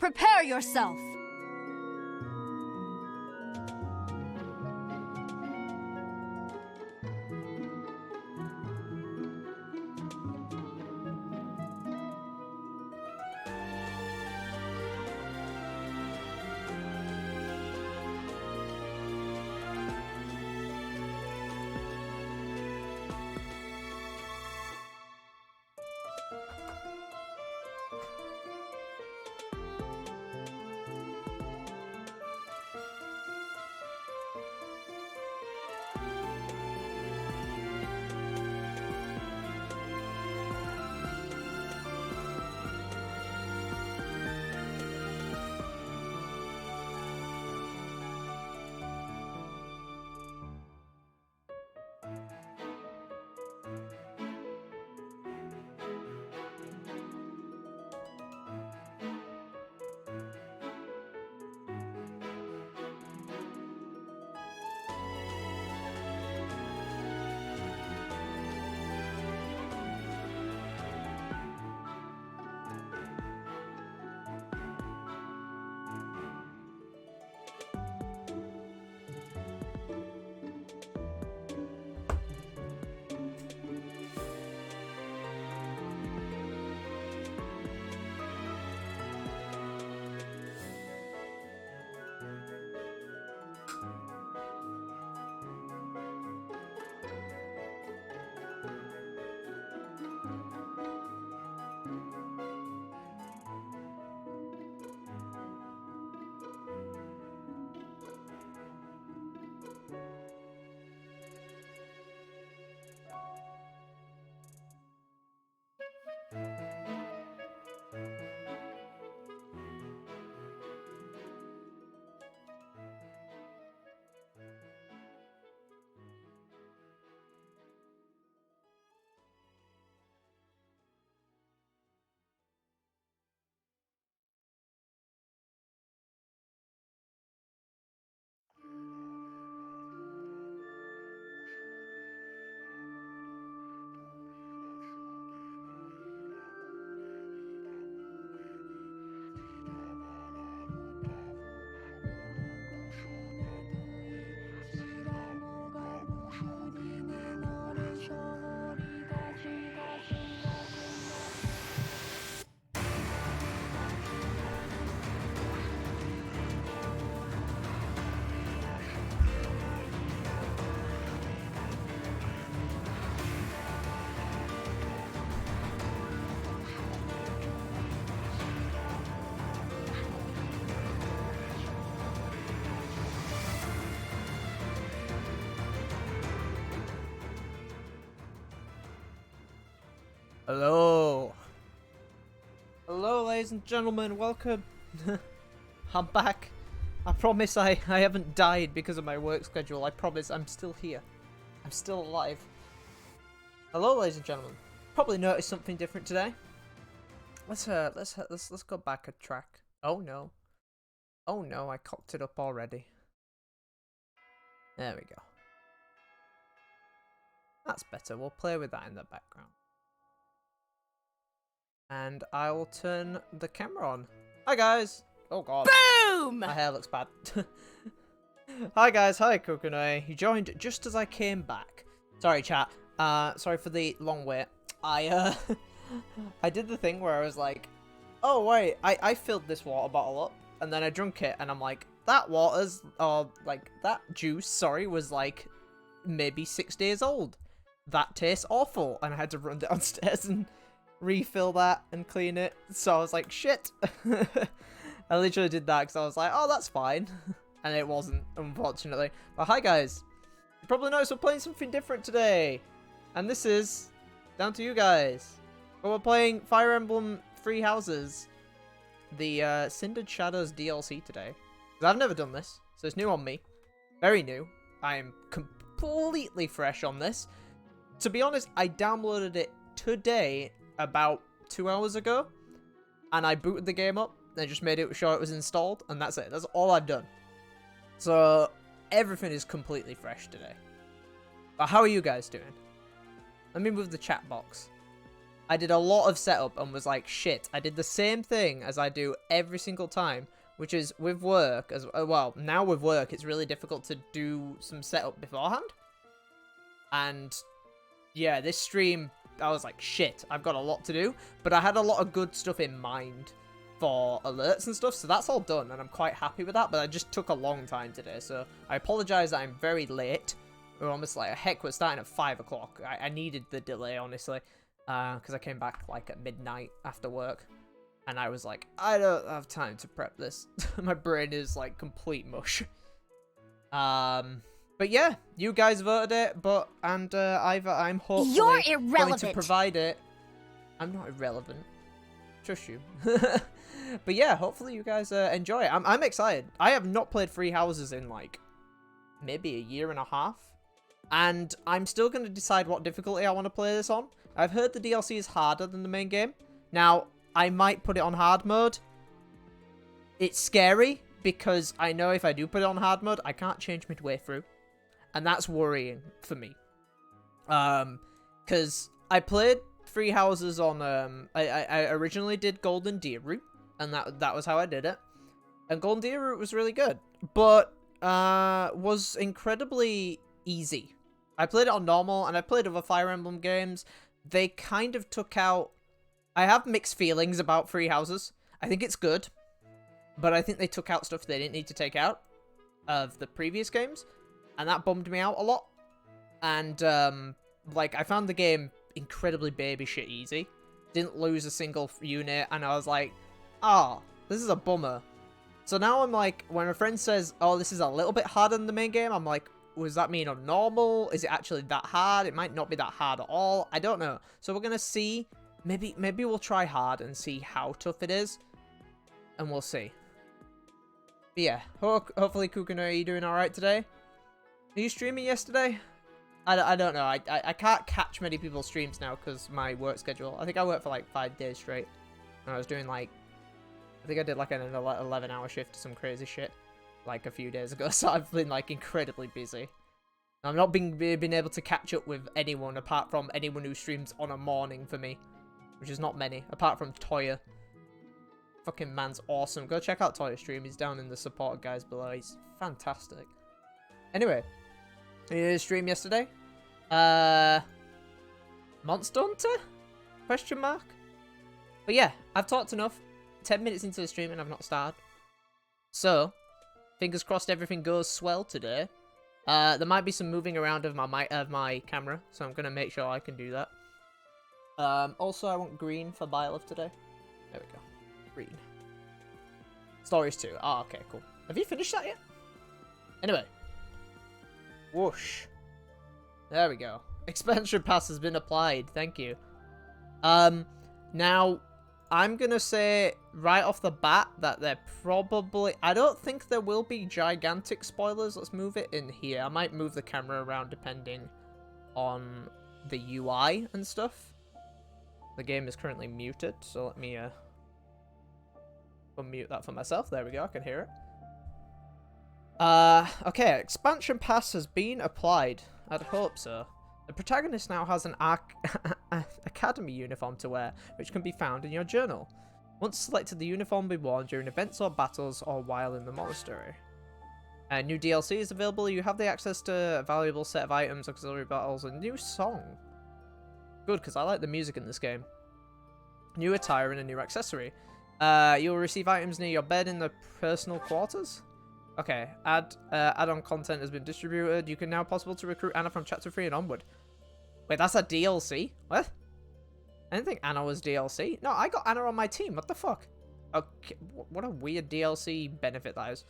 Prepare yourself! Hello. Hello, ladies and gentlemen, welcome. I'm back. I promise I haven't died because of my work schedule. I promise I'm still here. I'm still alive. Hello, ladies and gentlemen. Probably noticed something different today. Let's go back a track. Oh no. Oh no, I cocked it up already. There we go. That's better. We'll play with that in the background. And I will turn the camera on. Hi guys! Oh god. Boom! My hair looks bad. Hi guys, hi Kokonoi. You joined just as I came back. Sorry chat. Sorry for the long wait. I did the thing where I was like, oh wait, I filled this water bottle up and then I drank it and I'm like, that water's, that juice, sorry, was like maybe 6 days old. That tastes awful. And I had to run downstairs and refill that and clean it. So I was like, shit. I literally did that because I was like, oh, that's fine. And it wasn't, unfortunately. But hi guys. You probably noticed we're playing something different today. And this is down to you guys. But we're playing Fire Emblem Three Houses, the Cindered Shadows DLC today. Because I've never done this, so it's new on me. Very new. I am completely fresh on this. To be honest, I downloaded it today, about 2 hours ago, and I booted the game up and just made sure it was installed, and that's it. That's all I've done. So everything is completely fresh today. But how are you guys doing? Let me move the chat box. I did a lot of setup and was like, shit, I did the same thing as I do every single time, which is with work, as well, now with work, it's really difficult to do some setup beforehand. And yeah, this stream, I was like, shit, I've got a lot to do, but I had a lot of good stuff in mind for alerts and stuff, so that's all done, and I'm quite happy with that, but it just took a long time today, so I apologize that I'm very late. We're almost like, heck, we're starting at 5 o'clock. I needed the delay, honestly, because I came back, like, at midnight after work, and I was like, I don't have time to prep this. My brain is, like, complete mush. But yeah, you guys voted it, I'm hopefully going to provide it. I'm not irrelevant. Trust you. But yeah, hopefully you guys enjoy it. I'm excited. I have not played Free Houses in like maybe a year and a half, and I'm still going to decide what difficulty I want to play this on. I've heard the DLC is harder than the main game. Now, I might put it on hard mode. It's scary because I know if I do put it on hard mode, I can't change midway through. And that's worrying for me. Because I played Free Houses on, I originally did Golden Deer Route, and that was how I did it. And Golden Deer Route was really good, but was incredibly easy. I played it on normal, and I played other Fire Emblem games. They kind of took out... I have mixed feelings about Free Houses. I think it's good, but I think they took out stuff they didn't need to take out of the previous games. And that bummed me out a lot. And, like, I found the game incredibly baby shit easy. Didn't lose a single unit, and I was like, ah, this is a bummer. So now I'm like, when a friend says, oh, this is a little bit harder than the main game, I'm like, does that mean on normal? Is it actually that hard? It might not be that hard at all. I don't know. So we're gonna see. Maybe we'll try hard and see how tough it is. And we'll see. But yeah, hopefully, Kukuno, are you doing alright today? Are you streaming yesterday? I don't know. I can't catch many people's streams now because my work schedule. I think I worked for like 5 days straight. And I was doing like... I think I did like an 11-hour shift or some crazy shit. Like a few days ago. So I've been like incredibly busy. I'm not been able to catch up with anyone apart from anyone who streams on a morning for me. Which is not many. Apart from Toya. Fucking man's awesome. Go check out Toya's stream. He's down in the support guys below. He's fantastic. Anyway. You did a stream yesterday? Monster Hunter? Question mark? But yeah, I've talked enough. 10 minutes into the stream and I've not started. So, fingers crossed everything goes swell today. There might be some moving around of my camera, so I'm gonna make sure I can do that. Also, I want green for Byleth today. There we go. Green. Stories 2. Oh, okay, cool. Have you finished that yet? Anyway. Whoosh. There we go. Expansion pass has been applied. Thank you. Now, I'm gonna say right off the bat that they're probably... I don't think there will be gigantic spoilers. Let's move it in here. I might move the camera around depending on the UI and stuff. The game is currently muted, so let me unmute that for myself. There we go. I can hear it. Okay, expansion pass has been applied. I'd hope so. The protagonist now has an academy uniform to wear, which can be found in your journal. Once selected, the uniform will be worn during events or battles or while in the monastery. New DLC is available. You have the access to a valuable set of items, auxiliary battles, and a new song. Good, because I like the music in this game. New attire and a new accessory. You will receive items near your bed in the personal quarters. Okay, add-on content has been distributed. You can now possible to recruit Anna from Chapter 3 and onward. Wait, that's a DLC? What? I didn't think Anna was DLC. No, I got Anna on my team. What the fuck? Okay, what a weird DLC benefit that is.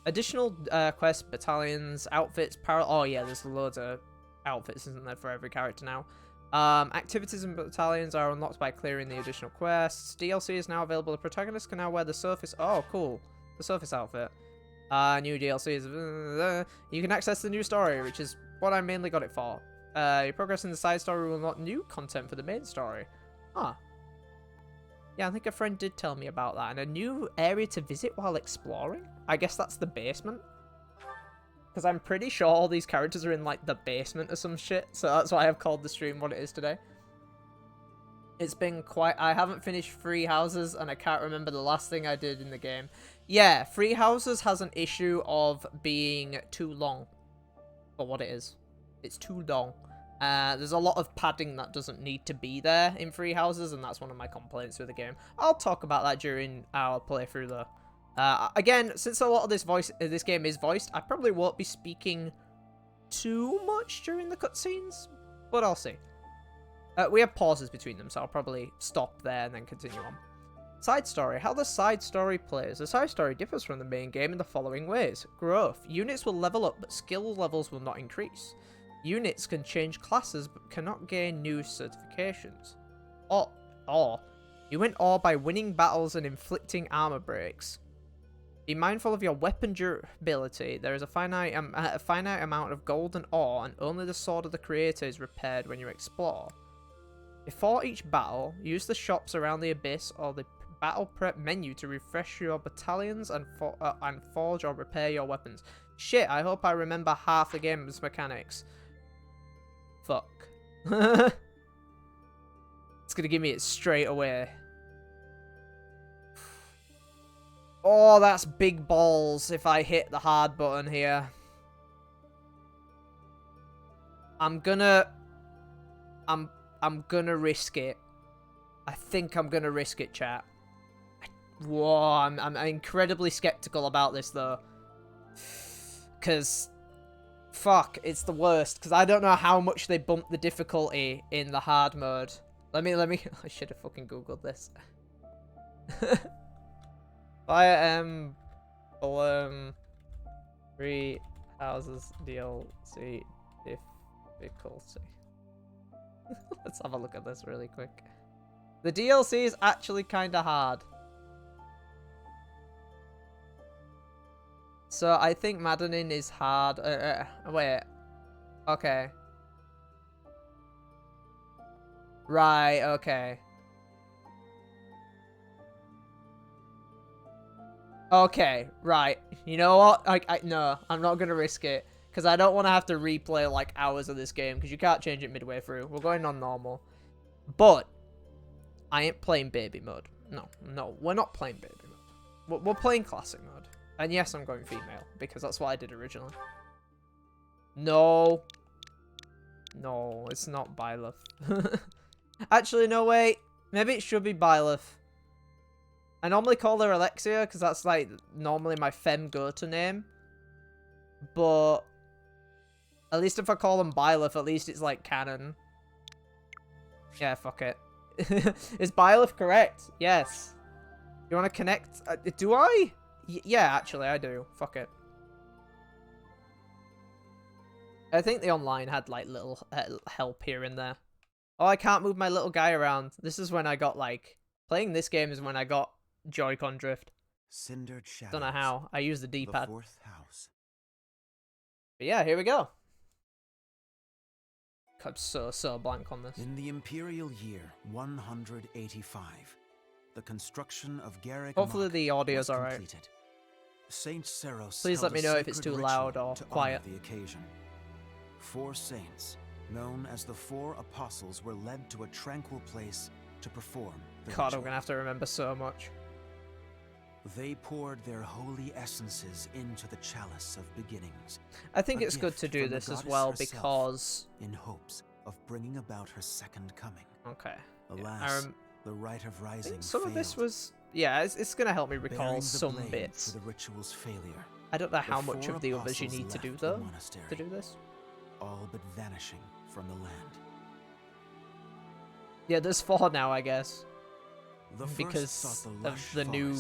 Additional quests, battalions, outfits, oh yeah, there's loads of outfits, isn't there, for every character now. Activities and battalions are unlocked by clearing the additional quests. DLC is now available. The protagonist can now wear the surface... Oh, cool. The surface outfit. New DLC is... you can access the new story, which is what I mainly got it for. Your progress in the side story will unlock new content for the main story. Huh. Yeah, I think a friend did tell me about that. And a new area to visit while exploring? I guess that's the basement. Because I'm pretty sure all these characters are in, like, the basement or some shit. So that's why I've called the stream what it is today. It's been quite... I haven't finished Free Houses, and I can't remember the last thing I did in the game. Yeah, Free Houses has an issue of being too long for what it is. It's too long. There's a lot of padding that doesn't need to be there in Free Houses, and that's one of my complaints with the game. I'll talk about that during our playthrough, though. Again, since a lot of this game is voiced, I probably won't be speaking too much during the cutscenes, but I'll see. We have pauses between them, so I'll probably stop there and then continue on. Side story. How the side story plays. The side story differs from the main game in the following ways. Growth. Units will level up, but skill levels will not increase. Units can change classes, but cannot gain new certifications. Or. You win ore by winning battles and inflicting armor breaks. Be mindful of your weapon durability. There is a finite amount of golden ore, and only the Sword of the Creator is repaired when you explore. Before each battle, use the shops around the abyss or the battle prep menu to refresh your battalions and forge or repair your weapons. Shit, I hope I remember half the game's mechanics. Fuck. It's gonna give me it straight away. Oh, that's big balls if I hit the hard button here. I'm gonna risk it. I think I'm gonna risk it, chat. Whoa, I'm incredibly skeptical about this, though. Because, fuck, it's the worst. Because I don't know how much they bumped the difficulty in the hard mode. Let me, I should have fucking Googled this. Fire Emblem Free Houses DLC difficulty. Let's have a look at this really quick. The DLC is actually kind of hard. So I think maddening is hard. Wait. Okay. Right, okay. Okay, right. You know what? No, I'm not going to risk it. Because I don't want to have to replay, like, hours of this game. Because you can't change it midway through. We're going on normal. But, I ain't playing baby mode. No, we're not playing baby mode. We're playing classic mode. And yes, I'm going female. Because that's what I did originally. No. No, it's not Byleth. Actually, no, wait. Maybe it should be Byleth. I normally call her Alexia. Because that's, like, normally my femme go-to name. But... at least if I call them Byleth, at least it's like canon. Yeah, fuck it. Is Byleth correct? Yes. You want to connect? Do I? Yeah, actually, I do. Fuck it. I think the online had like little help here and there. Oh, I can't move my little guy around. This is when I got like... playing this game is when I got Joy-Con drift. Cindered shadows. Don't know how. I use the D-pad. The fourth house. But yeah, here we go. I'm so blank on this. In the imperial year 185, the construction of Garrick Hopefully the audio's alright. Saint Seros Please let me know if it's too loud or quiet. The occasion. 4 saints, known as the 4 apostles, were led to a tranquil place to perform the God, ritual. I'm gonna have to remember so much. They poured their holy essences into the chalice of beginnings. I think it's good to do this as well because... in hopes of bringing about her second coming. Okay. Alas, the rite of rising some failed. of this was... yeah, it's gonna help me recall some bits. For the ritual's failure. I don't know how much of the others you need to do, though, to do this. All but vanishing from the land. Yeah, there's 4 now, I guess. Because of the new,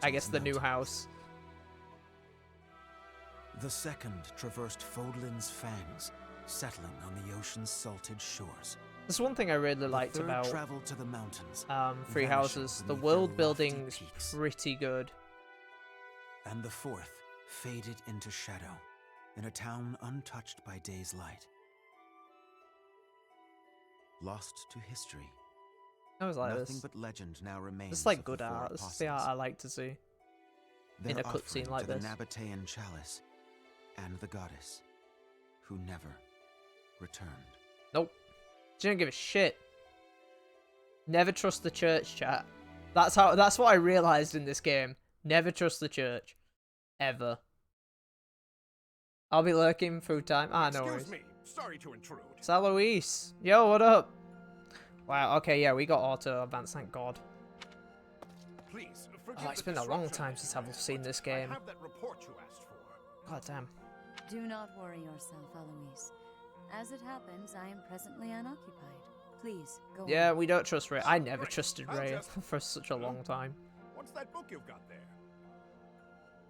I guess, the new house. The second traversed Fodlin's fangs, settling on the ocean's salted shores. There's one thing I really liked about traveled to the mountains, Free Houses. The world building's pretty good. And the fourth faded into shadow, in a town untouched by day's light. Lost to history. I was like Nothing this. But legend now remains. It's like good art. This is the art I like to see. In a cutscene like this. The Nabatean chalice and the goddess, who never returned. Nope. She didn't give a shit. Never trust the church, chat. That's what I realized in this game. Never trust the church. Ever. I'll be lurking food time. Ah, no worries. Excuse me. Sorry to intrude. Sal Luis. Yo, what up? Wow, okay, yeah, we got auto advance, thank God. Please, Oh, it's been a long time since I've seen this game. I have that report you asked for. God damn. Do not worry yourself, Eloise. As it happens, I am presently unoccupied. Please, go Yeah, on. we don't trust Ray. I never trusted Ray for such a long time. What's that book you've got there?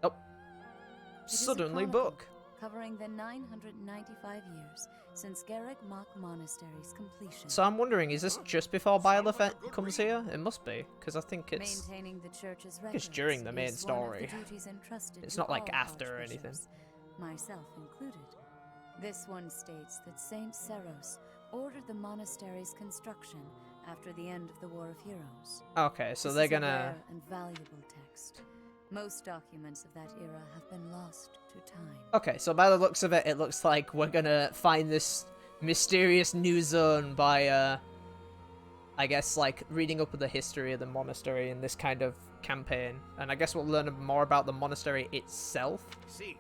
Oh. It is a Suddenly chronicle book. Covering the 995 years since Garrick Mach Monastery's completion. So I'm wondering, is this just before Byleth comes here? It must be, because I think it's... Maintaining the church's it's during the main is one of the story. duties entrusted It's to not like all after or anything. archbishops, myself included. This one states that Saint Seros ordered the monastery's construction after the end of the War of Heroes. Okay, so This they're is a gonna... rare and valuable text. Most documents of that era have been lost to time. Okay, so by the looks of it, it looks like we're gonna find this mysterious new zone by, I guess, like, reading up on the history of the monastery in this kind of campaign. And I guess we'll learn more about the monastery itself, See.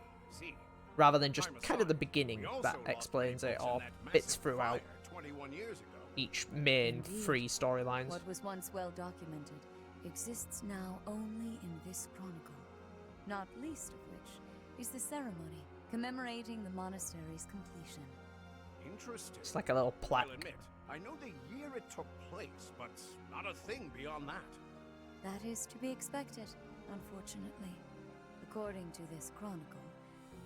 rather than just I'm kind of the sorry. beginning We also that lost explains it, peoples in or that bits massive throughout fire 21 years ago. each main Indeed. free storylines. What was once well documented exists now only in this chronicle, not least of which is the ceremony commemorating the monastery's completion. Interesting. It's like a little I'll plaque. admit, I know the year it took place, but not a thing beyond that. That is to be expected, unfortunately. According to this chronicle,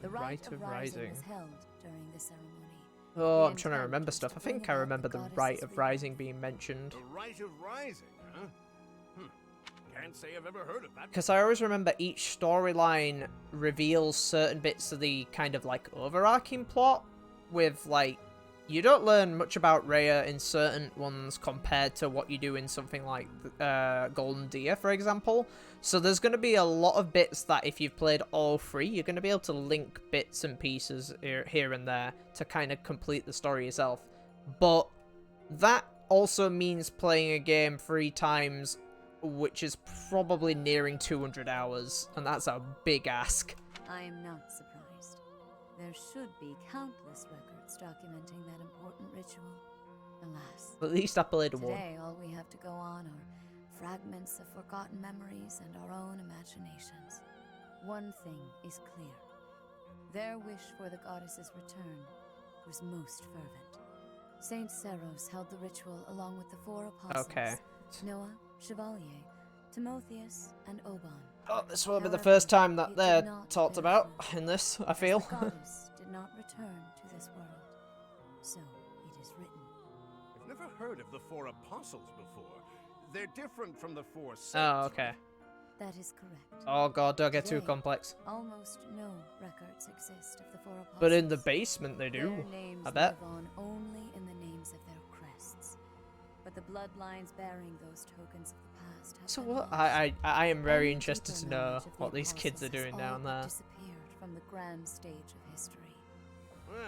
the rite of rising was held during the ceremony. Oh, The I'm trying to intent remember was stuff. to I think bring I about remember the goddess's rite of rising rebirth. being mentioned. The Rite of Rising, huh? Can't say I've ever heard of that. Because I always remember each storyline reveals certain bits of the kind of like overarching plot with like, you don't learn much about Rhea in certain ones compared to what you do in something like Golden Deer, for example. So there's going to be a lot of bits that if you've played all three, you're going to be able to link bits and pieces here and there to kind of complete the story yourself. But that also means playing a game 3 times, which is probably nearing 200 hours, and that's a big ask. I am not surprised. There should be countless records documenting that important ritual. Alas, At least I played one. today all we have to go on are fragments of forgotten memories and our own imaginations. One thing is clear. Their wish for the goddess's return was most fervent. Saint Seros held the ritual along with the 4 apostles. Okay. Noah, Chevalier, Timotheus, and Oban. Oh, this will be the However, first time it that did they're not talked bear about fruit, in this, I as feel. The goddess did not return to this world. So it is written. I've never heard of the 4 apostles before. They're different from the 4 saints. Oh, okay. That is correct. Oh god, don't get too Today, complex. Almost no records exist of the 4 apostles. But in the basement they do, Their names I bet. live on only in the names of their crests. But the bloodlines bearing those tokens of the past have So been what? lost. I am very Any interested deeper to know knowledge of the what these kids are apostles doing has down all but there. disappeared from the grand stage of history. Well,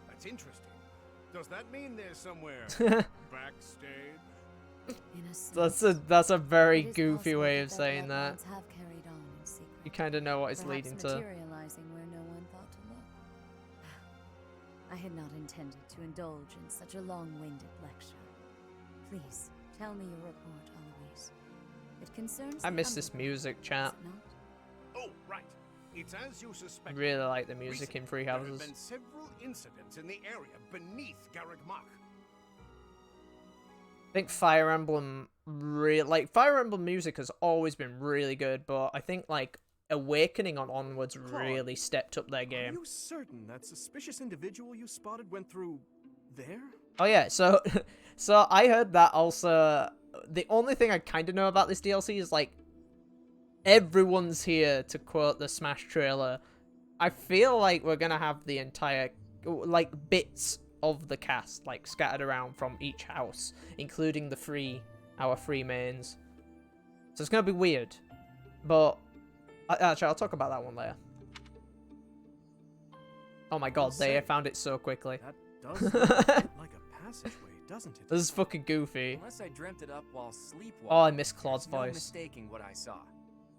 that's interesting. Does that mean there's somewhere backstage? In a sense, That's a very it is goofy possible way that of their saying that. bloodlines have carried on in secret. You kind of know what it's Perhaps leading to. materializing where no one thought to look. I had not intended to indulge in such a long-winded lecture. Please, tell me your report, Eloise. It concerns I the miss this Underground, music, does chat. it not? Oh, right. It's as you suspect. Really like the music in Free There have Houses. been several incidents in the area beneath Garrick Mach. I think Fire Emblem Fire Emblem music has always been really good, but I think like Awakening on onwards really stepped up their Are game. you certain that suspicious individual you spotted went through there? Oh yeah, so so I heard that also. The only thing I kind of know about this DLC is like everyone's here, to quote the Smash trailer. I feel like we're gonna have the entire like bits of the cast like scattered around from each house, including our three mains. So it's gonna be weird, but actually I'll talk about that one later. Oh my god, they found it so quickly. That does look a bit like a passageway, doesn't it? This is fucking goofy. Unless I dreamt it up while sleepwalking. Oh, I miss Claude's there's no voice. mistaking what I saw.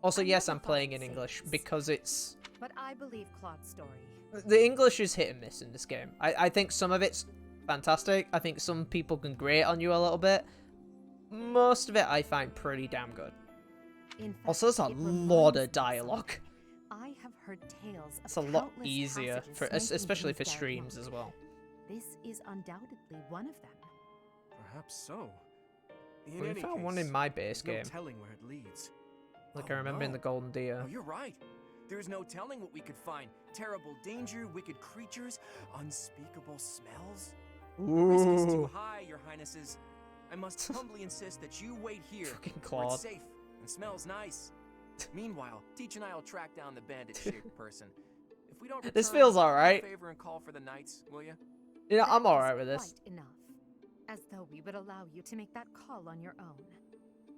Also, I yes, never I'm thought playing of in English Saints. because it's... But I believe Claude's story. The English is hit and miss in this game. I think some of it's fantastic. I think some people can grate on you a little bit. Most of it I find pretty damn good. In fact, Also, there's a it lot reminds of me dialogue. I have heard tales of It's a lot countless easier, passages for, snaking especially beneath for their streams cloak. as well. This is undoubtedly one of them. Perhaps so. In We any found one case, in my base there's game. no telling where it leads. Like Oh, I remember in no. the Golden Deer. Oh, you're right. There's no telling what we could find. Terrible danger, wicked creatures, unspeakable smells. The risk is too Ooh. high, your highnesses. I must humbly insist that you wait here, Fucking where Claude. it's safe and smells nice. Meanwhile, Teach and I will track down the bandit-shaped person. If we don't This return, feels do me a alright. favor and call for the knights, will you? You know, That I'm is alright with this. quite enough. As though we would allow you to make that call on your own.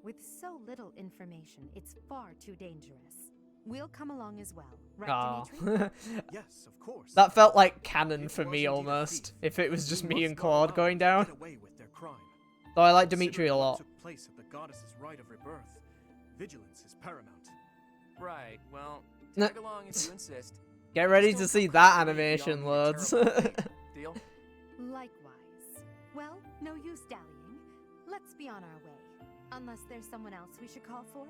With so little information, it's far too dangerous. We'll come along as well, right, Aw. Dimitri? Yes, of course. That felt like canon It for was me indeed a almost. thief. If it was just We me must and not Claude allow going them to down. get away with their crime. Though I like Dimitri a Considering what lot. took place at the goddess's rite of rebirth, vigilance is paramount. Right, well, Nah. tag along if you insist. Get ready Just to don't see come that close to me if animation, y'all need a lads. terrible fate. Deal? Likewise. Well, no use dallying. Let's be on our way. Unless there's someone else we should call for?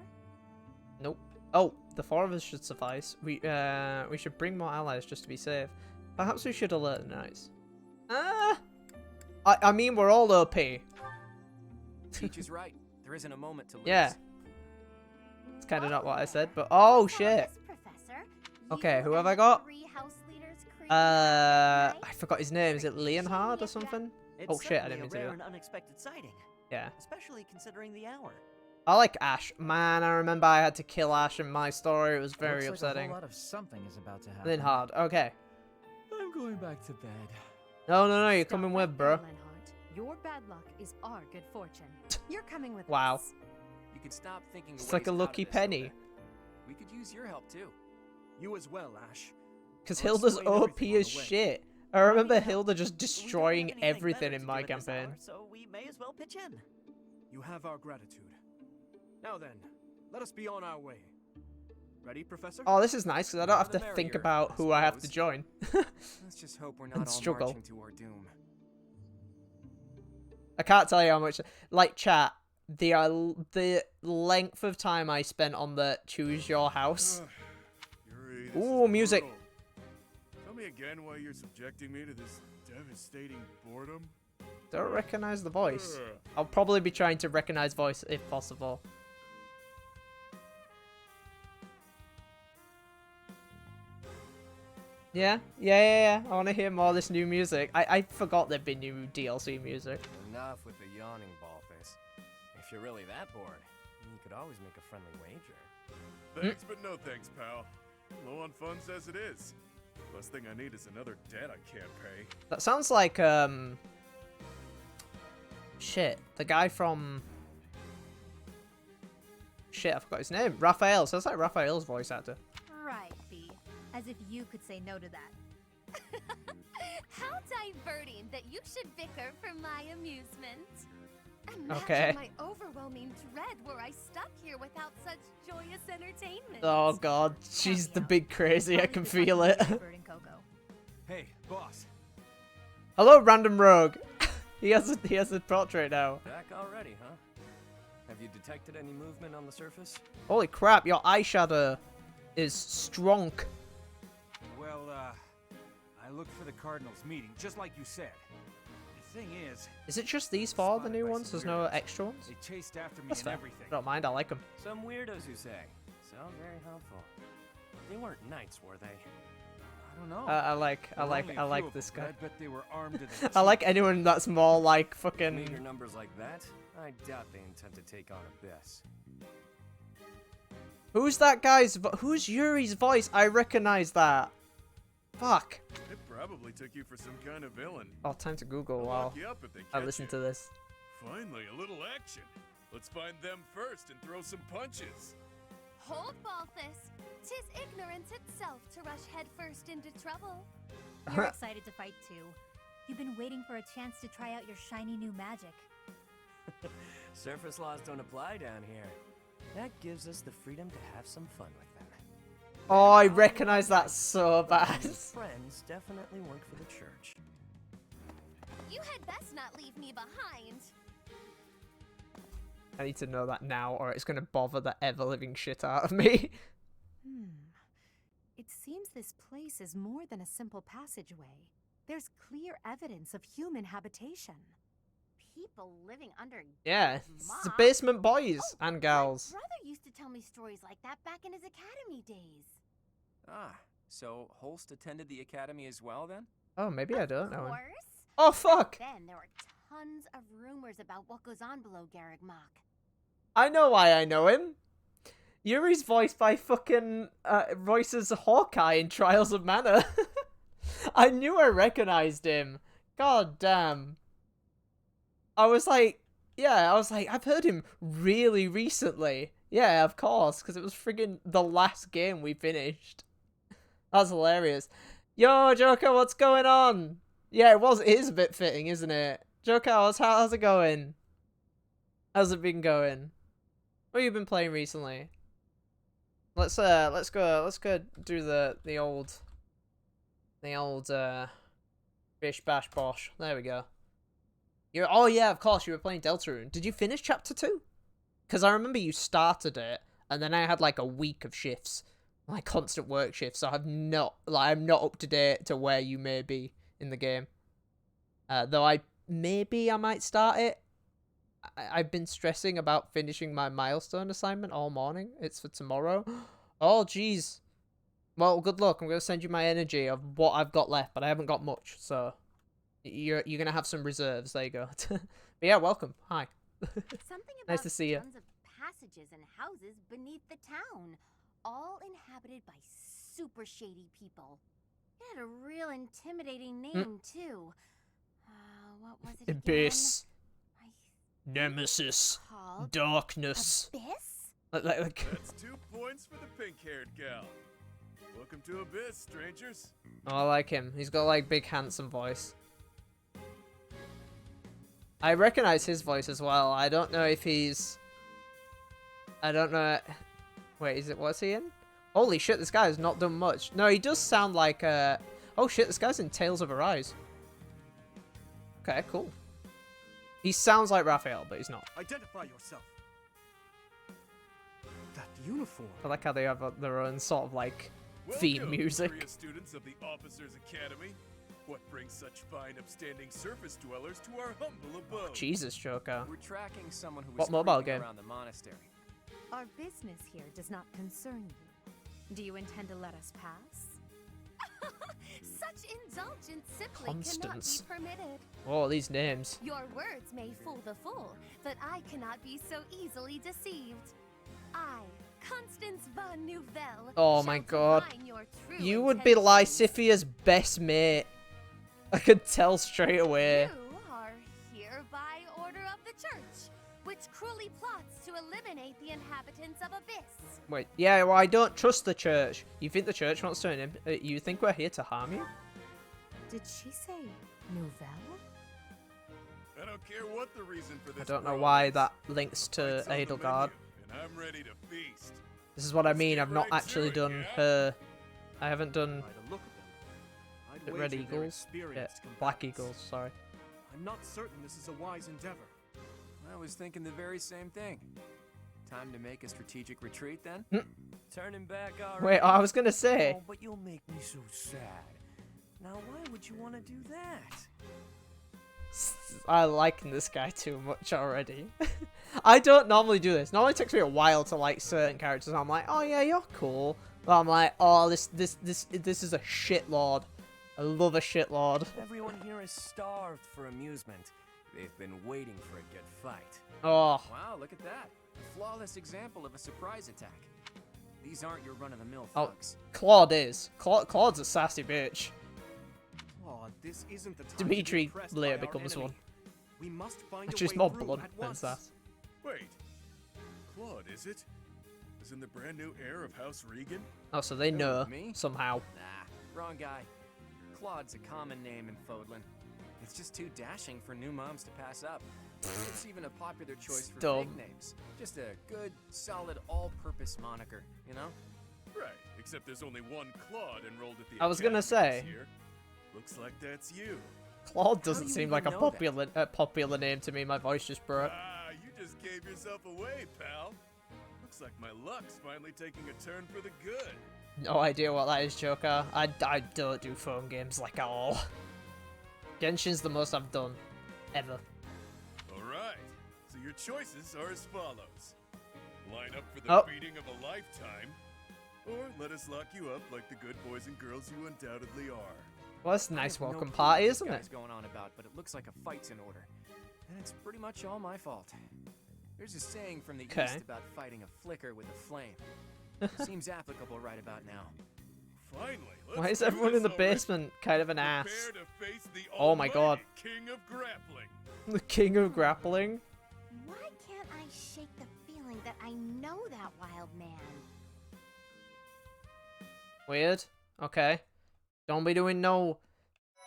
Nope. Oh, the four of us should suffice. We should bring more allies just to be safe. Perhaps we should alert the knights. I mean, we're all OP. Teach is right. There isn't a moment to lose. Yeah. It's kind of not what I said, but oh shit. Professor. Okay, You who have and I the got? 3 house leaders created a I forgot his name. Is it Leonhard or something? It's Oh shit, I certainly didn't mean a to do rare that. and unexpected sighting, Yeah. especially considering the hour. I like Ash. Man, I remember I had to kill Ash in my story. It was very Looks like upsetting. a whole lot of something is about to happen. Leonhard. Okay. I'm going back to bed. No, you're Stop coming right with, there, bro. Lenhart. Your bad luck is our good fortune. You're coming with Wow. us. You could stop thinking. It's the like a ways out of lucky this, little penny. bit. We could use your help too. You as well, Ash. Because I'll Hilda's explain OP everything on as the way. shit. I remember Yeah, Hilda just we don't have destroying anything everything better in to my do at this campaign. hour, so we may as well pitch in. You have our gratitude. Now then, let us be on our way. Ready, Professor? Oh, this is nice because I don't have The to think merrier, about I who I have to suppose. join. Let's just hope we're And not all struggle. marching to our doom. I can't tell you how much. Like chat, the length of time I spent on the choose your house. Yuri, this Ooh, is music. brutal. Tell me again why you're subjecting me to this devastating boredom. Don't recognize the voice. Ugh. I'll probably be trying to recognize voice if possible. Yeah. I want to hear more of this new music. I forgot there'd been new DLC music. Enough with the yawning, ballface. If you're really that bored, you could always make a friendly wager. Thanks, but no thanks, pal. I'm low on funds as it is. Last thing I need is another debt I can't pay. That sounds like shit, the guy from shit, I forgot his name. Raphael. Sounds like Raphael's voice actor. Right, B. As if you could say no to that. How diverting that you should bicker for my amusement. Imagine Okay. my overwhelming dread were I stuck here without such joyous entertainment. Oh god, she's the Cameo. big crazy. I can feel it. Bird and Coco. Hey, boss. Hello, random rogue. he has a portrait now. Back already, huh? Have you detected any movement on the surface? Holy crap, your eyeshadow is strong. Well, I looked for the Cardinals meeting, just like you said. The thing is, it just these four, the spotted new by ones? some There's no weirdos. extra ones? They chased after me That's and fair. everything. I don't mind, I like them. Some weirdos, you say. Sound very helpful. They weren't knights, were they? I don't know. I like There were only a few of this them, guy. but I bet they were armed to the I like teeth. anyone that's more like Meager fucking. numbers like that, I doubt they intend to take on Abyss. Who's that guy's? Who's Yuri's voice? I recognize that. Fuck. It probably took you for some kind of villain. Oh, time to Google They'll while lock you up if they I catch listen you. to this. Finally, a little action. Let's find them first and throw some punches. Hold, Balthus. 'Tis ignorance itself to rush headfirst into trouble. Uh-huh. You're excited to fight too. You've been waiting for a chance to try out your shiny new magic. Surface laws don't apply down here. That gives us the freedom to have some fun with them. Oh, I recognize that so bad. His friends definitely work for the church. You had best not leave me behind. I need to know that now, or it's going to bother the ever-living shit out of me. It seems this place is more than a simple passageway. There's clear evidence of human habitation. People living under. Yeah, it's the basement boys and girls. My brother used to tell me stories like that back in his academy days. Ah, so Holst attended the academy as well then? Oh, maybe I don't know. Of him. course. Oh, fuck! Then there were tons of rumors about what goes on below Garreg Mach. I know why I know him. Yuri's voiced by fucking voices Hawkeye in Trials of Mana. I knew I recognized him. God damn. I was like, I've heard him really recently. Yeah, of course, because it was friggin' the last game we finished. That's hilarious. Yo, Joker, what's going on? Yeah, it is a bit fitting, isn't it? Joker, how's it going? How's it been going? What have you been playing recently? Let's go do the old bish bash bosh. There we go. Oh yeah, of course, you were playing Deltarune. Did you finish chapter 2? Because I remember you started it, and then I had like a week of shifts, like constant work shifts. So I'm not up to date to where you may be in the game. Though I might start it. I've been stressing about finishing my milestone assignment all morning. It's for tomorrow. Oh jeez. Well, good luck. I'm gonna send you my energy of what I've got left, but I haven't got much, so. You're gonna have some reserves. There you go. But yeah, welcome. Hi. Something about Nice to see you. Tons of passages and houses beneath the town, all inhabited by super shady people. It had a real intimidating name too. What was it Abyss. again? Nemesis. Called Darkness. Abyss? Like. That's 2 points for the pink-haired gal. Welcome to Abyss, strangers. Oh, I like him. He's got like big handsome voice. I recognize his voice as well. I don't know if he's... I don't know... Wait, what's he in? Holy shit, this guy has not done much. No, he does sound like oh shit, this guy's in Tales of Arise. Okay, cool. He sounds like Raphael, but he's not. Identify yourself. That uniform. I like how they have their own sort of like theme Welcome, music. curious students of the Officers Academy. What brings such fine, upstanding surface dwellers to our humble abode? Jesus, Joker. We're tracking someone who What was mobile creeping game? around the monastery. Our business here does not concern you. Do you intend to let us pass? Such indulgence simply Constance. cannot be permitted. Oh, these names. Your words may fool the fool, but I cannot be so easily deceived. I, Constance von Nouvelle, Oh shall my god. divine your true You would be intentions. Lysifia's best mate. I could tell straight away. You are here by order of the church, which cruelly plots to eliminate the inhabitants of Abyss. Wait, yeah, well, I don't trust the church. You think the church wants to... you think we're here to harm you? Did she say Nouvelle? I don't care what the reason for this. I don't know brawl why is. that links to It's on the Edelgard. menu, and I'm ready to feast. This is what I Let's mean, get I've not right actually to it, done yeah? her... I haven't done By the look of them, I'd Red wager they're Eagles. Yeah, experienced Black combatants. Eagles, sorry. I'm not certain this is a wise endeavor. I was thinking the very same thing. Time to make a strategic retreat then? Hmm. Turning back already? Wait, I was gonna say... Oh, but you'll make me so sad. Now why would you want to do that? I liking this guy too much already. I don't normally do this. Normally it takes me a while to like certain characters. I'm like, oh yeah, you're cool. But I'm like, oh, this is a shitlord. I love a shitlord. Everyone here is starved for amusement. They've been waiting for a good fight. Oh, Wow, look at that. A flawless example of a surprise attack. These aren't your run-of-the-mill Oh. thugs. Claude is. Claude's a sassy bitch. Oh, this isn't the time Dimitri to be impressed later by our becomes enemy. one. We must find Actually, a it's way more through blunt at than once. sass. Wait, Claude, is it? Is in the brand new heir of House Regan? Oh, so they know me? somehow. Nah, wrong guy. Claude's a common name in Fodlan. It's just too dashing for new moms to pass up. It's even a popular choice for Dumb. fake names. Just a good, solid, all-purpose moniker, you know? Right, except there's only one Claude enrolled at the I was gonna academy say. this year. Looks like that's you. Claude do doesn't you seem like a even know that? popular name to me. My voice just broke. Ah, you just gave yourself away, pal. Looks like my luck's finally taking a turn for the good. No idea what that is, Joker. I don't do phone games like at all. Genshin's the most I've done. Ever. Alright, so your choices are as follows. Line up for the beating of a lifetime, or let us lock you up like the good boys and girls you undoubtedly are. Well, that's a I nice have no welcome clue party, what this isn't guy's it? going on about, but it looks like a fight's in order. And it's pretty much all my fault. There's a saying from the East about fighting a flicker with a flame. Seems applicable right about now. Finally, let's Why is do everyone this in the already. basement kind of an ass? Prepare to face the Oh my god. almighty King of Grappling. The king of grappling? Why can't I shake the feeling that I know that wild man? Weird. Okay. Don't be doing no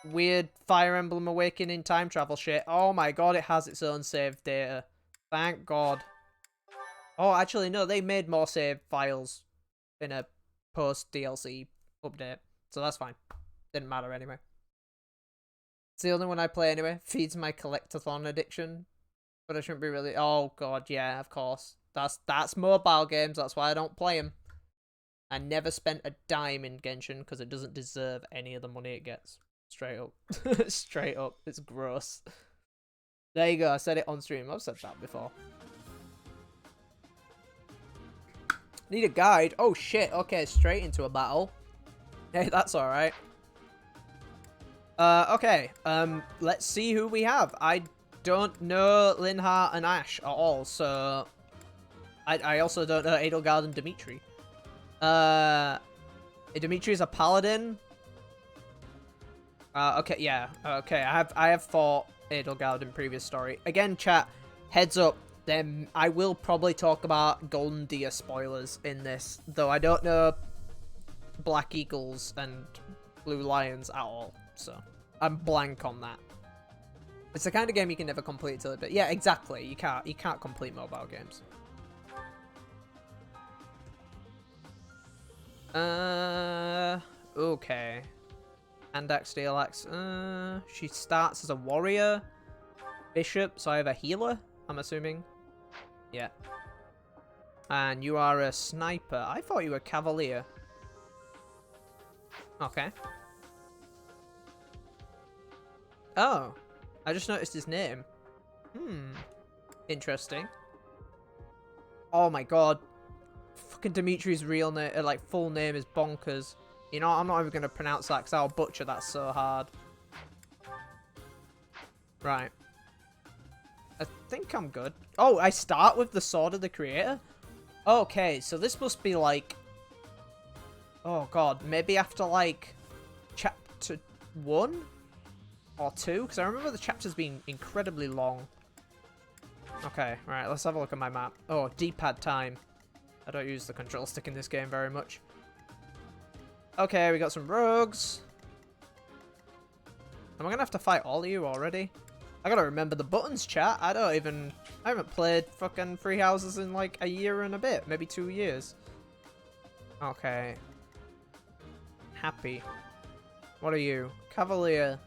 weird Fire Emblem Awakening time travel shit. Oh my god, it has its own save data. Thank god. Oh, actually, no, they made more save files in a post-DLC update. So that's fine. Didn't matter anyway. It's the only one I play anyway. Feeds my collectathon addiction. But I shouldn't be really... Oh god, yeah, of course. That's mobile games, that's why I don't play them. I never spent a dime in Genshin because it doesn't deserve any of the money it gets. Straight up. Straight up. It's gross. There you go, I said it on stream. I've said that before. Need a guide? Oh shit, okay, straight into a battle. Hey, that's alright. Okay, let's see who we have. I don't know Linhardt and Ash at all, so... I also don't know Edelgard and Dimitri. Dimitri's a paladin. Okay, yeah, okay, I have fought Edelgard in previous story. Again, chat, heads up, then I will probably talk about Golden Deer spoilers in this, though I don't know Black Eagles and Blue Lions at all, so I'm blank on that. It's the kind of game you can never complete till but yeah, exactly, you can't complete mobile games. Okay. Andax, Steelax. She starts as a warrior. Bishop, so I have a healer, I'm assuming. Yeah. And you are a sniper. I thought you were cavalier. Okay. Oh. I just noticed his name. Interesting. Oh my god. Fucking Dimitri's real name, like full name is bonkers. You know, I'm not even gonna pronounce that because I'll butcher that so hard. Right. I think I'm good. Oh, I start with the Sword of the Creator? Okay, so this must be like... Oh god, maybe after like... Chapter 1? Or 2? Because I remember the chapters being incredibly long. Okay, right, let's have a look at my map. Oh, D-pad time. I don't use the control stick in this game very much. Okay, we got some rogues. Am I gonna have to fight all of you already? I gotta remember the buttons, chat. I haven't played fucking Free Houses in like a year and a bit. Maybe 2 years. Okay. Happy. What are you? Cavalier.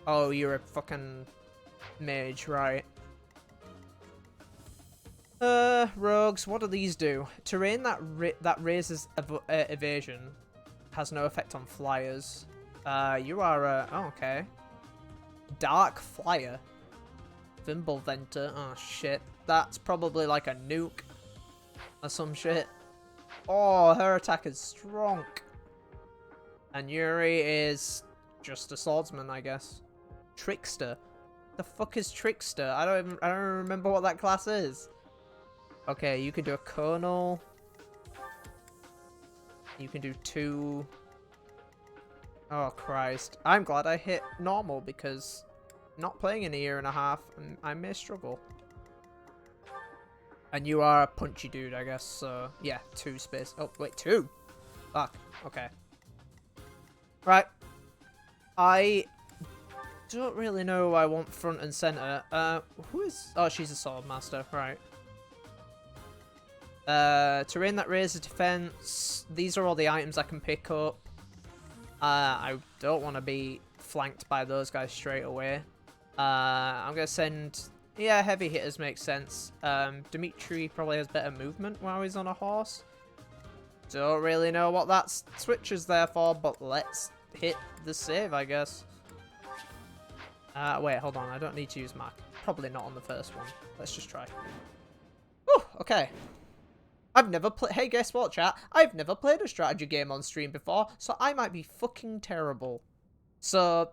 Oh, you're a fucking mage, right. Rogues, what do these do? Terrain that raises evasion has no effect on flyers. You are a... Oh, okay. Dark Flyer. Vimbleventer. Oh, shit. That's probably like a nuke. Or some shit. Oh, her attack is strong. And Yuri is just a swordsman, I guess. Trickster. The fuck is Trickster? I don't remember what that class is. Okay, you can do a Colonel. You can do 2. Oh, Christ. I'm glad I hit normal because not playing in a year and a half, I may struggle. And you are a punchy dude, I guess, so yeah, 2 space. Oh, wait, 2? Fuck, okay. Right. don't really know who I want front and center. Who is... Oh, she's a sword master. Right. Terrain that raises defense. These are all the items I can pick up. I don't want to be flanked by those guys straight away. I'm going to send... Yeah, heavy hitters makes sense. Dimitri probably has better movement while he's on a horse. Don't really know what that switch is there for, but let's hit the save, I guess. Wait, hold on. I don't need to use Mac. Probably not on the first one. Let's just try. Whew, okay. I've never played... Hey, guess what, chat? I've never played a strategy game on stream before, so I might be fucking terrible. So,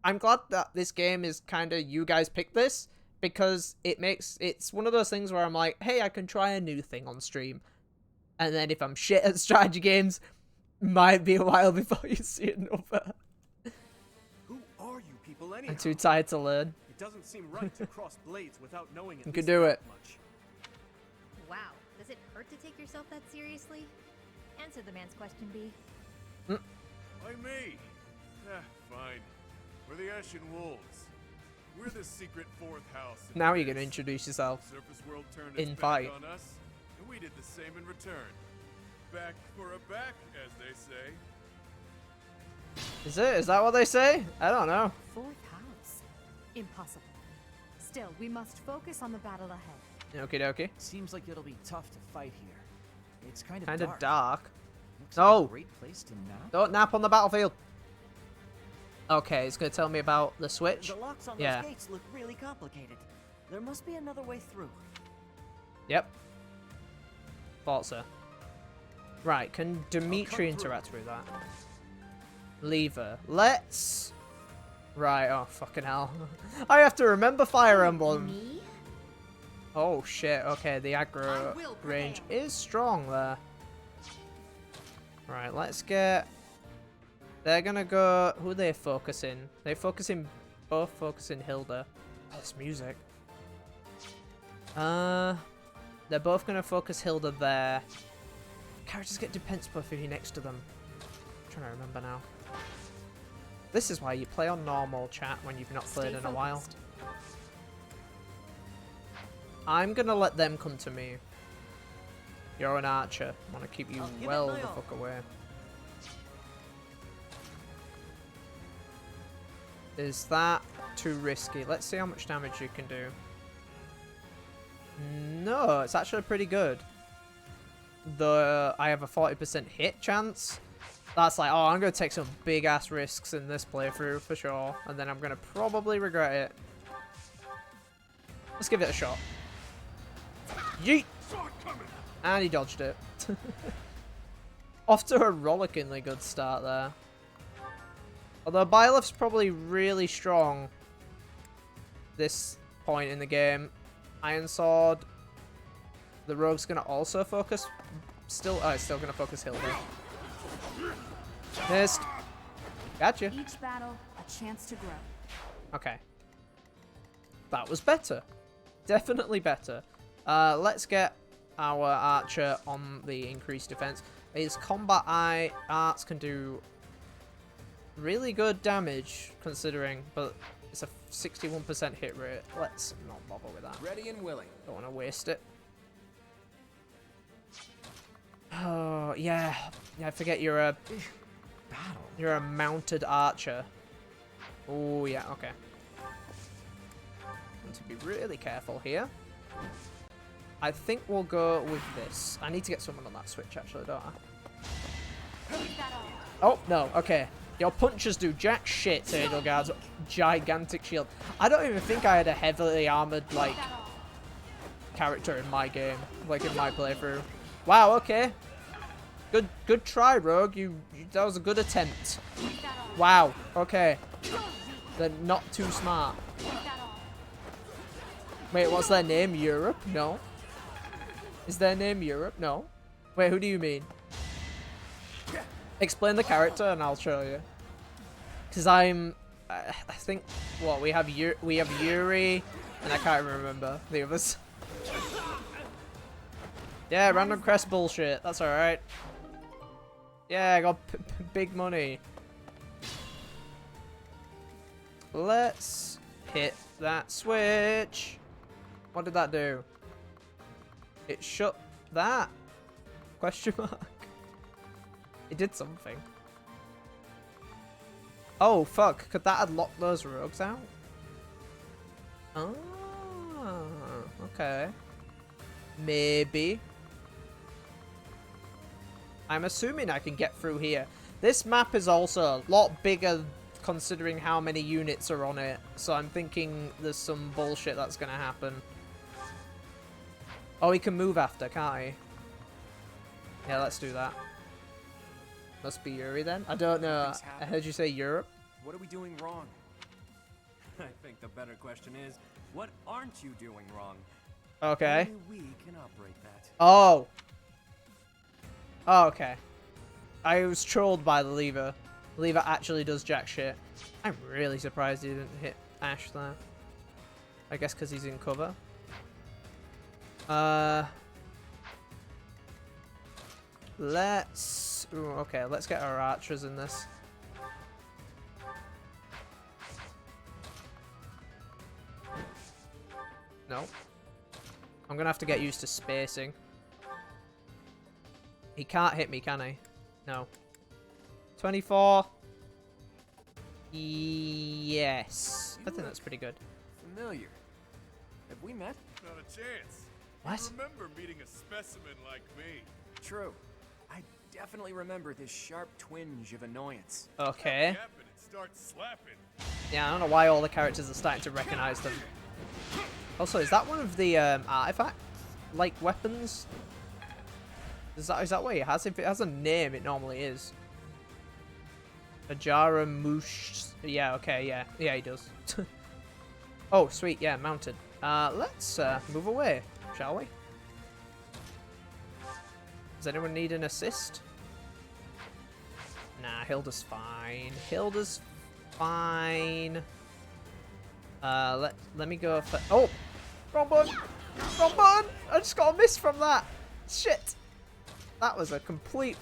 I'm glad that this game is kind of... You guys picked this, because it makes... It's one of those things where I'm like, hey, I can try a new thing on stream. And then if I'm shit at strategy games, might be a while before you see another. Who are you people anyhow? I'm too tired to learn. It doesn't seem right to cross blades without knowing it. You can do it. Much. Wow, does it hurt to take yourself that seriously? Answer the man's question, B. Why me? Fine. We're the Ashen Wolves. We're the secret fourth house. Now you're gonna introduce yourself. Surface world turned in its fight. back on us, and we did the same in return. Back for a back, as they say. Is it? Is that what they say? I don't know. Fourth house? Impossible. Still, we must focus on the battle ahead. Okie dokie. Seems like it'll be tough to fight here. It's kind of dark. Looks No! like a great place to nap. Don't nap on the battlefield. Okay, it's gonna tell me about the switch. The locks on Yeah. those gates look really complicated. There must be another way through. Yep. Thought so. Right, can Dimitri interact with that? Lever. Let's... Right, oh fucking hell. I have to remember Fire Emblem. Me? Oh shit, okay, the aggro range is strong there. Right, let's get... They're gonna go... Who are they focusing? They both focusing Hilda. Oh, this music. They're both gonna focus Hilda there. Characters get defense buff if you're next to them. I'm trying to remember now. This is why you play on normal, chat, when you've not played in a while. I'm gonna let them come to me. You're an archer. I want to keep you well the fuck away. Is that too risky? Let's see how much damage you can do. No, it's actually pretty good. I have a 40% hit chance. That's like, oh, I'm going to take some big ass risks in this playthrough for sure. And then I'm going to probably regret it. Let's give it a shot. Yeet! And he dodged it. Off to a rollickingly good start there. Although Byleth's probably really strong this point in the game. Iron Sword. The rogue's gonna also focus. It's still gonna focus Hilda. Missed. Gotcha. Each battle, a chance to grow. Okay. That was better. Definitely better. Let's get our archer on the increased defense. His combat arts can do really good damage, considering, but it's a 61% hit rate. Let's not bother with that. Ready and willing. Don't want to waste it. Oh, yeah. Yeah, I forget you're a... You're a mounted archer. Oh, yeah, okay. Need to be really careful here. I think we'll go with this. I need to get someone on that switch, actually, don't I? Oh, no, okay. Your punches do jack shit to Edelgard's gigantic shield. I don't even think I had a heavily armored, like, character in my game. Like, in my playthrough. Wow, okay. Good try, Rogue. That was a good attempt. Wow, okay. They're not too smart. Wait, what's their name? Europe? No. Is their name Europe? No. Wait, who do you mean? Explain the character and I'll show you. Because I think, what, we have Yuri, and I can't remember the others. Yeah, random crest bullshit. That's alright. Yeah, I got big money. let's hit that switch. What did that do? It shut that? Question mark. It did something. Oh, fuck. Could that have locked those rogues out? Oh, okay. Maybe. I'm assuming I can get through here. This map is also a lot bigger considering how many units are on it. So I'm thinking there's some bullshit that's going to happen. Oh, he can move after, can't he? Yeah, let's do that. Must be Yuri then? I don't know. I heard you say Europe. What are we doing wrong? I think the better question is, what aren't you doing wrong? Okay. Only we can operate that. Oh. Oh, okay. I was trolled by the lever. The lever actually does jack shit. I'm really surprised he didn't hit Ash there. I guess because he's in cover. Let's... Ooh, okay, let's get our archers in this. No. I'm gonna have to get used to spacing. He can't hit me, can he? No. 24. Yes. I think that's pretty good. Familiar. Have we met? Not a chance. What? You remember meeting a specimen like me? True. I definitely remember this sharp twinge of annoyance. Okay. Yep, and it starts slapping. Yeah, I don't know why all the characters are starting to recognize them. Also, is that one of the artifact-like weapons? Is that what he has? If it has a name, it normally is. Ajara Moosh. Yeah, okay, yeah. Yeah, he does. Oh, sweet, yeah, mounted. Let's move away, shall we? Does anyone need an assist? Nah, Hilda's fine. Hilda's fine. Let me go for... Oh! Wrong button! Wrong button! I just got a miss from that! Shit! That was a complete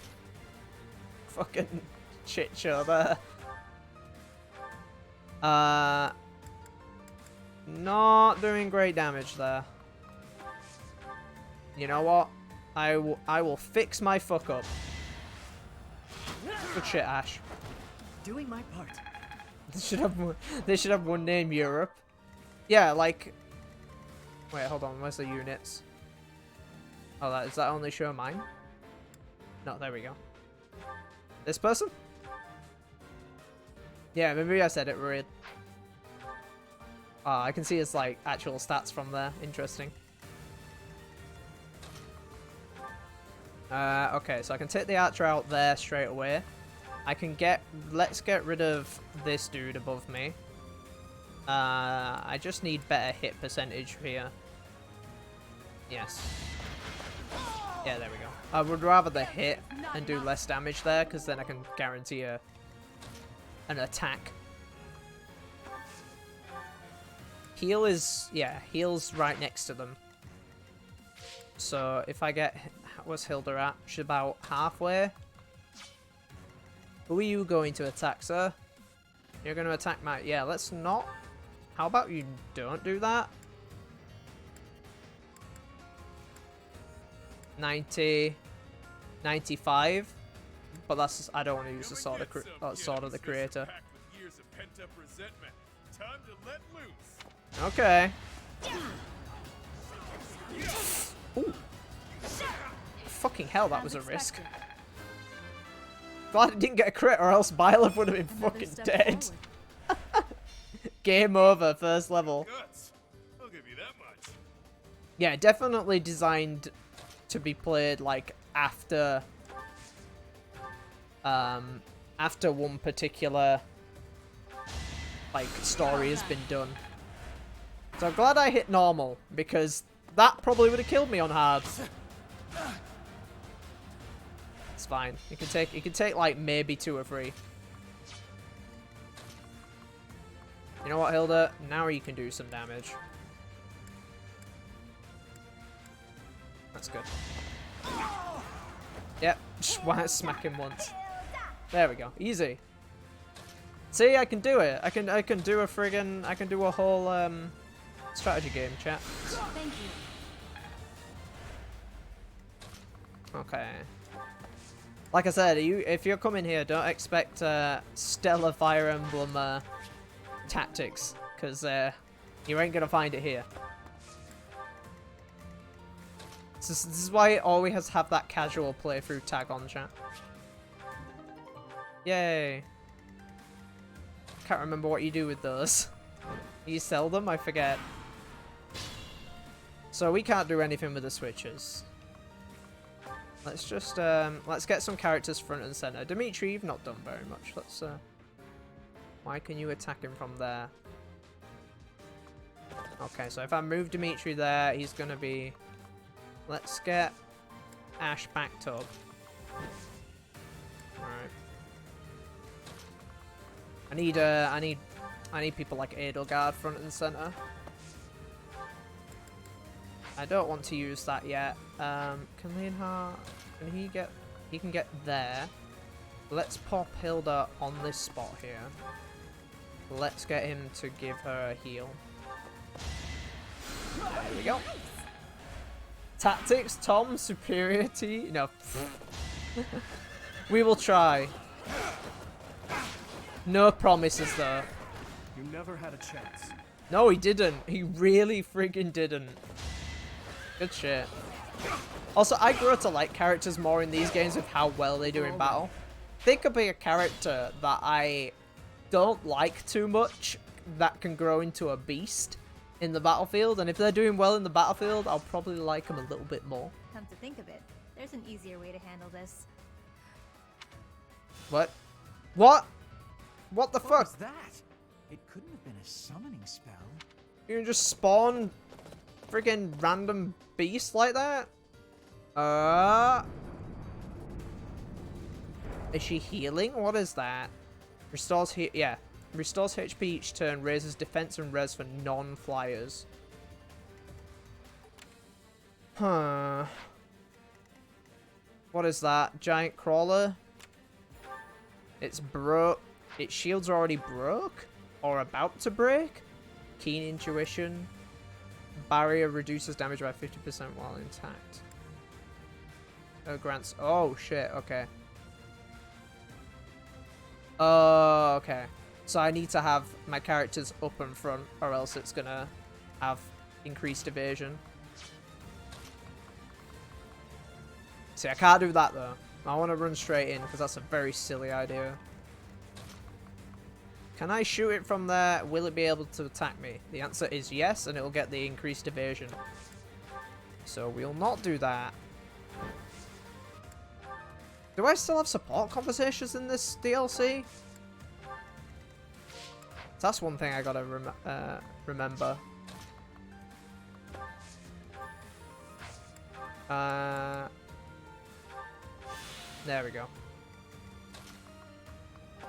fucking shit show there. Not doing great damage there. You know what? I will fix my fuck up. Good shit, Ash. Doing my part. They should have one name, Europe. Yeah, like... Wait, hold on. Where's the units? Oh, does that only show mine? No, there we go. This person? Yeah, maybe I said it weird. Oh, I can see his, like, actual stats from there. Interesting. Okay, so I can take the archer out there straight away. I can get... Let's get rid of this dude above me. I just need better hit percentage here. Yes. Yeah, there we go. I would rather the hit and do less damage there, because then I can guarantee an attack. Heal is... Yeah, heal's right next to them. So if I get... Where's Hilda at? She's about halfway. Who are you going to attack, sir? You're going to attack my... Yeah, let's not... How about you don't do that? 90... 95. But that's... I don't want to use the sword of the creator. Okay. Ooh. Fucking hell, that was a risk. Glad it didn't get a crit, or else Byleth would have been fucking dead. Game over, first level. I'll give you that much. Yeah, definitely designed to be played like after after one particular like story has been done. So I'm glad I hit normal, because that probably would have killed me on hard. It's fine. You can take like maybe 2 or 3. You know what, Hilda? Now you can do some damage. That's good. Yep, just smack him once. There we go. Easy. See, I can do it. I can do a friggin', I can do a whole strategy game, chat. Thank you. Okay. Like I said, if you're coming here, don't expect stellar Fire Emblem tactics, because you ain't gonna find it here. This is why it always have that casual playthrough tag on, chat. Yay. Can't remember what you do with those. You sell them? I forget. So we can't do anything with the switches. Let's just, let's get some characters front and center. Dimitri, you've not done very much. Let's, why can you attack him from there? Okay, so if I move Dimitri there, he's gonna be... Let's get Ash backed up. Alright. I need people like Edelgard front and center. I don't want to use that yet. Can Leonhard, he can get there. Let's pop Hilda on this spot here. Let's get him to give her a heal. There we go. Tactics, Tom, superiority. No. We will try. No promises though. You never had a chance. No, he didn't. He really friggin' didn't. Good shit. Also, I grow to like characters more in these games with how well they do in battle. They could be a character that I don't like too much that can grow into a beast in the battlefield, and if they're doing well in the battlefield, I'll probably like them a little bit more. Come to think of it, there's an easier way to handle this. What? What? What the fuck? What was that? It couldn't have been a summoning spell. You can just spawn friggin' random beasts like that? Is she healing? What is that? Restores Restores HP each turn, raises defense and res for non-flyers. Huh. What is that? Giant crawler? It's broke. Its shields are already broke? Or about to break? Keen intuition. Barrier reduces damage by 50% while intact. Grants. Oh shit, okay. Oh, okay. So I need to have my characters up in front, or else it's gonna have increased evasion. See, I can't do that though. I want to run straight in, because that's a very silly idea. Can I shoot it from there? Will it be able to attack me? The answer is yes, and it'll get the increased evasion. So we'll not do that. Do I still have support conversations in this DLC? That's one thing I gotta remember. There we go.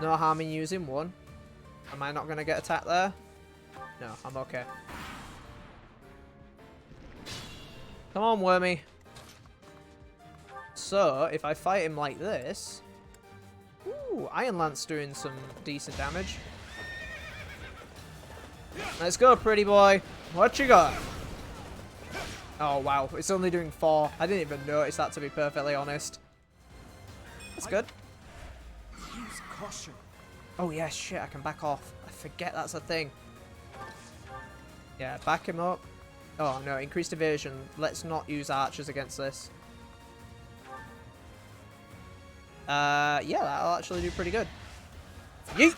No harm in using one. Am I not gonna get attacked there? No, I'm okay. Come on, Wormy. So, if I fight him like this... Ooh, Iron Lance doing some decent damage. Let's go, pretty boy. What you got? Oh, wow. It's only doing 4. I didn't even notice that, to be perfectly honest. That's good. Use caution. Oh, yeah, shit. I can back off. I forget that's a thing. Yeah, back him up. Oh, no. Increased evasion. Let's not use archers against this. Yeah, that'll actually do pretty good. Yeet!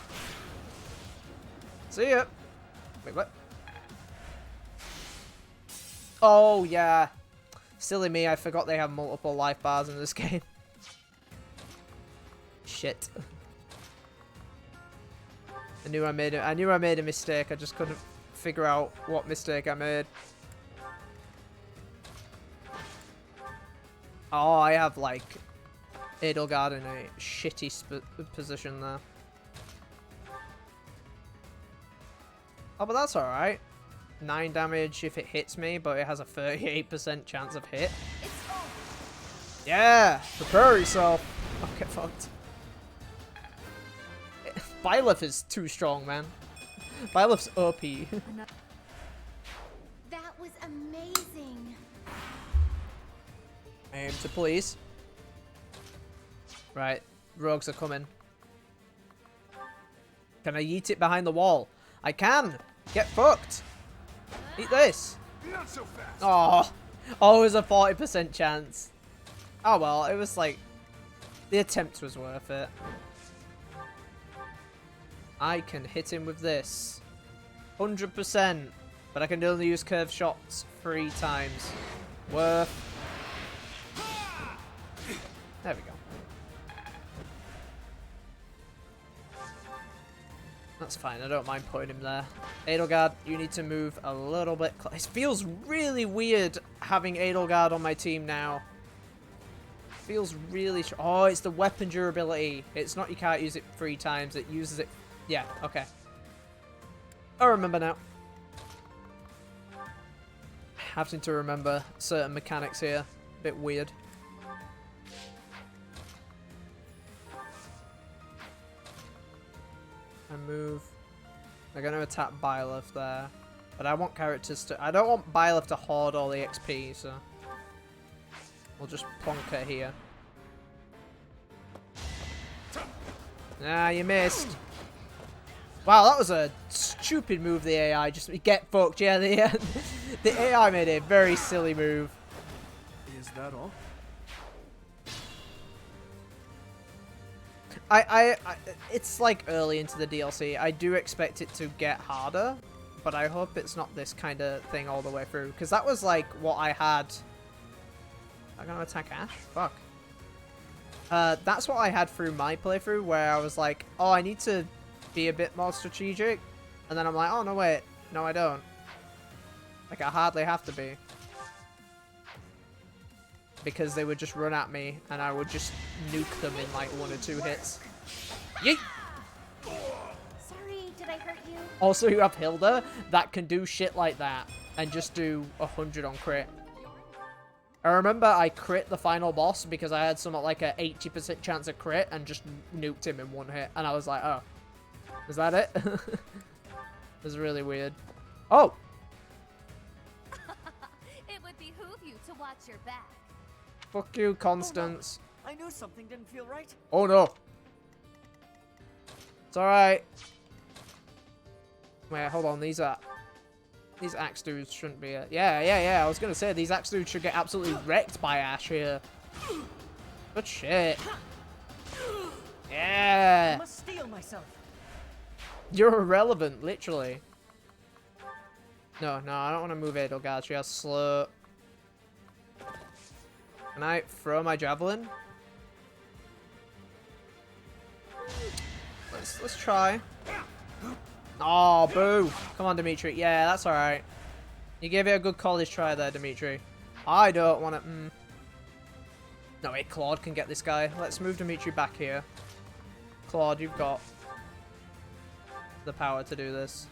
See ya! Wait, what? Oh, yeah. Silly me, I forgot they have multiple life bars in this game. Shit. I knew I made a mistake, I just couldn't figure out what mistake I made. Oh, I have, like, Edelgard in a shitty position there. Oh, but that's alright. 9 damage if it hits me, but it has a 38% chance of hit. Yeah! Prepare yourself! Oh, get fucked. Byleth is too strong, man. Byleth's OP. That was amazing. Aim to please. Right, rogues are coming. Can I yeet it behind the wall? I can! Get fucked! Eat this! Not so fast. Oh, always a 40% chance. Oh well, it was like... The attempt was worth it. I can hit him with this. 100%. But I can only use curved shots 3 times. Worth. There we go. That's fine, I don't mind putting him there. Edelgard, you need to move a little bit It feels really weird having Edelgard on my team now. Feels really... Oh, it's the weapon durability. It's not you can't use it 3 times, it uses it... Yeah, okay. I remember now. Having to remember certain mechanics here. Bit weird. I move. I'm going to attack Byleth there. But I want characters to... I don't want Byleth to hoard all the XP, so... We'll just plonk her here. Ah, you missed. Wow, that was a stupid move, the AI. Just get fucked. Yeah, the AI made a very silly move. Is that all? It's like early into the DLC. I do expect it to get harder, but I hope it's not this kind of thing all the way through. Because that was like what I had. I'm gonna attack Ash? Fuck. That's what I had through my playthrough, where I was like, oh, I need to be a bit more strategic. And then I'm like, oh, no, wait. No, I don't. Like, I hardly have to be. Because they would just run at me, and I would just nuke them in like 1 or 2 hits. Yeet! Sorry, did I hurt you? Also, you have Hilda that can do shit like that, and just do 100 on crit. I remember I crit the final boss because I had somewhat like a 80% chance of crit and just nuked him in 1 hit. And I was like, oh, is that it? It was really weird. Oh! It would behoove you to watch your back. Fuck you, Constance. Oh, no. I knew something didn't feel right. Oh no. It's alright. Wait, hold on. These axe dudes shouldn't be... Yeah. I was gonna say, these axe dudes should get absolutely wrecked by Ash here. Good shit. Yeah. I must steel myself. You're irrelevant, literally. No, I don't want to move Edelgard. She has slow. Can I throw my javelin? Let's try. Oh, boo. Come on, Dimitri. Yeah, that's alright. You gave it a good college try there, Dimitri. I don't want to... No, wait, Claude can get this guy. Let's move Dimitri back here. Claude, you've got the power to do this.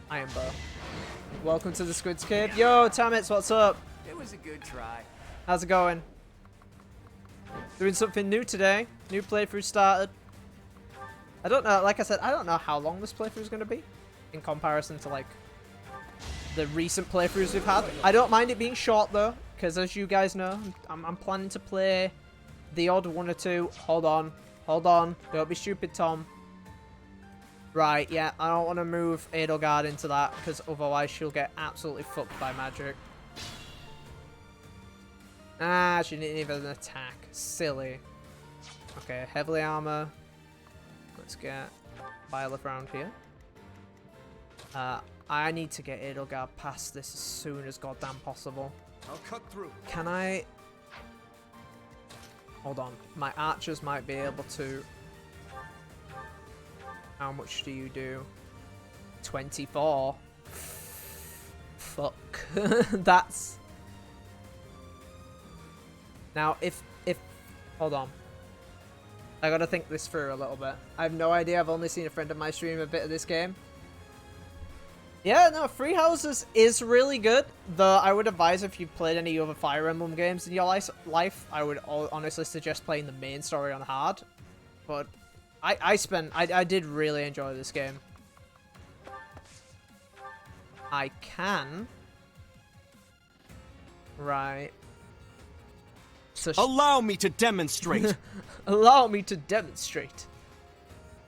Iron Bow. Welcome to the Squid's Cave. Yo, Tamits, what's up? It was a good try. How's it going? Doing something new today. New playthrough started. I don't know, like I said, I don't know how long this playthrough is going to be in comparison to, like, the recent playthroughs we've had. I don't mind it being short, though, because as you guys know, I'm planning to play the odd 1 or 2. Hold on. Don't be stupid, Tom. Right, yeah, I don't want to move Edelgard into that, because otherwise she'll get absolutely fucked by magic. Ah, she didn't even attack. Silly. Okay, heavily armor. Let's get Byleth around here. I need to get Edelgard past this as soon as goddamn possible. I'll cut through. Can I... Hold on. My archers might be able to... How much do you do? 24. Fuck. That's... Now, if... Hold on. I gotta think this through a little bit. I have no idea. I've only seen a friend of mine stream a bit of this game. Yeah, no, Free Houses is really good. Though I would advise if you've played any other Fire Emblem games in your life, I would honestly suggest playing the main story on hard. But I did really enjoy this game. I can. Right. So allow me to demonstrate. Allow me to demonstrate.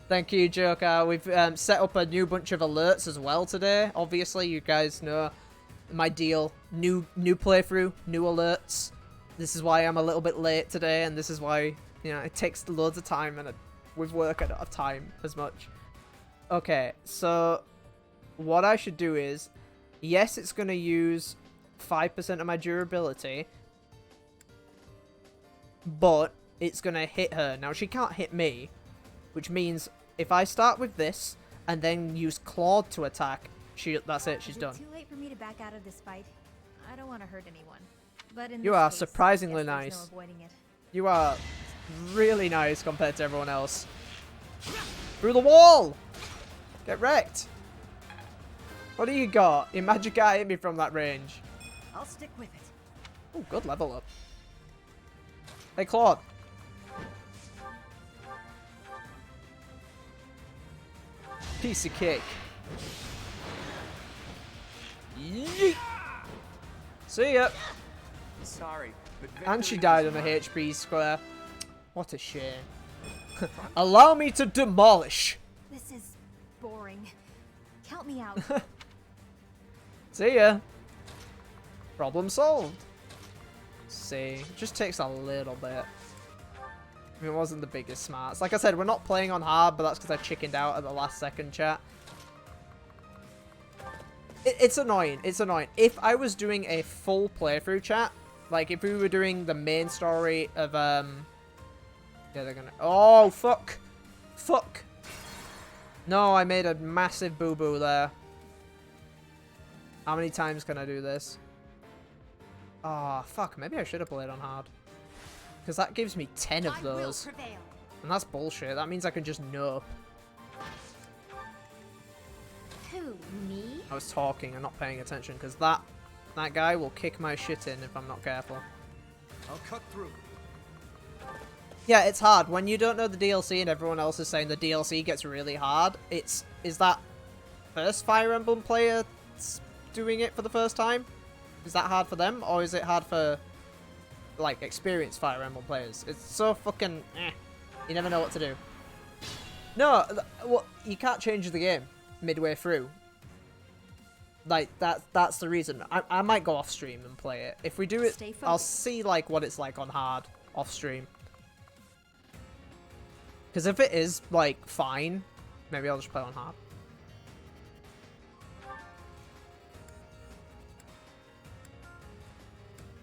Thank you, Joker. We've set up a new bunch of alerts as well today. Obviously, you guys know my deal. New playthrough, new alerts. This is why I'm a little bit late today, and this is why, you know, it takes loads of time, and with work I don't have time as much. Okay, so what I should do is, yes, it's going to use 5% of my durability, but it's going to hit her. Now, she can't hit me, which means if I start with this and then use Claude to attack, that's it, she's done. Too late for me to back out of this fight. I don't want to hurt anyone. But in You this are case, surprisingly I guess there's nice. no avoiding it. You are really nice compared to everyone else. Through the wall! Get wrecked! What do you got? Your magic guy hit me from that range. I'll stick with it. Oh, good level up. Hey, Claude. Piece of cake. Yeet. See ya. Sorry, but And she died on a HP square. What a shame. Allow me to demolish. This is boring. Count me out. See ya. Problem solved. See, it just takes a little bit. I mean, it wasn't the biggest smarts. Like I said, we're not playing on hard, but that's because I chickened out at the last second, chat. It's annoying. It's annoying. If I was doing a full playthrough, chat, like if we were doing the main story of, yeah, they're gonna... Oh, fuck. Fuck. No, I made a massive boo-boo there. How many times can I do this? Oh, fuck. Maybe I should have played on hard. Because that gives me 10 of those. And that's bullshit. That means I can just nope. Who, me? I was talking and not paying attention because that guy will kick my shit in if I'm not careful. I'll cut through. Yeah, it's hard. When you don't know the DLC and everyone else is saying the DLC gets really hard, is that first Fire Emblem player doing it for the first time? Is that hard for them? Or is it hard for, like, experienced Fire Emblem players? It's so fucking you never know what to do. No, well, you can't change the game midway through. Like, that's the reason. I might go off stream and play it. If we do it, I'll see, like, what it's like on hard off stream. Because if it is, like, fine, maybe I'll just play on hard.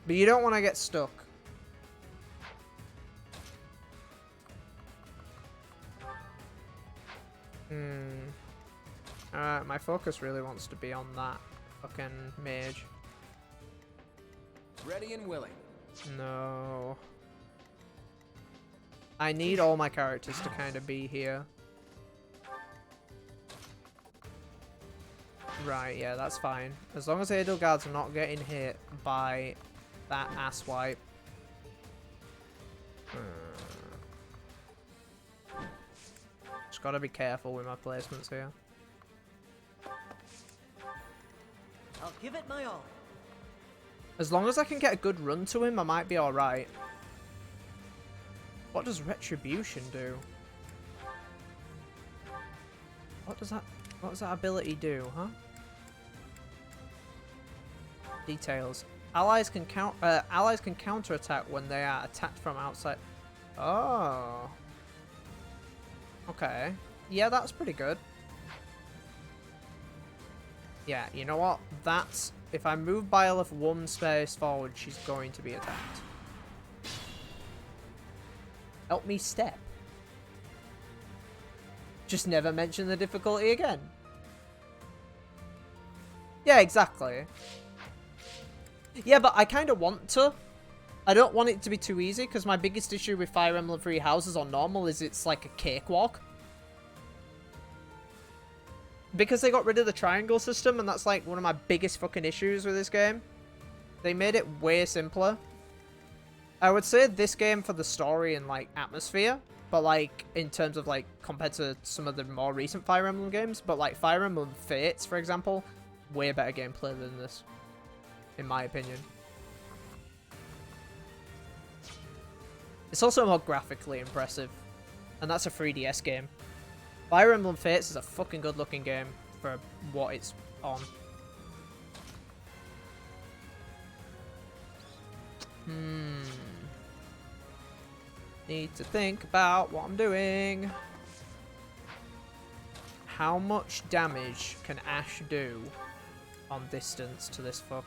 But you don't want to get stuck. Alright, my focus really wants to be on that fucking mage. Ready and willing. No. I need all my characters to kind of be here. Right, yeah, that's fine. As long as Edelgard's not getting hit by that asswipe. Just gotta be careful with my placements here. I'll give it my all. As long as I can get a good run to him, I might be alright. What does Retribution do? What does that ability do, huh? Details. Allies can counterattack when they are attacked from outside. Oh. Okay. Yeah, that's pretty good. Yeah, you know what? That's... If I move Byleth one space forward, she's going to be attacked. Help me step. Just never mention the difficulty again. Yeah, exactly. Yeah, but I kind of want to. I don't want it to be too easy, because my biggest issue with Fire Emblem Three Houses on normal is it's like a cakewalk. Because they got rid of the triangle system, and that's like one of my biggest fucking issues with this game. They made it way simpler. I would say this game for the story and like atmosphere but like in terms of like compared to some of the more recent Fire Emblem games, but like Fire Emblem Fates, for example, way better gameplay than this, in my opinion. It's also more graphically impressive, and that's a 3DS game. Fire Emblem Fates is a fucking good looking game for what it's on. Need to think about what I'm doing. How much damage can Ash do on distance to this fuck?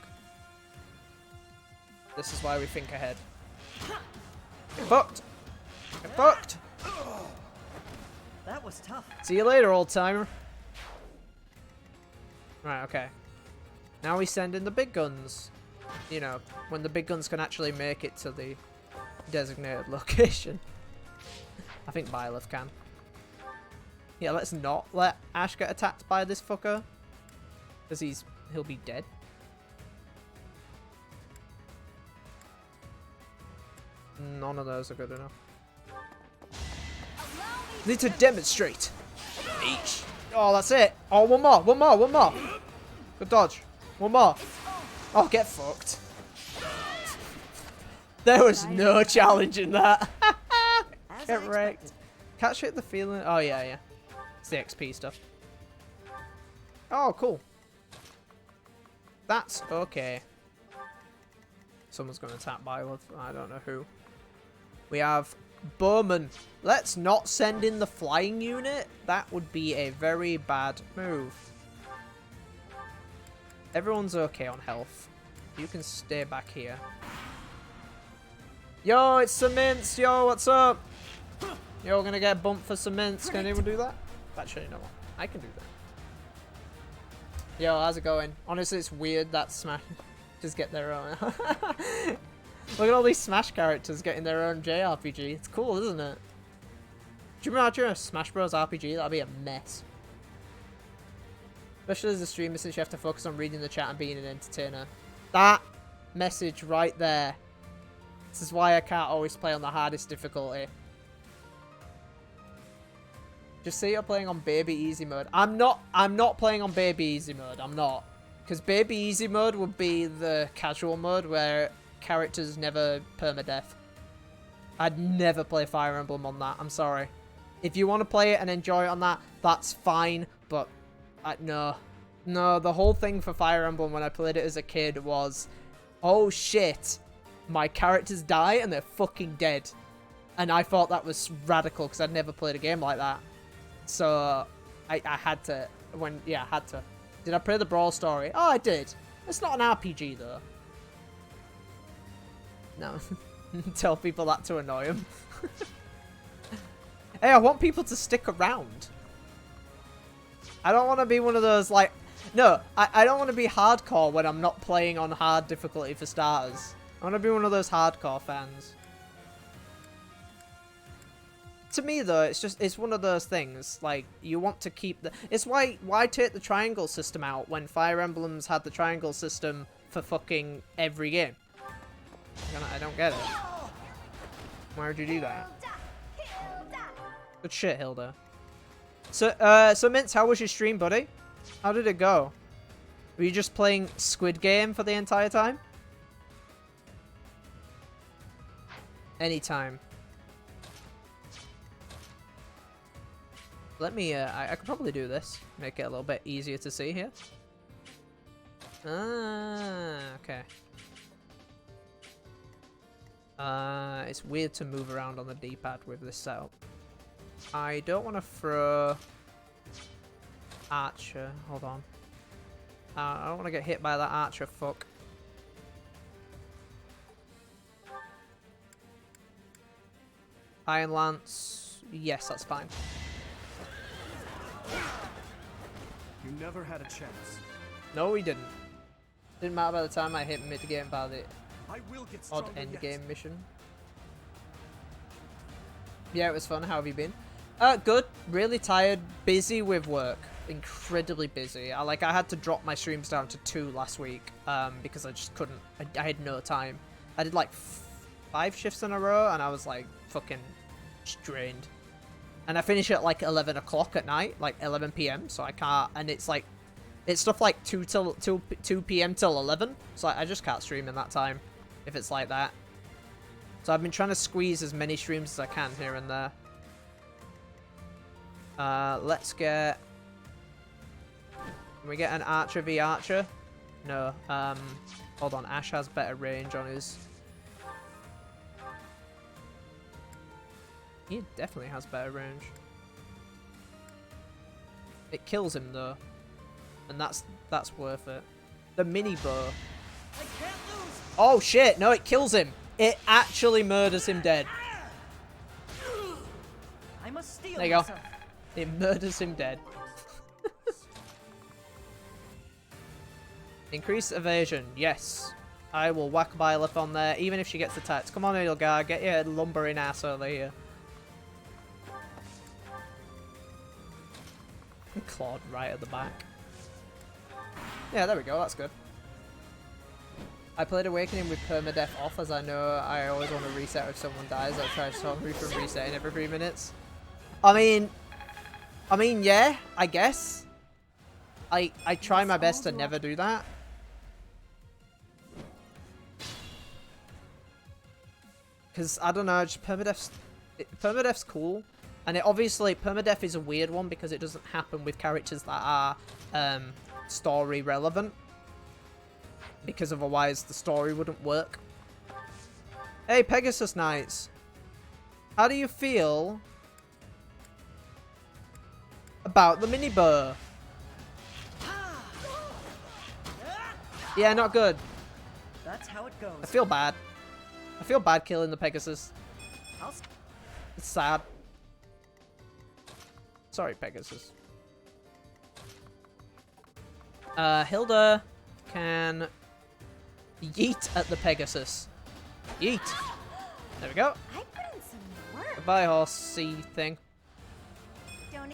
This is why we think ahead. Get fucked! Get fucked! That was tough. See you later, old timer. Right, okay. Now we send in the big guns. You know, when the big guns can actually make it to the designated location. I think Byleth can. Yeah, let's not let Ash get attacked by this fucker. Because he'll be dead. None of those are good enough. Need to demonstrate. Each. Oh, that's it. Oh, one more. One more. One more. Good dodge. One more. Oh, get fucked. There was no challenge in that. Get wrecked. Catch hit the feeling. Oh, yeah, yeah. It's the XP stuff. Oh, cool. That's okay. Someone's going to attack Byleth. I don't know who. We have Bowman. Let's not send in the flying unit. That would be a very bad move. Everyone's okay on health. You can stay back here. Yo, it's Cements. Yo, what's up? Yo, we're gonna get bumped for Cements. Can anyone do that? Actually, you know what? I can do that. Yo, how's it going? Honestly, it's weird that Smash just get their own. Look at all these Smash characters getting their own JRPG. It's cool, isn't it? Do you imagine a Smash Bros. RPG? That'd be a mess. Especially as a streamer, since you have to focus on reading the chat and being an entertainer. That message right there. This is why I can't always play on the hardest difficulty. Just say you're playing on baby easy mode. I'm not playing on baby easy mode. I'm not. Because baby easy mode would be the casual mode where characters never permadeath. I'd never play Fire Emblem on that. I'm sorry. If you want to play it and enjoy it on that, that's fine. But no. No, the whole thing for Fire Emblem when I played it as a kid was, oh shit, my characters die and they're fucking dead. And I thought that was radical because I'd never played a game like that. So I had to, had to. Did I play the Brawl story? Oh, I did. It's not an RPG though. No. Tell people that to annoy them. Hey, I want people to stick around. I don't want to be one of those, like... No, I don't want to be hardcore when I'm not playing on hard difficulty for starters. I want to be one of those hardcore fans. To me, though, it's one of those things, like, you want to keep the... It's why take the triangle system out when Fire Emblems had the triangle system for fucking every game? I don't get it. Why would you do that? Good shit, Hilda. So Mince, how was your stream, buddy? How did it go? Were you just playing Squid Game for the entire time? Anytime. Let me, I could probably do this. Make it a little bit easier to see here. Ah, okay. It's weird to move around on the D-pad with this setup. I don't want to throw Archer. Hold on. I don't want to get hit by that Archer. Fuck. Iron Lance. Yes, that's fine. You never had a chance. No, we didn't. Didn't matter by the time I hit mid-game by the odd end-game mission. Yeah, it was fun. How have you been? Good. Really tired. Busy with work. Incredibly busy. I had to drop my streams down to 2 last week because I just couldn't. I had no time. I did like 5 shifts in a row and I was like fucking Just drained. And I finish at like 11 o'clock at night, like 11 p.m. So I can't, and it's like, it's stuff like 2 p.m. till 11. So I just can't stream in that time if it's like that. So I've been trying to squeeze as many streams as I can here and there. Let's get... Can we get an Archer v Archer? No. Hold on. Ash has better range on his... He definitely has better range. It kills him though. And that's worth it. The mini bow. Oh shit, no, it kills him. It actually murders him dead. I must steal there you go. It murders him dead. Increase evasion, yes. I will whack Byleth on there, even if she gets attacked. Come on, Edelgard, get your lumbering ass over here. Clawed right at the back. Yeah, there we go, that's good. I played Awakening with permadeath off, as I know I always want to reset if someone dies. I try to stop me from resetting every 3 minutes. I mean, yeah, I guess. I try my best to never do that. Because, I don't know, just permadeath's cool. And it obviously, permadeath is a weird one because it doesn't happen with characters that are story relevant. Because otherwise the story wouldn't work. Hey, Pegasus Knights. How do you feel about the mini bow? Yeah, not good. That's how it goes. I feel bad. I feel bad killing the Pegasus. It's sad. Sorry, Pegasus. Hilda can yeet at the Pegasus. Yeet. There we go. I put in some work. Goodbye, horsey thing. Don't...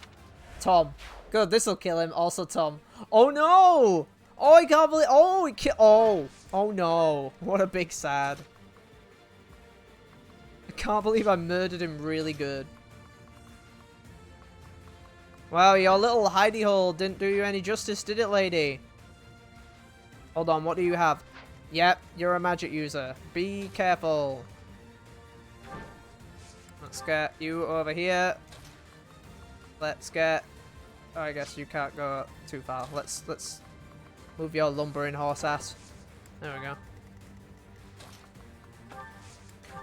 Tom. Good, this'll kill him. Also, Tom. Oh no! Oh, I can't believe. Oh, it oh no! What a big sad. I can't believe I murdered him really good. Wow, your little hidey hole didn't do you any justice, did it, lady? Hold on, what do you have? Yep, you're a magic user. Be careful. Let's get you over here. Let's get... Oh, I guess you can't go too far. Let's move your lumbering horse ass. There we go.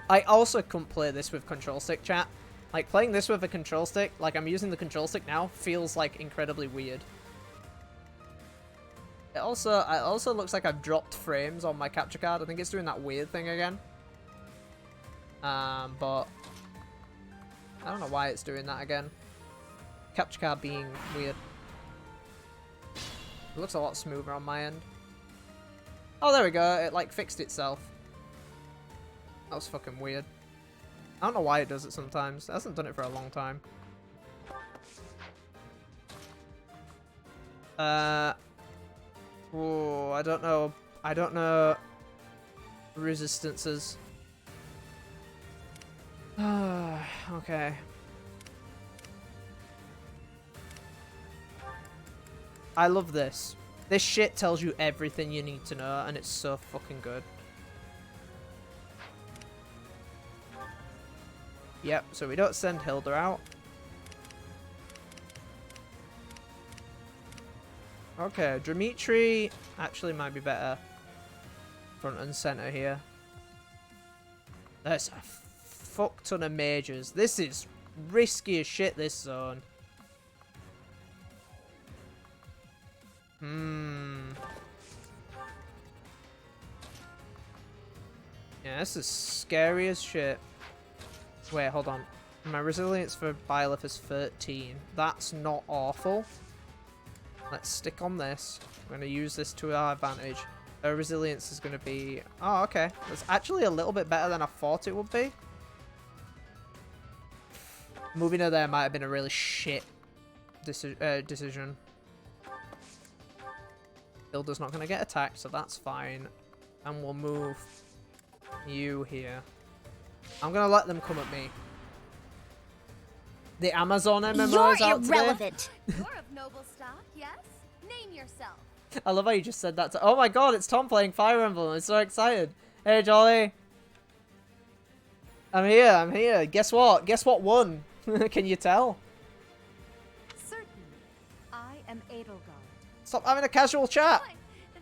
I also couldn't play this with control stick, chat. Like, playing this with a control stick, like I'm using the control stick now, feels like incredibly weird. It also looks like I've dropped frames on my capture card. I think it's doing that weird thing again. But I don't know why it's doing that again. Capture card being weird. It looks a lot smoother on my end. Oh, there we go. It like fixed itself. That was fucking weird. I don't know why it does it sometimes. It hasn't done it for a long time. Oh, I don't know. I don't know resistances. Okay. I love this. This shit tells you everything you need to know, and it's so fucking good. Yep, so we don't send Hilda out. Okay, Dimitri actually might be better front and center here. There's a fuck ton of mages. This is risky as shit, this zone. Yeah, this is scary as shit. Wait, hold on. My resilience for Byleth is 13. That's not awful. Let's stick on this. We're going to use this to our advantage. Her resilience is going to be... Oh, okay. That's actually a little bit better than I thought it would be. Moving her there might have been a really shit decision. Hilda's not going to get attacked, so that's fine. And we'll move you here. I'm going to let them come at me. The Amazon MMO is out today. You're of noble stock, yes? Name yourself. I love how you just said that. Oh my god, it's Tom playing Fire Emblem. I'm so excited. Hey, Jolly. I'm here. I'm here. Guess what? Guess what won? Can you tell? Certainly. I am Edelgard. Stop having a casual chat. Boy,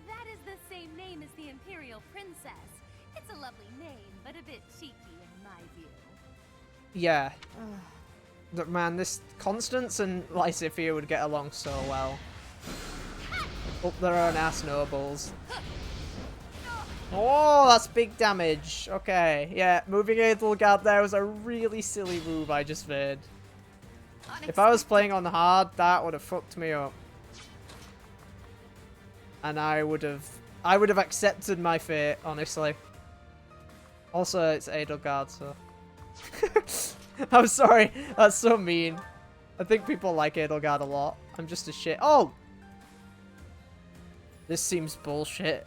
that is the same name as the Imperial Princess. It's a lovely name, but a bit cheeky in my view. Yeah. But man, this Constance and Lysithea would get along so well. Up their own ass nobles. Oh, that's big damage. Okay, yeah, moving Edelgard there was a really silly move I just made. If I was playing on hard, that would have fucked me up. And I would have accepted my fate, honestly. Also, it's Edelgard, so... I'm sorry, that's so mean. I think people like Edelgard a lot. I'm just a shit. Oh! This seems bullshit.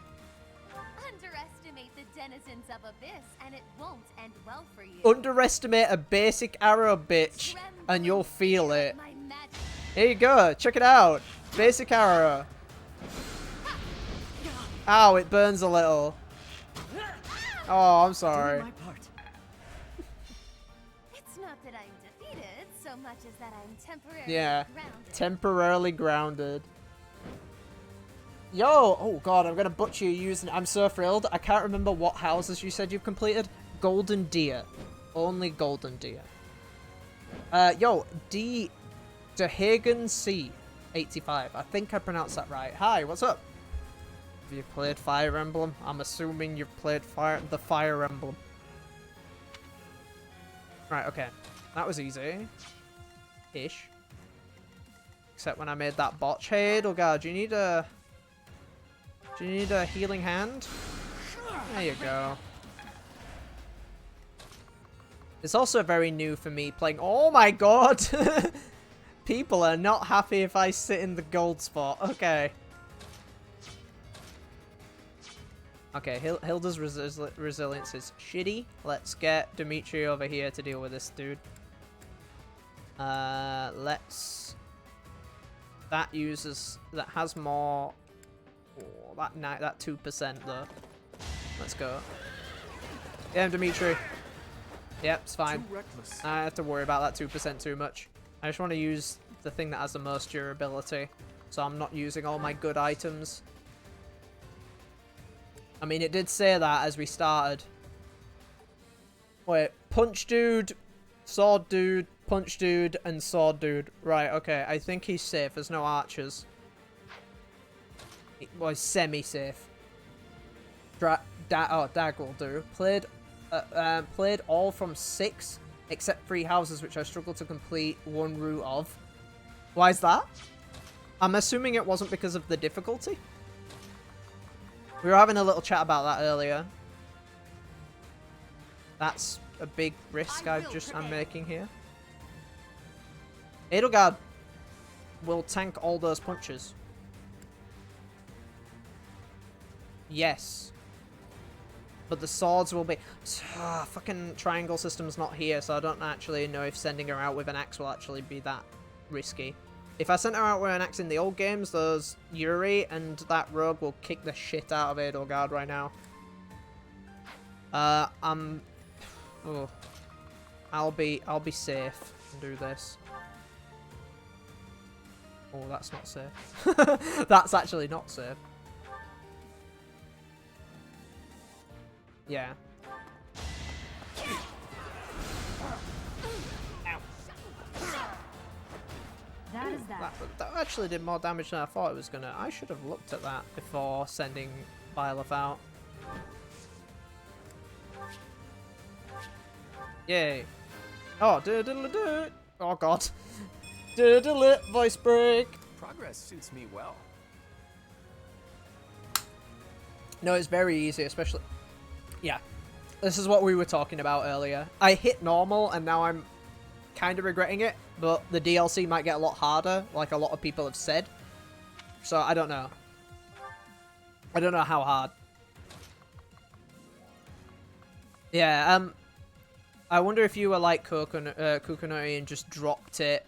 Underestimate the denizens of Abyss, and it won't end well for you. Underestimate a basic arrow, bitch, and you'll feel it. Here you go, check it out. Basic arrow. Ow, it burns a little. Oh, I'm sorry. It's not that I'm defeated, so much as that I'm temporarily grounded. Temporarily grounded. Yo! Oh god, I'm gonna butcher you using it. I'm so thrilled. I can't remember what houses you said you've completed. Golden Deer. Only Golden Deer. Yo, Dehagen C. 85. I think I pronounced that right. Hi, what's up? Have you played Fire Emblem? I'm assuming you've played the Fire Emblem. Right, okay. That was easy. Ish. Except when I made that botch. Hey, Edelgard, do you need a healing hand? There you go. It's also very new for me playing. Oh my god! People are not happy if I sit in the gold spot. Okay. Okay, Hilda's resilience is shitty. Let's get Dimitri over here to deal with this dude. Let's... That has more... Oh, that 2% though. Let's go. Yeah, Dimitri. Yep, it's fine. I don't have to worry about that 2% too much. I just want to use the thing that has the most durability. So I'm not using all my good items. I mean, it did say that as we started. Wait, punch dude, sword dude, punch dude, and sword dude. Right, okay. I think he's safe. There's no archers. Well, he's semi-safe. Dag will do. Played all from 6, except 3 houses, which I struggled to complete 1 route of. Why is that? I'm assuming it wasn't because of the difficulty. We were having a little chat about that earlier. That's a big risk I'm making here. Edelgard will tank all those punches. Yes. But the swords will be... fucking triangle system's not here, so I don't actually know if sending her out with an axe will actually be that risky. If I sent her out with an axe in the old games, those Yuri and that rogue will kick the shit out of Edelgard right now. Oh. I'll be safe and do this. Oh, that's not safe. That's actually not safe. Yeah. That actually did more damage than I thought it was gonna. I should have looked at that before sending Byleth out. Yay. Oh, do. Oh god. Do voice break. Progress suits me well. No, it's very easy, especially... Yeah. This is what we were talking about earlier. I hit normal, and now I'm kind of regretting it, but the DLC might get a lot harder, like a lot of people have said. So, I don't know. I don't know how hard. Yeah, I wonder if you were like Kukunori and just dropped it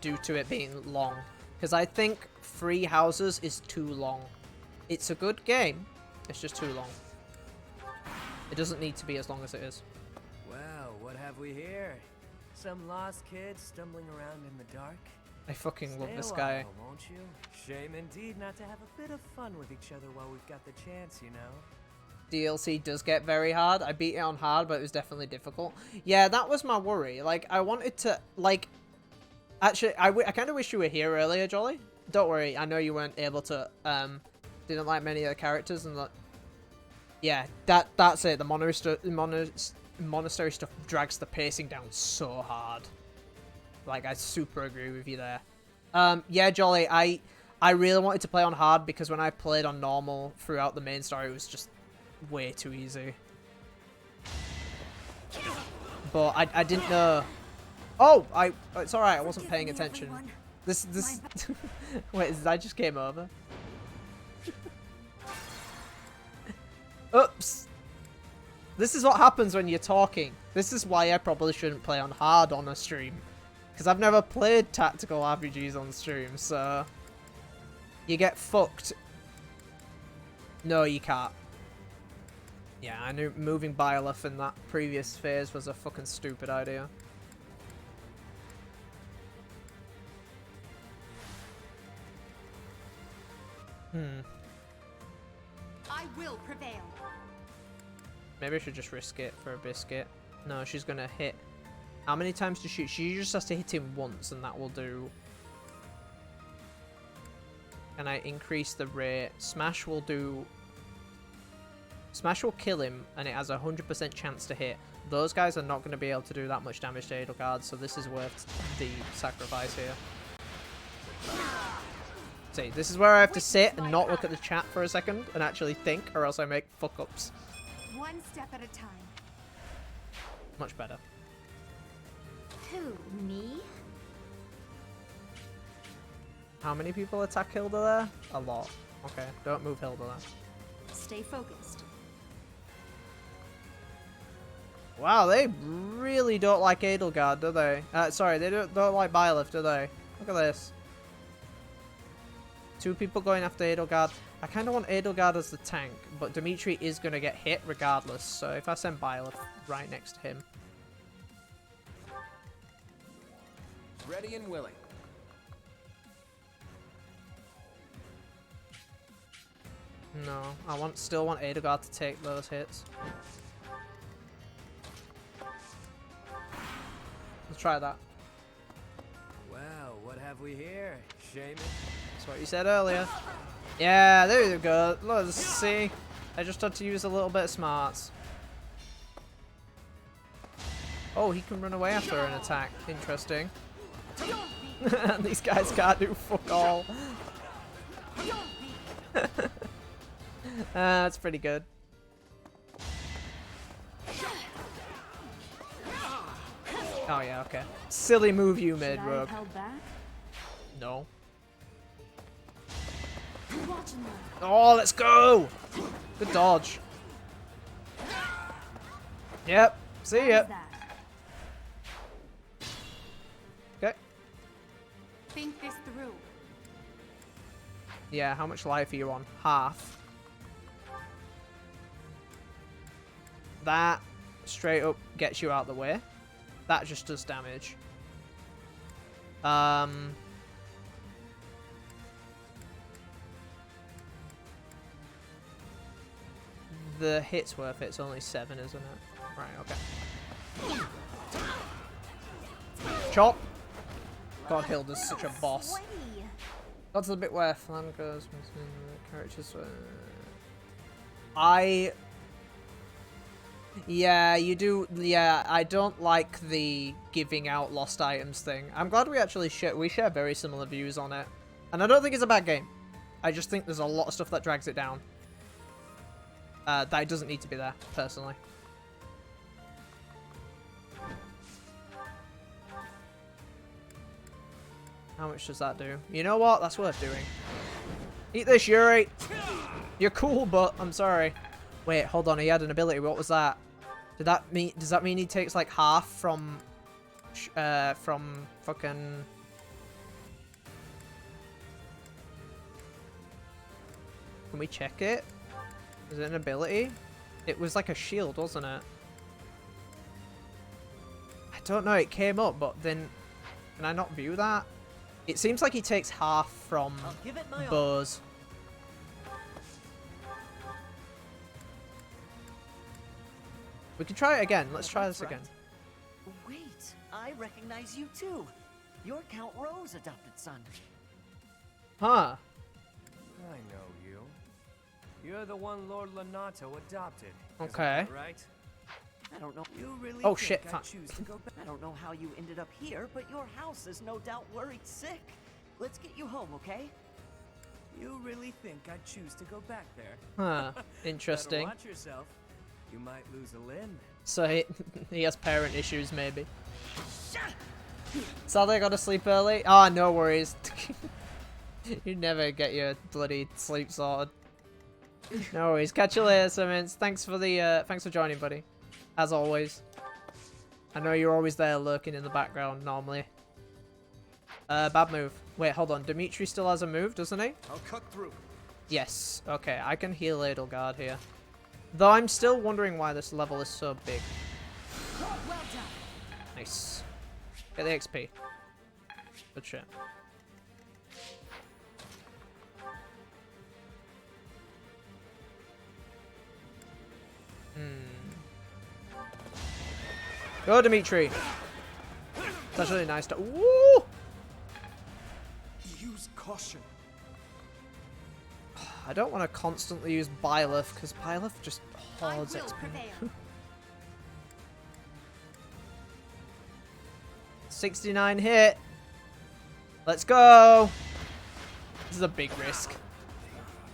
due to it being long. Because I think 3 houses is too long. It's a good game. It's just too long. It doesn't need to be as long as it is. Well, what have we here? Some lost kids stumbling around in the dark? I fucking love this Stay a guy. while, won't you? Shame indeed not to have a bit of fun with each other while we've got the chance, you know? DLC does get very hard. I beat it on hard, but it was definitely difficult. Yeah, that was my worry. Like, I wanted to, like... Actually, I kind of wish you were here earlier, Jolly. Don't worry, I know you weren't able to, didn't like many of the characters and that. Yeah, that's it. The monastery stuff drags the pacing down so hard. Like, I super agree with you there. Yeah, Jolly, I really wanted to play on hard because when I played on normal throughout the main story, it was just way too easy. But I didn't know. Oh, it's alright, I wasn't paying attention. This wait, I just came over. Oops. This is what happens when you're talking. This is why I probably shouldn't play on hard on a stream. Because I've never played tactical RPGs on stream, so... You get fucked. No, you can't. Yeah, I knew moving Byleth in that previous phase was a fucking stupid idea. I will prevail. Maybe I should just risk it for a biscuit. No, she's gonna hit. How many times does she just has to hit him once and that will do. Can I increase the rate? Smash will do. Smash will kill him and it has a 100% chance to hit. Those guys are not going to be able to do that much damage to Edelgard, so this is worth the sacrifice here. See, this is where I have to sit and not look at the chat for a second and actually think, or else I make fuck-ups. One step at a time. Much better. Who, me? How many people attack Hilda there? A lot. Okay, don't move Hilda there. Stay focused. Wow, they really don't like Edelgard, do they? Sorry, they don't like Byleth, do they? Look at this. 2 people going after Edelgard. I kind of want Edelgard as the tank, but Dimitri is going to get hit regardless, so if I send Byleth right next to him. Ready and willing. No, I still want Edelgard to take those hits. Let's try that. Wow, what have we here? Shaman? That's what you said earlier. Yeah, there you go. Let's see. I just had to use a little bit of smarts. Oh, he can run away after an attack. Interesting. These guys can't do fuck all. That's pretty good. Oh yeah, okay. Silly move you made, Rogue. No. Oh, let's go! Good dodge. Yep. See ya. Okay. Think this through. Yeah, how much life are you on? Half. That straight up gets you out the way. That just does damage. The hit's worth it. It's only 7, isn't it? Right, okay. Chop! God, Hilda's such a boss. That's the bit where Flan goes. Characters. Yeah, you do. Yeah, I don't like the giving out lost items thing. I'm glad we actually share very similar views on it. And I don't think it's a bad game. I just think there's a lot of stuff that drags it down. That it doesn't need to be there, personally. How much does that do? You know what? That's worth doing. Eat this, Yuri! You're cool, but I'm sorry. Wait, hold on. He had an ability. What was that? Does that mean he takes like half from fucking... Can we check it? Is it an ability? It was like a shield, wasn't it? I don't know, it came up, but then... Can I not view that? It seems like he takes half from Bois. We can try it again. Let's try this again. Wait, I recognize you too. You're Count Rowe's adopted son. Huh. I know you. You're the one Lord Lonato adopted. Okay. Right? I don't know. You really Oh think shit, I choose to go back? I don't know how you ended up here, but your house is no doubt worried sick. Let's get you home, okay? You really think I'd choose to go back there? Huh. Interesting. Watch yourself. You might lose a limb. So he has parent issues, maybe. Sadly, I gotta sleep early. Ah, no worries. You never get your bloody sleep sorted. No worries. Catch you later, Simmons. Thanks for joining, buddy. As always. I know you're always there lurking in the background normally. Bad move. Wait, hold on. Dimitri still has a move, doesn't he? I'll cut through. Yes. Okay, I can heal Edelgard here. Though I'm still wondering why this level is so big. Well done. Nice. Get the XP. Good shit. Go, Dimitri. That's really nice to. Woo! Use caution. I don't want to constantly use Byleth because Byleth just hoards I will XP. prevail. 69 hit. Let's go. This is a big risk.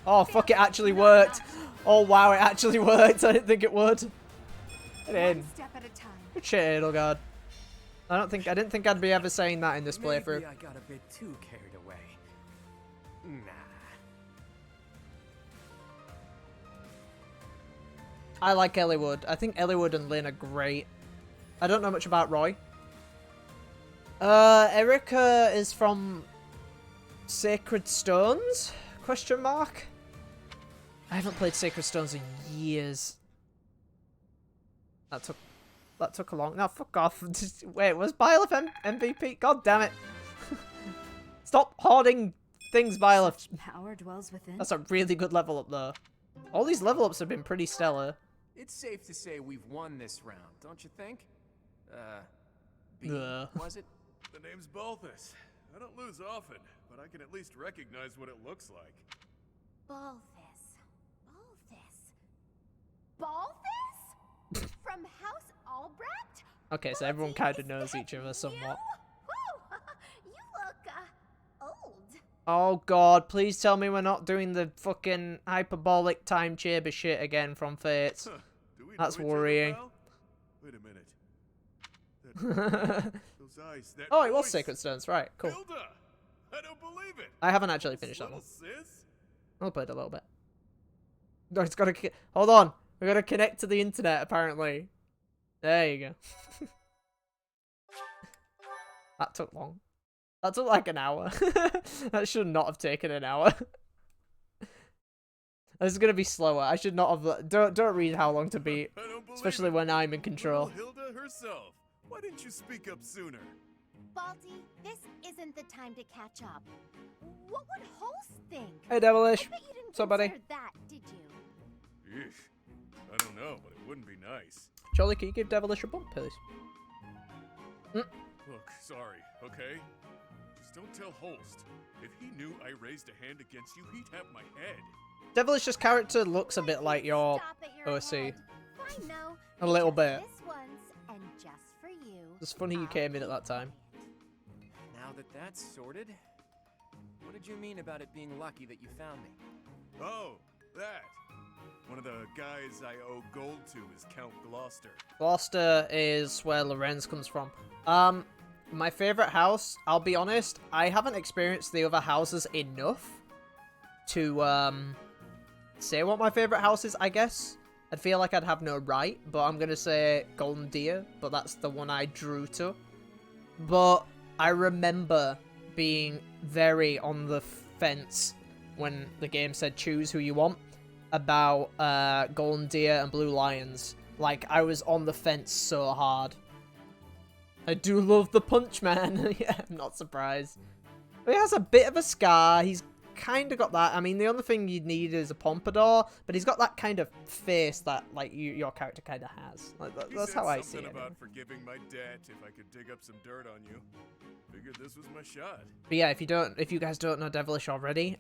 Oh fuck! It actually worked. Oh wow! It actually worked. I didn't think it would. Get in. One step at a time. Good shit, Edelgard. I didn't think I'd be ever saying that in this playthrough. Maybe I got a bit too carried away. Nah. I like Eliwood. I think Eliwood and Lynn are great. I don't know much about Roy. Erica is from Sacred Stones? Question mark? I haven't played Sacred Stones in years. That took a long... No, fuck off. Wait, was Byleth MVP? God damn it. Stop hoarding things, Byleth. Power dwells within. That's a really good level up, though. All these level ups have been pretty stellar. It's safe to say we've won this round, don't you think? B, was it? The name's Balthus. I don't lose often, but I can at least recognize what it looks like. Balthus. Balthus? From House Albrecht? Okay, so everyone kind of knows each other somewhat. You look, old. Oh god, please tell me we're not doing the fucking hyperbolic time chamber shit again from Fates. Huh. Do we That's know each other, worrying. pal? Wait a minute. Those eyes, that Oh, it was voice. Sacred Stones, right, cool. Hilda! I don't believe it. I haven't actually finished that Little one. sis? I'll play it a little bit. No, it's gotta... Hold on. We gotta connect to the internet, apparently. There you go. That took long. That took like an hour. That should not have taken an hour. This is gonna be slower. I should not have... Don't read how long to beat. Especially when I'm in control. Little Hilda herself. Why didn't you speak up sooner? Balti, this isn't the time to catch up. What would Holst think? Hey, Devilish. I bet you didn't What's up, buddy? consider that, did you? Eesh. I don't know, but it wouldn't be nice. Charlie, can you give Devilish a bump, please? Look, sorry, okay? Just don't tell Holst. If he knew I raised a hand against you, he'd have my head. Devilish's character looks a bit like your Stop at your OC. head. Fine, no. A little Just bit. This once, and just for you. It's funny you came in at that time. Now that that's sorted, what did you mean about it being lucky that you found me? Oh, that. One of the guys I owe gold to is Count Gloucester. Gloucester is where Lorenz comes from. My favorite house, I'll be honest, I haven't experienced the other houses enough to, say what my favorite house is, I guess. I'd feel like I'd have no right, but I'm gonna say Golden Deer, but that's the one I drew to. But I remember being very on the fence when the game said choose who you want about Golden Deer and Blue Lions. Like, I was on the fence so hard. I do love the Punch Man. Yeah, I'm not surprised. But he has a bit of a scar. He's kind of got that. I mean, the only thing you'd need is a pompadour, but he's got that kind of face that, like, your character kind of has. Like, that's how I see it. About forgiving my debt if I could dig up some dirt on you. Figured this was my shot. But yeah, if you guys don't know Devilish already,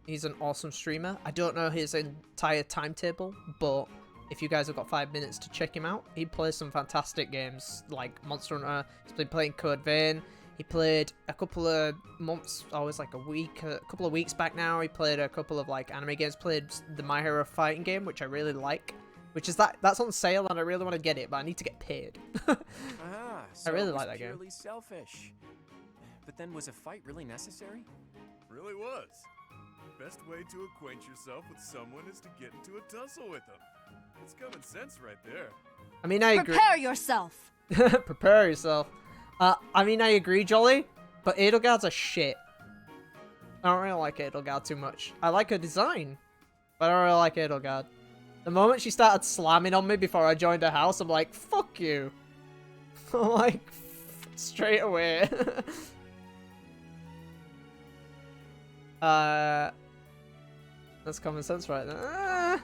he's an awesome streamer. I don't know his entire timetable, but if you guys have got 5 minutes to check him out, he plays some fantastic games like Monster Hunter. He's been playing Code Vein. He played a couple of months, always like a couple of weeks back now. He played a couple of like anime games. Played the My Hero fighting game, which I really like. Which is that's on sale, and I really want to get it, but I need to get paid. So I really like that game. Purely selfish. But then, was a fight really necessary? Really was. Best way to acquaint yourself with someone is to get into a tussle with them. It's common sense right there. I mean, I agree. Prepare yourself. Prepare yourself. I mean, I agree, Jolly, but Edelgard's a shit. I don't really like Edelgard too much. I like her design, but I don't really like Edelgard. The moment she started slamming on me before I joined her house, I'm like, fuck you. I'm like, straight away. That's common sense right there.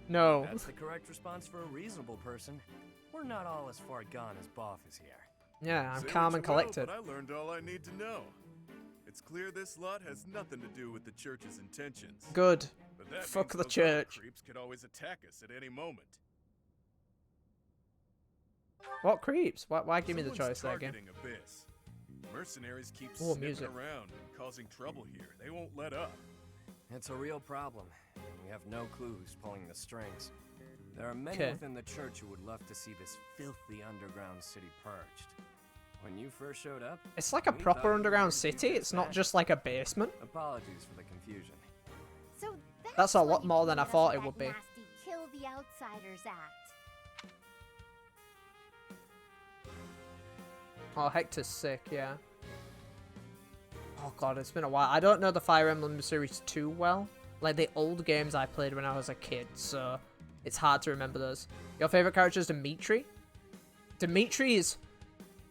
No. That's the correct response for a reasonable person. We're not all as far gone as Boff is here. Yeah, I'm Say calm what and you will, collected. but I learned all I need to know. It's clear this lot has nothing to do with the church's intentions. Good. But that Fuck means the those other church. creeps could always attack us at any moment. What creeps? Why give me the Someone's choice there again? targeting Abyss. Mercenaries keep Ooh, sniffing music. around and causing trouble here. They won't let up. It's a real problem. We have no clue who's pulling the strings. There are many within the church who would love to see this filthy underground city purged. When you first showed up, It's like a proper underground city. It's not just like a basement. Apologies for the confusion. So That's a why lot you more than I pulled us thought with it would that be. nasty Kill the Outsiders act. Oh, Hector's sick, yeah. Oh god, it's been a while. I don't know the Fire Emblem series too well. Like the old games I played when I was a kid, so it's hard to remember those. Your favorite character is Dimitri? Dimitri is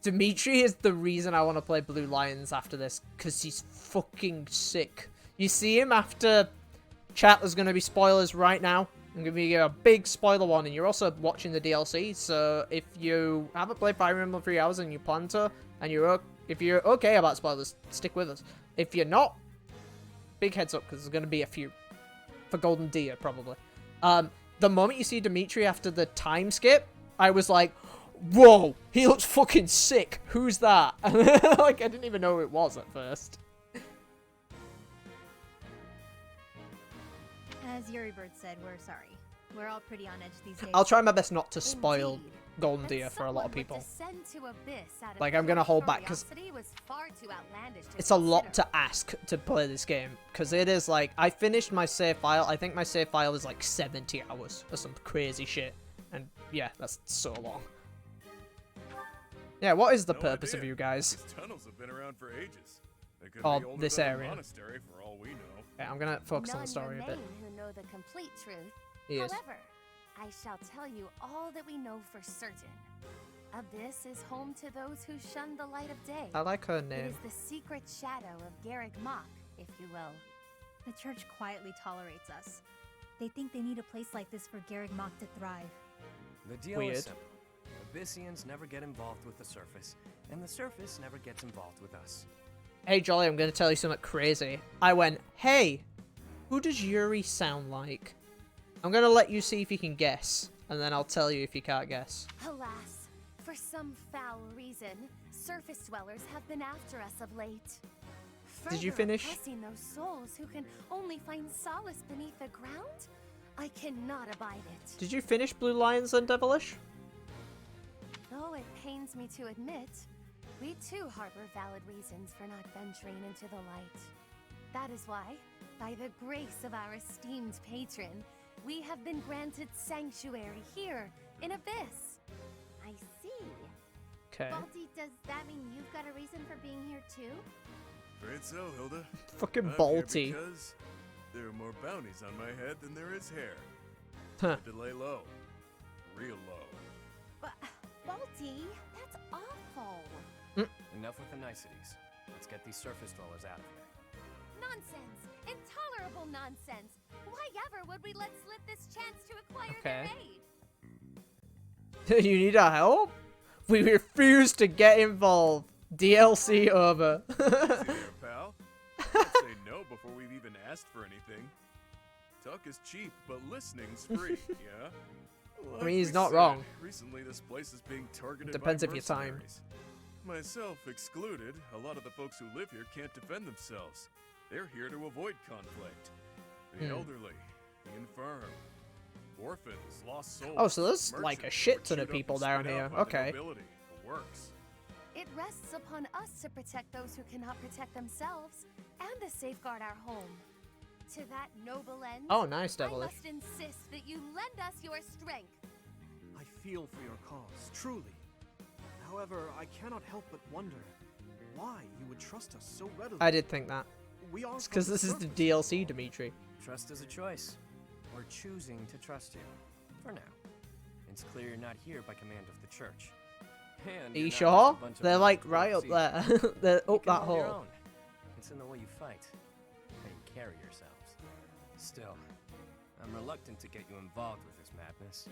the reason I want to play Blue Lions after this, because he's fucking sick. You see him after chat, there's going to be spoilers right now. I'm going to be a big spoiler warning. You're also watching the DLC, so if you haven't played Fire Emblem 3 hours and you plan to, and if you're okay about spoilers, stick with us. If you're not, big heads up, because there's going to be a few. For Golden Deer, probably. The moment you see Dimitri after the time skip, I was like, whoa, he looks fucking sick. Who's that? Like, I didn't even know who it was at first. As Yuri Bird said, we're sorry. We're all pretty on edge these days. I'll try my best not to spoil Indeed. Golden That Deer for a lot of someone would people. descend to Abyss out of Like, I'm gonna pure hold back, because curiosity was far too outlandish to it's a lot consider. to ask to play this game, because it is like, I finished my save file. I think my save file is like 70 hours or some crazy shit, and yeah, that's so long. Yeah, what is the No purpose idea. of you guys? These tunnels have been around for ages. They could Oh, be older this than the area. monastery for all we know. Okay, I'm gonna focus on None the story a bit. remain who know the complete truth. Yes. However, I shall tell you all that we know for certain. Abyss is home to those who shun the light of day. I like her It name. is the secret shadow of Garrick Mach, if you will. The church quietly tolerates us. They think they need a place like this for Garrick Mach to thrive. The deal Weird. is simple. Abyssians never get involved with the surface, and the surface never gets involved with us. Hey, Jolly, I'm gonna tell you something crazy. I went, hey, who does Yuri sound like? I'm gonna let you see if you can guess, and then I'll tell you if you can't guess. Alas, for some foul reason, surface dwellers have been after us of late. Did you Further finish? oppressing those souls who can only find solace beneath the ground? I cannot abide it. Did you finish Blue Lions and Devilish? Though it pains me to admit, we too harbor valid reasons for not venturing into the light. That is why, by the grace of our esteemed patron, We have been granted sanctuary here in Abyss. I see. Okay. Balti, does that mean you've got a reason for being here too? Afraid so, Hilda. Fucking I'm here Balti. because there are more bounties on my head than there is hair. Huh. To lay low. Real low. But, Balti, that's awful. Enough with the niceties. Let's get these surface dwellers out of here. Nonsense! Intolerable nonsense! Why ever would we let slip this chance to acquire Okay. their aid? You need our help? We refuse to get involved. DLC over. Easy there, pal. Can't say no before we've even asked for anything. Talk is cheap, but listening's free, yeah? I mean, he's we not said, wrong. Recently, this place is being targeted Depends by if you time. mercenaries. Myself excluded, a lot of the folks who live here can't defend themselves. They're here to avoid conflict. The elderly, the infirm, orphans, lost souls. Oh, so there's like a merchants shit who were ton of chewed up people and down spit here. out by the Okay. nobility. The works. It rests upon us to protect those who cannot protect themselves, and to safeguard our home. To that noble end, Oh, nice, I devilish. must insist that you lend us your strength. I feel for your cause, truly. However, I cannot help but wonder why you would trust us so readily. I did think that. We are It's because this is the DLC, Dimitri. Trust is a choice. We're choosing to trust you. For now. It's clear you're not here by command of the church. And Are you're you not sure? just a bunch of They're like local right up folks there. either. They're You up can that hold your hole. own. It's in the way you fight. How you carry yourselves. Still, I'm reluctant to get you involved with this madness.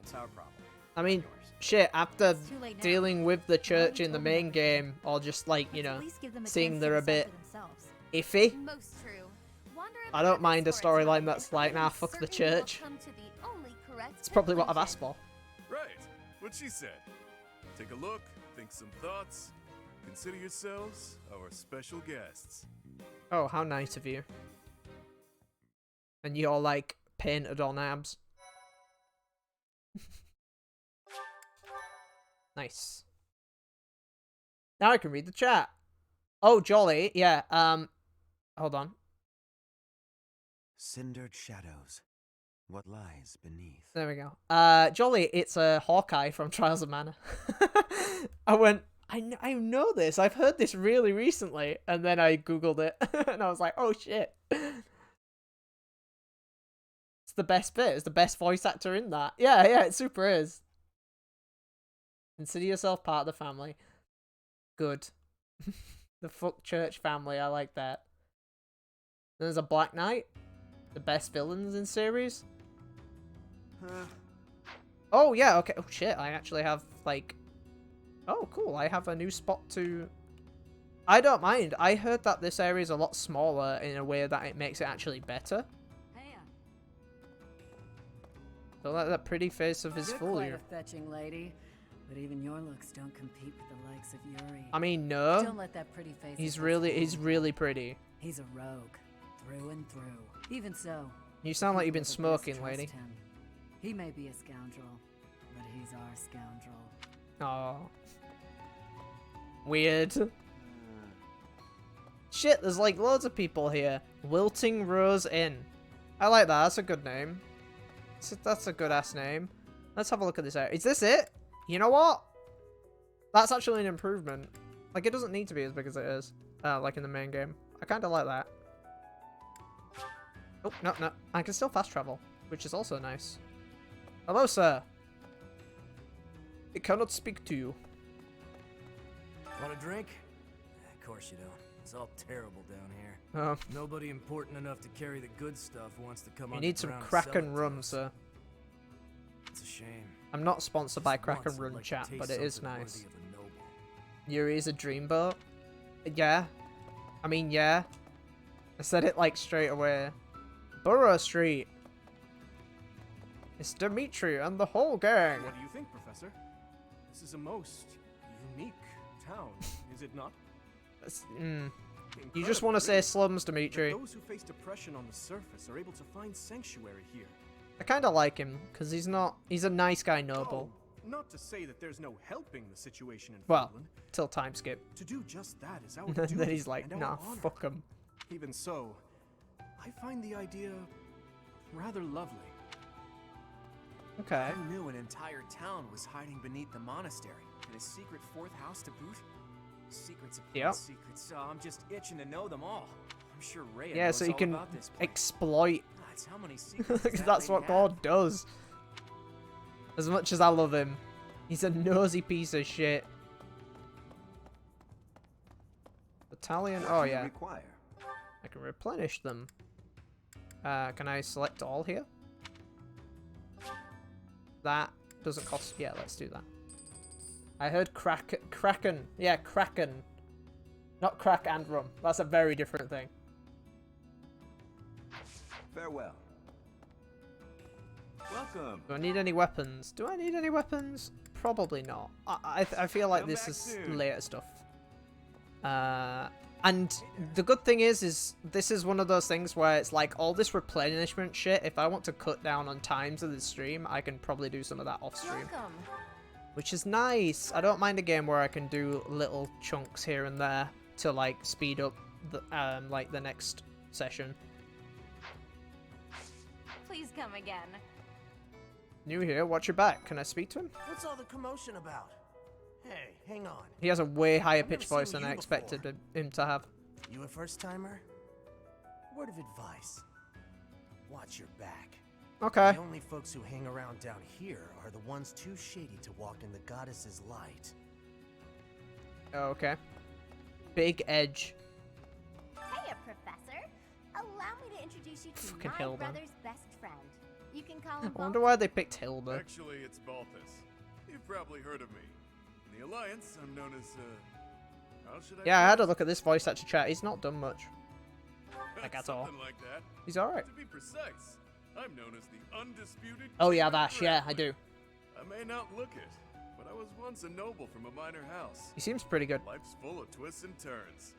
It's our problem. I mean, not yours. shit, after It's too late now. dealing with the church in the told me main game, or just like, you Let's know, at least give them a seeing chance they're to a bit decide for themselves. iffy. Most true. Wander I don't the mind a purpose for storyline time, that's and like, I nah, am fuck the certain you will church. come to the only correct It's probably what I've conclusion. asked for. Right. What she said. Take a look, think some thoughts. Consider yourselves our special guests. Oh, how nice of you. And you're like painted on abs. Nice. Now I can read the chat. Oh, jolly. Yeah, hold on. Cindered shadows. What lies beneath? There we go. Jolly, it's a Hawkeye from Trials of Mana. I went, I know this. I've heard this really recently. And then I Googled it. And I was like, oh shit. It's the best bit. It's the best voice actor in that. Yeah, it super is. Consider yourself part of the family. Good. The fuck church family. I like that. Then there's a Black Knight. The best villains in series. Oh, yeah, okay. Oh, shit, I actually have, like... Oh, cool, I have a new spot to... I don't mind. I heard that this area is a lot smaller in a way that it makes it actually better. So like that pretty face of his You're fool quite here. a fetching lady, but even your looks don't compete with the likes of Yuri. I mean, no. Don't let that pretty face. He's of his really fool. pretty. He's a rogue, through and through. Even so, You sound like you've been people of Abyss smoking, lady. trust him. He may be a scoundrel, but he's our scoundrel. Oh. Weird. Shit, there's like loads of people here. Wilting Rose Inn. I like that. That's a good name. That's a good ass name. Let's have a look at this area. Is this it? You know what? That's actually an improvement. Like, it doesn't need to be as big as it is. Like in the main game. I kind of like that. Oh, no. I can still fast travel, which is also nice. Hello, sir. I cannot speak to you. Want a drink? Of course you don't. It's all terrible down here. Oh. Nobody important enough to carry the good stuff wants to come You need some underground and sell Kraken it to rum, us. sir. It's a shame. I'm not sponsored by Just Kraken once I'd Run like to chat, taste but it is something nice. worthy of a noble. Yuri is a dreamboat? Yeah. I mean, yeah. I said it like straight away. Borough Street. It's Dimitri and the whole gang. What do you think, Professor? This is a most unique town, is it not? You just want to say slums, Dimitri. Those who face depression on the surface are able to find sanctuary here. I kind of like him, because he's a nice guy noble. Oh, not to say that there's no helping the situation in Well, Finland. till time skip. To do just that is our And duty then he's like, and nah, our honor. fuck him. Even so, I find the idea rather lovely. Okay. Who knew an entire town was hiding beneath the monastery and a secret fourth house to boot? Secrets upon secrets. So I'm just itching to know them all. I'm sure Rhea knows so you all can about this place. exploit. That's how many secrets Because does that's that what lady God have? does. As much as I love him, he's a nosy piece of shit. Battalion. Oh yeah. Require? I can replenish them. Can I select all here? That doesn't cost. Yeah, let's do that. I heard Kraken. Yeah, Kraken. Not crack and rum. That's a very different thing. Farewell. Welcome. Do I need any weapons? Do I need any weapons? Probably not. I feel like this is later stuff. And the good thing is this is one of those things where it's like all this replenishment shit. If I want to cut down on times of the stream, I can probably do some of that off stream. Welcome. Which is nice. I don't mind a game where I can do little chunks here and there to like speed up the like the next session. Please come again. New here, watch your back. Can I speak to him? What's all the commotion about? Hey, hang on. He has a way higher I've never pitched voice seen than I you expected before. him to have. You a first timer? Word of advice. Watch your back. Okay. The only folks who hang around down here are the ones too shady to walk in the goddess's light. Oh, okay. Big edge. Hiya, Professor. Allow me to introduce you to Fucking my Hilda. brother's best friend. You can call him I wonder why they picked Hilda. Actually, it's Balthus. You've probably heard of me. In the Alliance, I'm known as, how should I Yeah, I put had it? a look at this voice actor chat. He's not done much. Like at all. Something like that. He's alright. To be precise, I'm known as the undisputed Oh yeah, king of Vash. Yeah, I Dracula. do. I may not look it, but I was once a noble from a minor house. He seems pretty good. Life's full of twists and turns.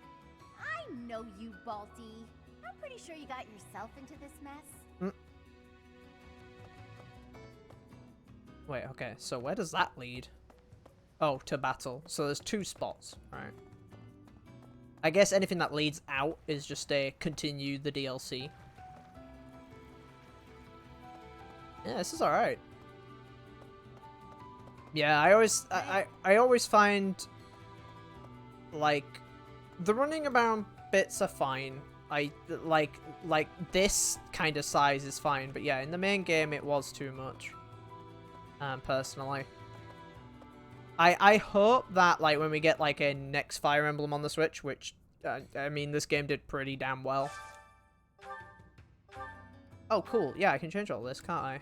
I know you, Balti. I'm pretty sure you got yourself into this mess. Wait, okay. So where does that lead? Oh, to battle. So there's 2 spots. Right. I guess anything that leads out is just a continue the DLC. Yeah, this is alright. Yeah, I always find like the running around bits are fine. I like this kind of size is fine, but yeah, in the main game it was too much. Personally. I hope that like when we get like a next Fire Emblem on the Switch, which I mean this game did pretty damn well. Oh cool, yeah, I can change all this, can't I?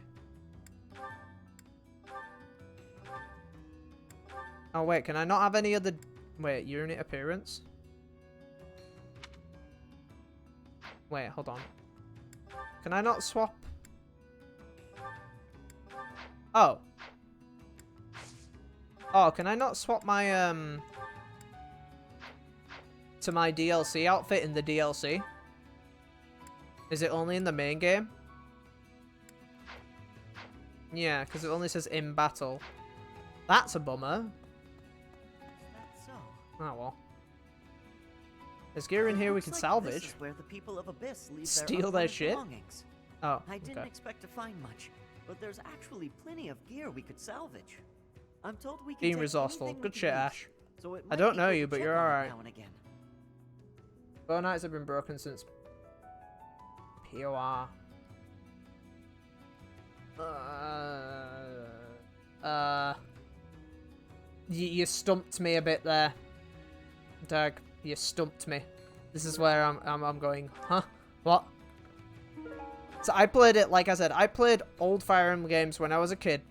Oh wait, can I not have any other... Wait, unit appearance? Wait, hold on. Can I not swap? Oh. Oh, can I not swap my, to my DLC outfit in the DLC? Is it only in the main game? Yeah, because it only says in battle. That's a bummer. Oh well. There's gear in here we can Looks like salvage. This is where the people of Abyss leave Steal their their shit? belongings. Oh, I didn't okay. expect to find much, but there's actually plenty of gear we could salvage. I'm told we can Being take resourceful. anything we Good can shit, use, Ash. so it I might don't be know good you, to but check you're on it alright. now and again. Bow knights have been broken since POR. You stumped me a bit there, Doug. You stumped me. This is where I'm going. Huh? What? So I played it, like I said, I played old Fire Emblem games when I was a kid.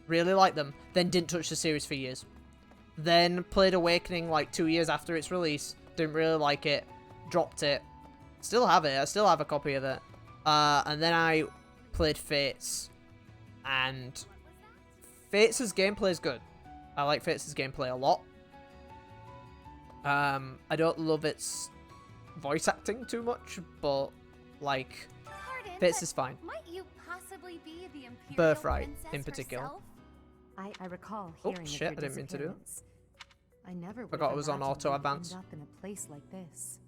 Really liked them. Then didn't touch the series for years. Then played Awakening like 2 years after its release. Didn't really like it. Dropped it. Still have it. I still have a copy of it. And then I played Fates. And Fates' gameplay is good. I like Fates' gameplay a lot. I don't love its voice acting too much, but like Fates is fine. Might you possibly be the Imperial Birthright Princess in particular. herself? I recall Oh, hearing shit, of I your didn't mean to do that. disappearance. I never would Forgot have it was on imagined auto you'd advance. end up in a place like this.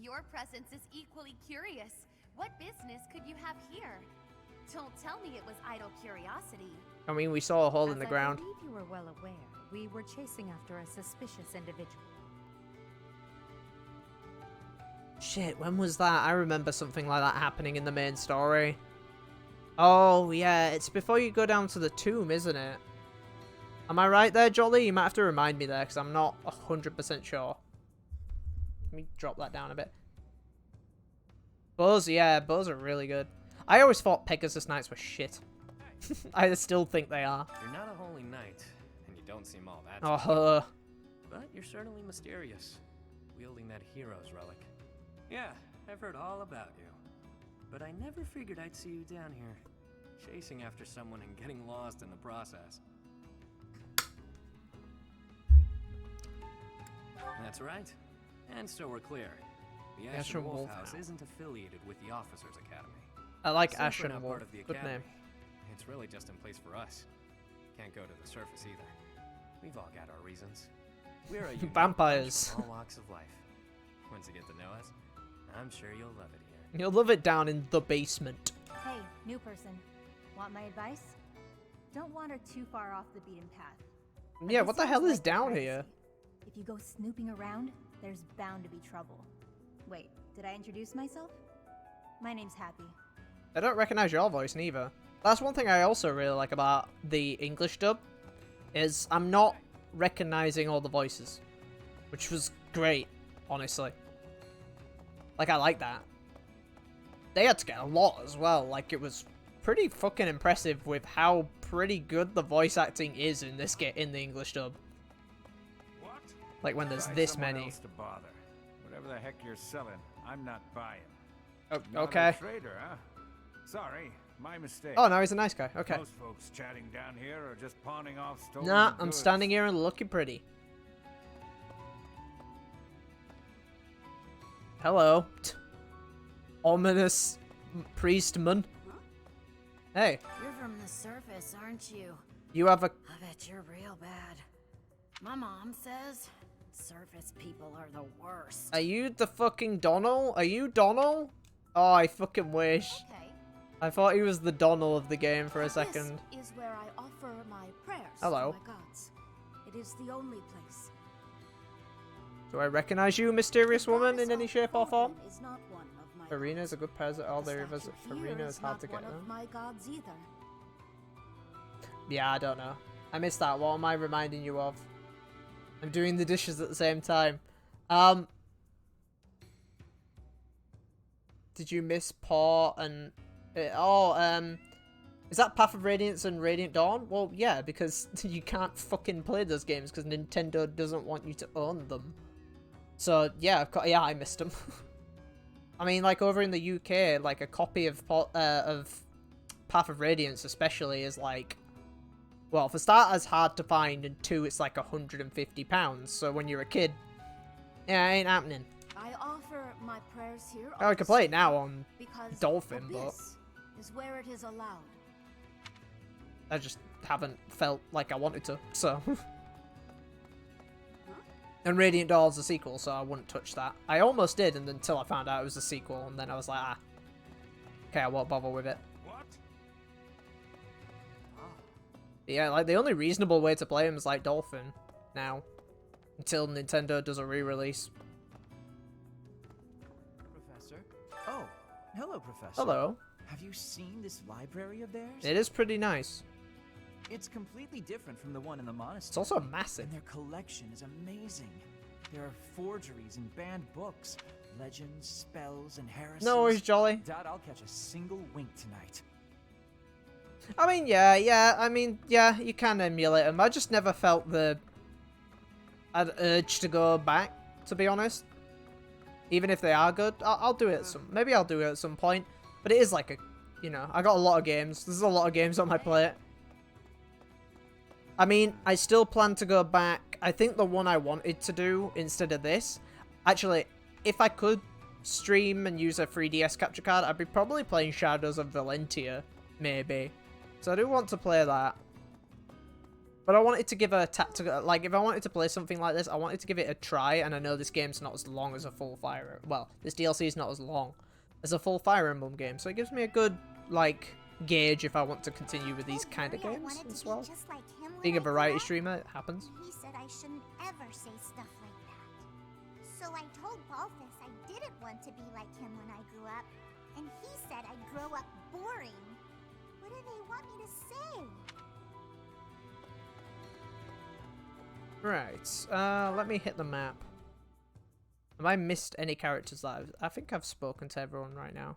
Your presence is equally curious. What business could you have here? Don't tell me it was idle curiosity. I mean, we saw a hole in the As ground. I believe you were well aware, we were chasing after a suspicious individual. Shit, when was that? I remember something like that happening in the main story. Oh, yeah, it's before you go down to the tomb, isn't it? Am I right there, Jolly? You might have to remind me there, because I'm not 100% sure. Let me drop that down a bit. Bows, yeah, bows are really good. I always thought Pegasus Knights were shit. I still think they are. You're not a holy knight, and you don't seem all that. Oh, But you're certainly mysterious, wielding that hero's relic. Yeah, I've heard all about you. But I never figured I'd see you down here, chasing after someone and getting lost in the process. That's right. And so we're clear. The Ashen Wolf House isn't affiliated with the Officers Academy. I like Since we're Ashen not Wolf. part of the Good academy, name. it's really just in place for us. Can't go to the surface either. We've all got our reasons. We're a unique Vampires. bunch from all walks of life. Once you get to know us, I'm sure you'll love it here. You'll love it down in the basement. Hey, new person. Want my advice? Don't wander too far off the beaten path. Yeah, what the hell is down here? If you go snooping around, there's bound to be trouble. Wait, did I introduce myself? My name's Happy. I don't recognize your voice neither. That's one thing I also really like about the English dub, is I'm not recognizing all the voices, which was great, honestly. Like, I like that. They had to get a lot as well. Like, it was pretty fucking impressive with how pretty good the voice acting is in this in the English dub. What? Like when there's Find this someone many. else to bother. Whatever the heck you're selling, I'm not buying. Oh, Not okay. a trader, huh? Sorry, my mistake. Oh, no, he's a nice guy. Okay. Most folks chatting down here are just pawning off stolen Nah, I'm goods. standing here and looking pretty. Hello. Ominous priestman. Hey, You're from the surface, aren't you? you have a... I bet you're real bad. My mom says surface people are the worst. Are you the fucking Donald? Are you Donald? Oh, I fucking wish. Okay. I thought he was the Donald of the game for a second. This is where I offer my prayers Hello. to my gods. It is the only place. Do I recognize you, mysterious woman, in any shape or form? Is not one of my Farina is a good present. All The they visit statue Farina here is hard to not get one them. of my gods either. Yeah, I don't know. I missed that. What am I reminding you of? I'm doing the dishes at the same time. Did you miss Paw and... is that Path of Radiance and Radiant Dawn? Well, yeah, because you can't fucking play those games because Nintendo doesn't want you to own them. So, yeah, yeah, I missed them. I mean, like, over in the UK, like, a copy of Path of Radiance especially is, like... Well, for starters, hard to find, and two, it's like £150. So when you're a kid, yeah, it ain't happening. I offer my prayers here. I could play it now on because Dolphin, but abyss is where it is allowed. I just haven't felt like I wanted to, so. And Radiant Dawn's a sequel, so I wouldn't touch that. I almost did, and until I found out it was a sequel, and then I was like, ah. Okay, I won't bother with it. What? Yeah, like, the only reasonable way to play him is like Dolphin now. Until Nintendo does a re-release. Professor? Oh, hello, Professor. Hello. Have you seen this library of theirs? It is pretty nice. It's completely different from the one in the monastery. It's also massive. And their collection is amazing. There are forgeries and banned books, legends, spells, and heresies. No worries, Jolly. Doubt I'll catch a single wink tonight. I mean, yeah, you can emulate them. I just never felt the urge to go back, to be honest. Even if they are good, I'll do it maybe I'll do it at some point. But it is like a, you know, I got a lot of games. There's a lot of games on my plate. I mean, I still plan to go back. I think the one I wanted to do instead of this, actually, if I could stream and use a 3DS capture card, I'd be probably playing Shadows of Valentia, maybe. So I do want to play that. But I wanted to give a tactical, like, if I wanted to play something like this, I wanted to give it a try, and I know this game's not as long as a full Fire... Well, this DLC is not as long as a full Fire Emblem game, so it gives me a good, like, gauge if I want to continue with these kind of games as well. Being a variety streamer, it happens. He said I shouldn't ever say stuff like that. So I told Balthus I didn't want to be like him when I grew up, and he said I'd grow up boring. What do they want me to say? Right, let me hit the map. Have I missed any characters live? I think I've spoken to everyone right now.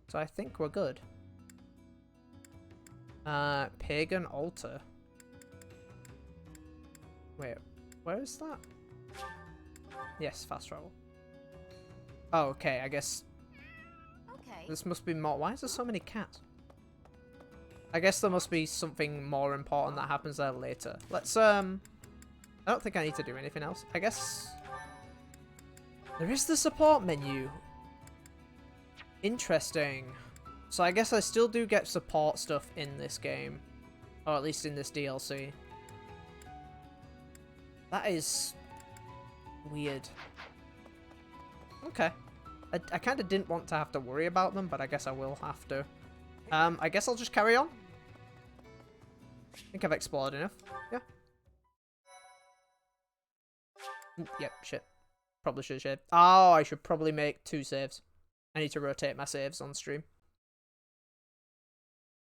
So I think we're good. Pagan altar. Wait, where is that? Yes, fast travel. Oh, okay, I guess this must be more. Why is there so many cats? I guess there must be something more important that happens there later. Let's, I don't think I need to do anything else. I guess there is the support menu. Interesting. So I guess I still do get support stuff in this game. Or at least in this DLC. That is weird. Okay. I kind of didn't want to have to worry about them, but I guess I will have to. I guess I'll just carry on. I think I've explored enough. Yeah. Yep, shit. Probably should have saved. Oh, I should probably make 2 saves. I need to rotate my saves on stream.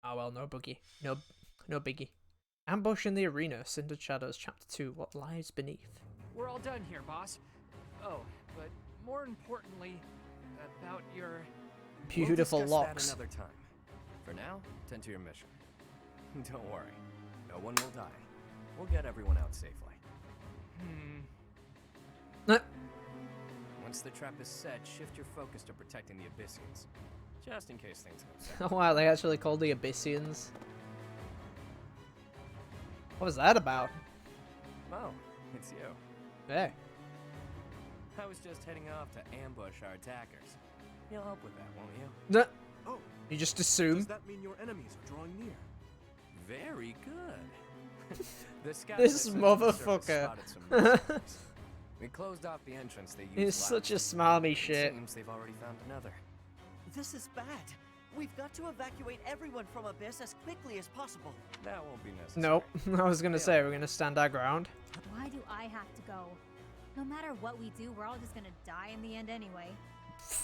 Oh well, no boogie. No biggie. Ambush in the arena. Cindered Shadows, Chapter 2. What lies beneath? We're all done here, boss. Oh, but more importantly, about your beautiful we'll locks. That another time. For now, tend to your mission. Don't worry, no one will die. We'll get everyone out safely. Once the trap is set, shift your focus to protecting the Abyssians, just in case things go south. Oh wow, they actually called the Abyssians. What was that about? Oh, it's you. Hey. I was just heading off to ambush our attackers. You'll help with that, won't you? No. Oh. You just assume? Does that mean your enemies are drawing near? Very good. This motherfucker. We closed off the entrance they used. He's such a smarmy shit. Seems they've already found another. This is bad. We've got to evacuate everyone from Abyss as quickly as possible. That won't be necessary. Nope. I was gonna say we're gonna stand our ground. Why do I have to go? No matter what we do, we're all just gonna die in the end anyway.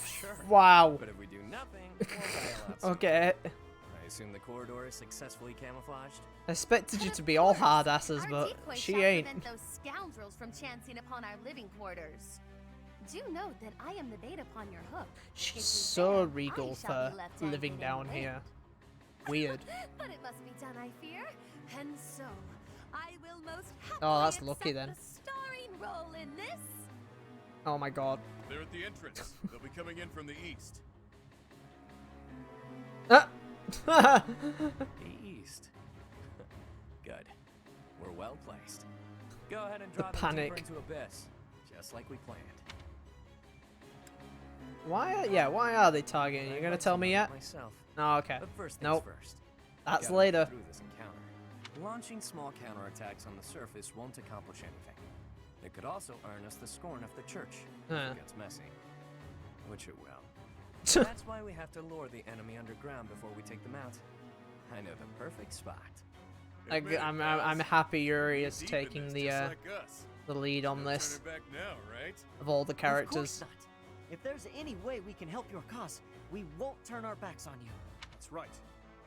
Sure. Wow. But if we do nothing, we'll die a lot sooner. Okay. I assume the corridor is successfully camouflaged. I expected you to be all hard asses, Our but decoy she shall ain't. prevent those scoundrels from chancing upon our living quarters. Do note that I am the bait upon your hook. She's so regal for living down here. Weird. But it must be done, I fear. And so, I will most happily Oh, that's lucky then. the starring role in this. Oh my god. They're at the entrance. They'll be coming in from the east. Ah! The east. Good. We're well placed. Go ahead and draw The them deeper panic. into Abyss, just like we planned. Why are they targeting? You gonna tell me yet? Myself. Oh, okay. But first things Nope. first. That's Gotta later. get through this encounter. Launching small counterattacks on the surface won't accomplish anything. It could also earn us the scorn of the church if it gets messy, which it will. That's why we have to lure the enemy underground before we take them out. I know the perfect spot. I'm happy Yuri is taking the lead on this. Back now, right? Of all the Of characters. course not. If there's any way we can help your cause, we won't turn our backs on you. That's right.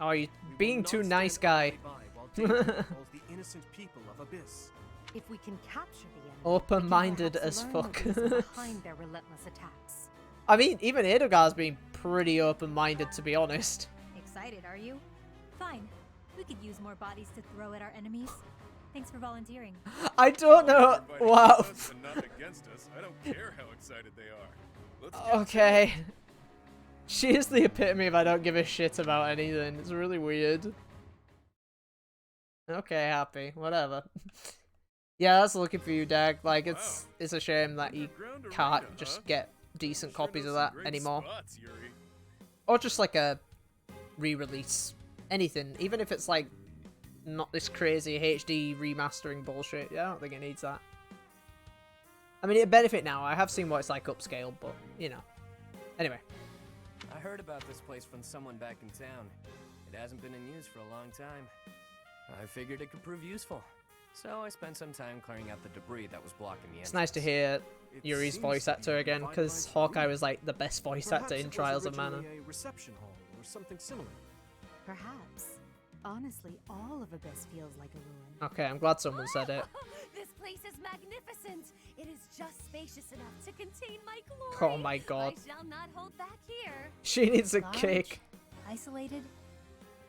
Oh, you being not too stand nice, guy. idly by while danger befalls the innocent people of Abyss. If we can capture the enemy, Open-minded we can as perhaps fuck. learn the reason behind their relentless attacks. I mean, even Edogar's being pretty open-minded, to be honest. Excited, are you? Fine. We could use more bodies to throw at our enemies. Thanks for volunteering. I don't know. Wow. Us and not against us. I don't care how excited they are. Let's get Okay. She is the epitome of I don't give a shit about anything. It's really weird. Okay, happy. Whatever. Yeah, that's looking for you, Dag. Like, it's a shame that you can't just get decent copies of that anymore. Or just like a re-release. Anything. Even if it's like not this crazy HD remastering bullshit. Yeah, I don't think it needs that. I mean, it'd benefit now. I have seen what it's like upscaled, but, you know. Anyway. I heard about this place from someone back in town. It hasn't been in use for a long time. I figured it could prove useful. So I spent some time clearing out the debris that was blocking the entrance. It's nice to hear Yuri's voice actor again, because Hawkeye was like the best voice actor in Trials of Mana. A reception hall or something similar. Perhaps. Honestly, all of Abyss feels like a ruin. Okay, I'm glad someone said it. This place is magnificent. It is just spacious enough to contain my glory. Oh my god. I shall not hold back here. She needs a Large, cake. Isolated.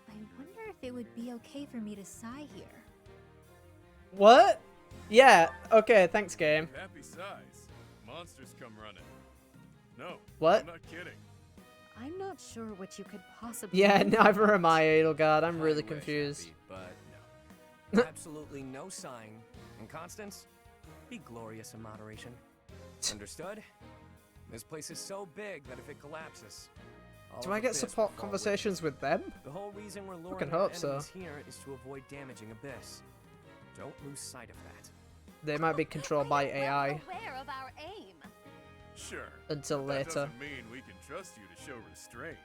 I wonder if it would be okay for me to sigh here. What? Yeah, okay, thanks, game. Happy size. Monsters come running. No. What? I'm not kidding. I'm not sure what you could possibly Yeah, mean. neither am I, Edelgard. I'm really I wish, confused. Happy, but no. Absolutely no sighing. And Constance, be glorious in moderation. Understood? This place is so big that if it collapses, all Do of I get Abyss support will fall conversations with them? with it. The whole reason we're luring Fucking our hope so. enemies here is to avoid damaging Abyss. Don't lose sight of that. They might be controlled by AI Aware of our aim. Sure. until That later. doesn't mean we can trust you to show restraint.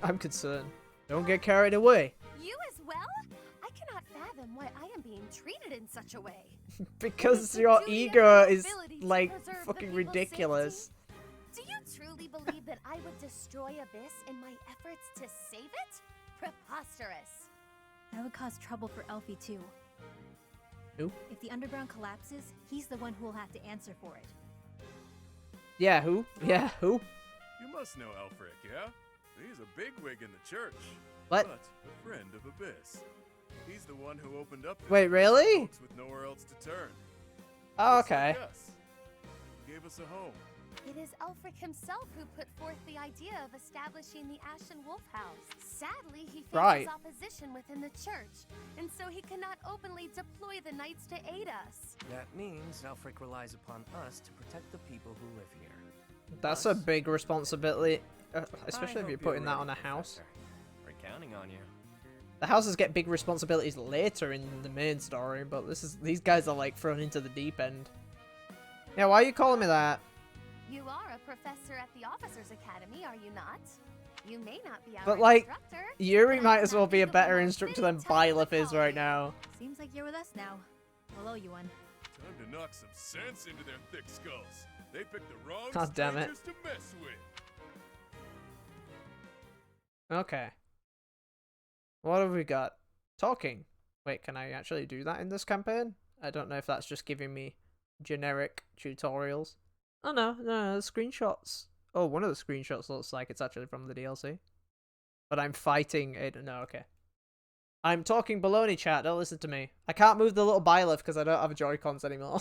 I'm concerned. Don't get carried away. You as well? I cannot fathom why I am being treated in such a way. Because your ego is, like, fucking ridiculous. Do you truly believe that I would destroy Abyss in my efforts to save it? Preposterous. That would cause trouble for Elfie too. Who? If the underground collapses, he's the one who will have to answer for it. Yeah, who? Yeah, who? You must know Alfric, yeah? He's a bigwig in the church. What? But a friend of Abyss. He's the one who opened up this Wait, place really? for folks with nowhere else to turn. Oh, Just like okay. us. He gave us a home. It is Ulfric himself who put forth the idea of establishing the Ashen Wolf House. Sadly, he faces Right. opposition within the church, and so he cannot openly deploy the knights to aid us. That means Alfric relies upon us to protect the people who live here. That's a big responsibility, especially if I you're hope putting that ready, on a house. Professor. We're counting on you. The houses get big responsibilities later in the main story, but these guys are like thrown into the deep end. Yeah, why are you calling me that? You are a professor at the Officers Academy, are you not? You may not be our But like, instructor. Yuri but might I'm as well not be a the better one instructor fitting than to hold the Byleth is right now. Seems like you're with us now. We'll owe you one. Time to knock some sense into their thick skulls. They picked the wrong God damn it. strangers to mess with. Okay. What have we got? Talking. Wait, can I actually do that in this campaign? I don't know if that's just giving me generic tutorials. Oh no, the screenshots. Oh, one of the screenshots looks like it's actually from the DLC. But I'm fighting a... No, okay. I'm talking baloney, chat, don't listen to me. I can't move the little Byleth because I don't have Joy-Cons anymore.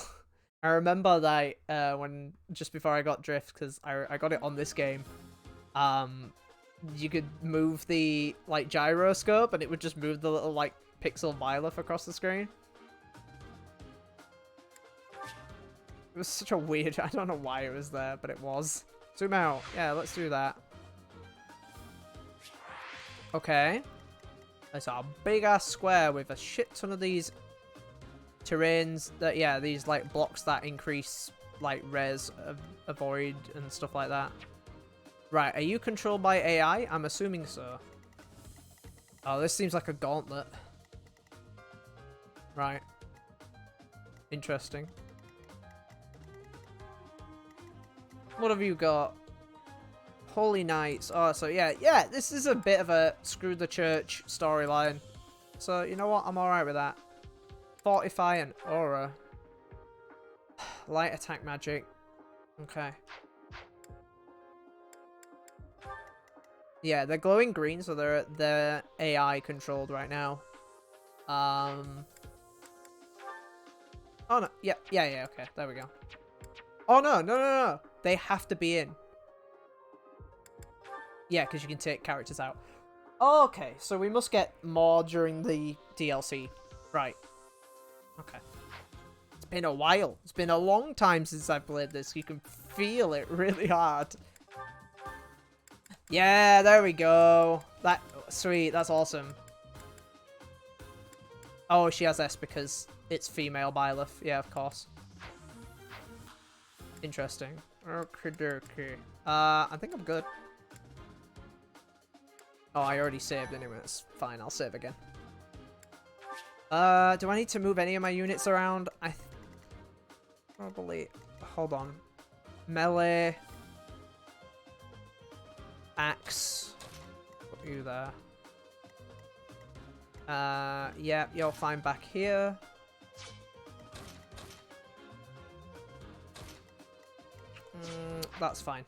I remember that when just before I got Drift, because I got it on this game, you could move the like gyroscope and it would just move the little like pixel Byleth across the screen. It was such a weird... I don't know why it was there, but it was. Zoom out. Yeah, let's do that. Okay. It's a big-ass square with a shit ton of these terrains that, yeah, these, like, blocks that increase, like, res, avoid, and stuff like that. Right, are you controlled by AI? I'm assuming so. Oh, this seems like a gauntlet. Right. Interesting. What have you got? Holy Knights. Oh, so yeah, this is a bit of a screw the church storyline. So, you know what? I'm alright with that. Fortify and Aura. Light attack magic. Okay. Yeah, they're glowing green, so they're AI controlled right now. Oh no, yeah, okay, there we go. Oh no. They have to be in. Yeah, because you can take characters out. Okay, so we must get more during the DLC. Right. Okay. It's been a while. It's been a long time since I played this. You can feel it really hard. Yeah, there we go. That sweet. That's awesome. Oh, she has S because it's female Byleth. Yeah, of course. Interesting. Okay. I think I'm good. Oh, I already saved anyway. It's fine. I'll save again. Do I need to move any of my units around? Probably. Hold on. Melee. Axe. Put you there. Yeah, you're fine back here. That's fine.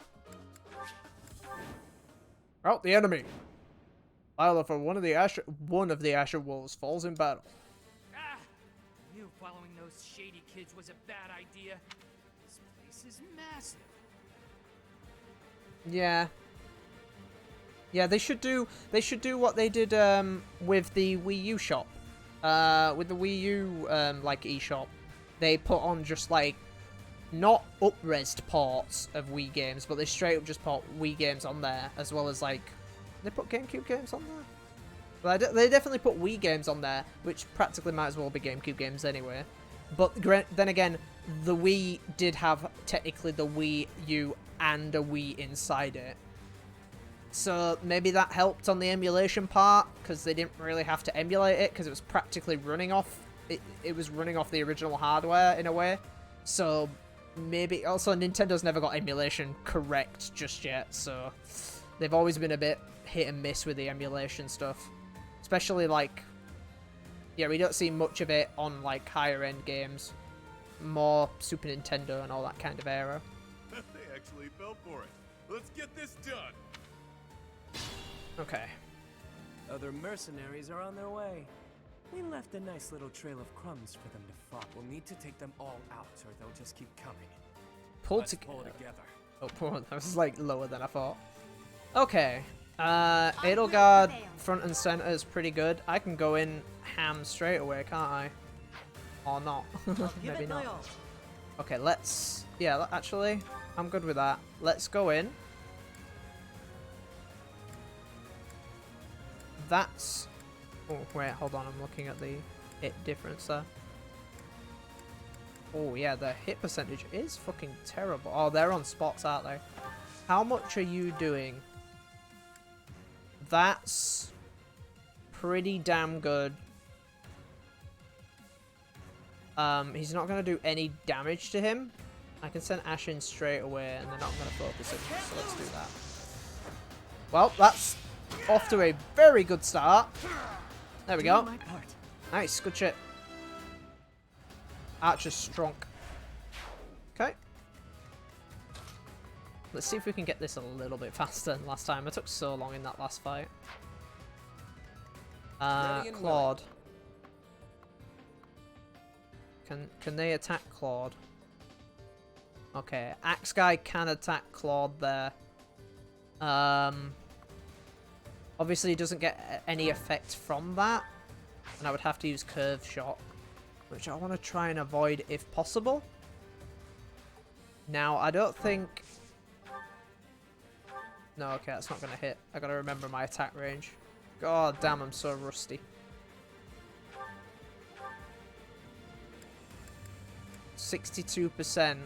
Out the enemy. Lila, for one of the Asher wolves falls in battle. Ah! I knew following those shady kids was a bad idea. This place is massive. Yeah. Yeah, they should do what they did with the Wii U shop. With the Wii U like eShop. They put on just like not up-resed ports of Wii games, but they straight up just put Wii games on there, as well as like they put GameCube games on there. But they definitely put Wii games on there, which practically might as well be GameCube games anyway. But then again, the Wii did have technically the Wii U and a Wii inside it. So maybe that helped on the emulation part, because they didn't really have to emulate it, because it was practically running off. It was running off the original hardware in a way. So maybe also Nintendo's never got emulation correct just yet, so they've always been a bit hit and miss with the emulation stuff. Especially like, yeah, we don't see much of it on like higher end games. More Super Nintendo and all that kind of era. They actually fell for it. Let's get this done. Okay. Other mercenaries are on their way. We left a nice little trail of crumbs for them to follow. We'll need to take them all out, or they'll just keep coming. Pull together. Oh, that was like lower than I thought. Okay. Edelgard front and center is pretty good. I can go in ham straight away, can't I? Or not. Maybe not. Okay, let's... Yeah, actually, I'm good with that. Let's go in. That's... Oh, wait, hold on. I'm looking at the hit difference there. Oh, yeah, the hit percentage is fucking terrible. Oh, they're on spots, aren't they? How much are you doing? That's pretty damn good. He's not going to do any damage to him. I can send Ash in straight away, and they're not going to focus it, so let's do that. Well, that's off to a very good start. There we go. Nice, good shit. Archer's strong. Okay. Let's see if we can get this a little bit faster than last time. I took so long in that last fight. Claude. Can they attack Claude? Okay, Axe Guy can attack Claude there. Obviously, he doesn't get any effect from that. And I would have to use Curve Shot, which I want to try and avoid if possible. Now, I don't think... No, okay, that's not going to hit. I got to remember my attack range. God damn, I'm so rusty. 62%.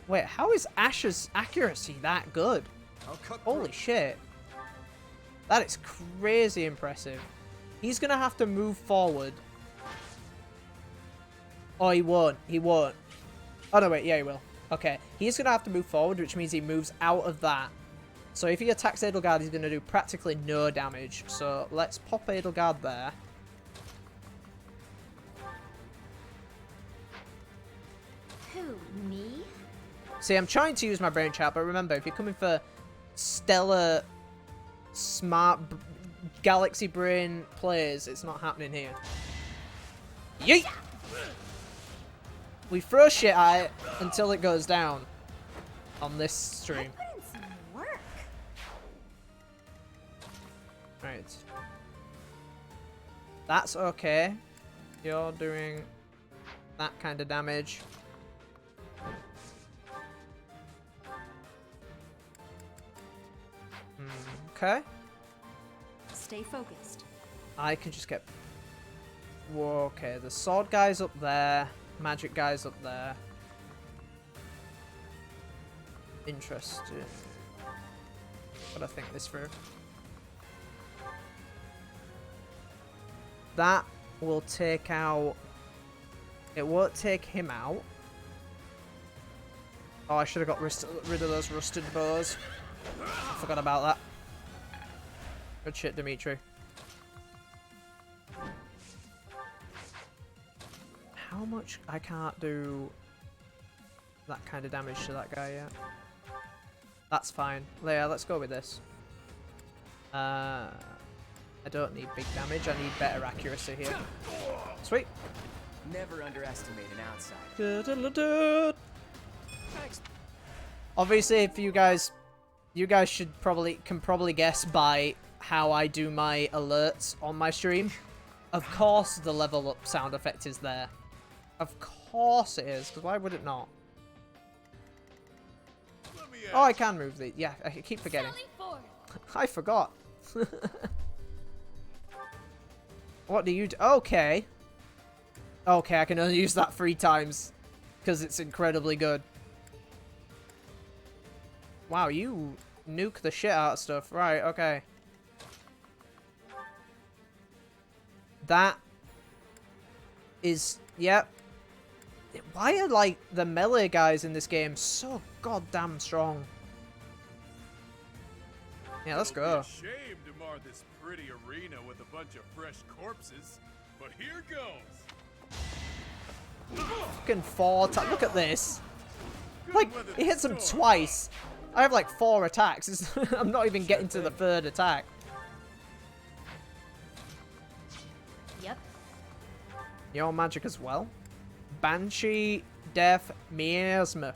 Wait, how is Ash's accuracy that good? Holy shit. That is crazy impressive. He's going to have to move forward. Oh, he won't. He won't. Oh, no, wait. Yeah, he will. Okay. He's going to have to move forward, which means he moves out of that. So if he attacks Edelgard, he's going to do practically no damage. So let's pop Edelgard there. Who, me? See, I'm trying to use my brain chat, but remember, if you're coming for stellar, smart, galaxy brain plays, it's not happening here. Yeet! We throw shit at it until it goes down on this stream. I put in some work. Right. That's okay. You're doing that kind of damage. Okay. Stay focused. I can just get... Whoa, okay. The sword guy's up there. Magic guy's up there. Interesting. Gotta think this through. That will take out... It won't take him out. Oh, I should have got rid of those rusted bows. I forgot about that. Good shit, Dimitri. How much? I can't do that kind of damage to that guy yet. That's fine. Yeah, let's go with this. I don't need big damage. I need better accuracy here. Sweet. Never underestimate an outsider. Thanks. Obviously, if you guys should probably guess by how I do my alerts on my stream. Of course, the level up sound effect is there. Of course it is, because why would it not? Oh, I can move the... Yeah, I keep forgetting. I forgot. What do you do? Okay. Okay, I can only use that 3 times. Because it's incredibly good. Wow, you nuke the shit out of stuff. Right, okay. That is... Yep. Why are, like, the melee guys in this game so goddamn strong? Yeah, let's go. Shame to mar this pretty arena with a bunch of fresh corpses, but here goes. Fucking 4 attacks. Look at this. Like, he hits him twice. I have like 4 attacks. I'm not even getting to the 3rd attack. Yep. Your magic as well. Banshee, Death, Miasma.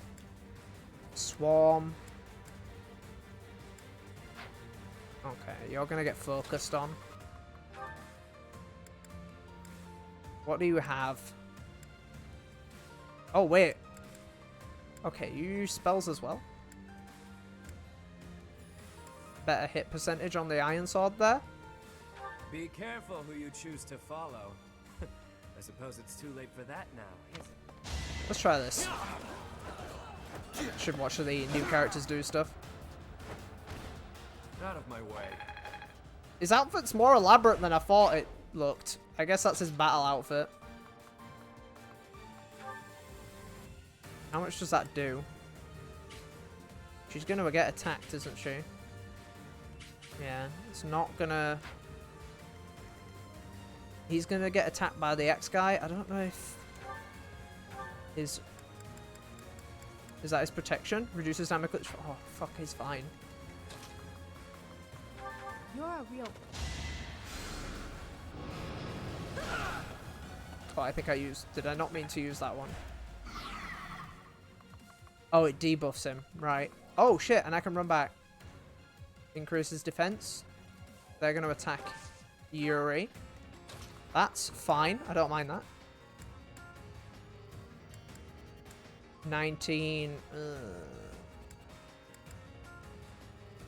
Swarm. Okay, you're gonna get focused on. What do you have? Oh, wait. Okay, you use spells as well. Better hit percentage on the Iron Sword there. Be careful who you choose to follow. I suppose it's too late for that now, is it? Let's try this. Should watch the new characters do stuff. Out of my way. His outfit's more elaborate than I thought it looked. I guess that's his battle outfit. How much does that do? She's gonna get attacked, isn't she? Yeah, it's not gonna... He's gonna get attacked by the X guy. I don't know if... Is that his protection? Reduces damage... Oh, fuck, he's fine. You're a real... Oh, I think I used... Did I not mean to use that one? Oh, it debuffs him. Right. Oh, shit, and I can run back. Increases defense. They're going to attack Yuri. That's fine. I don't mind that. 19.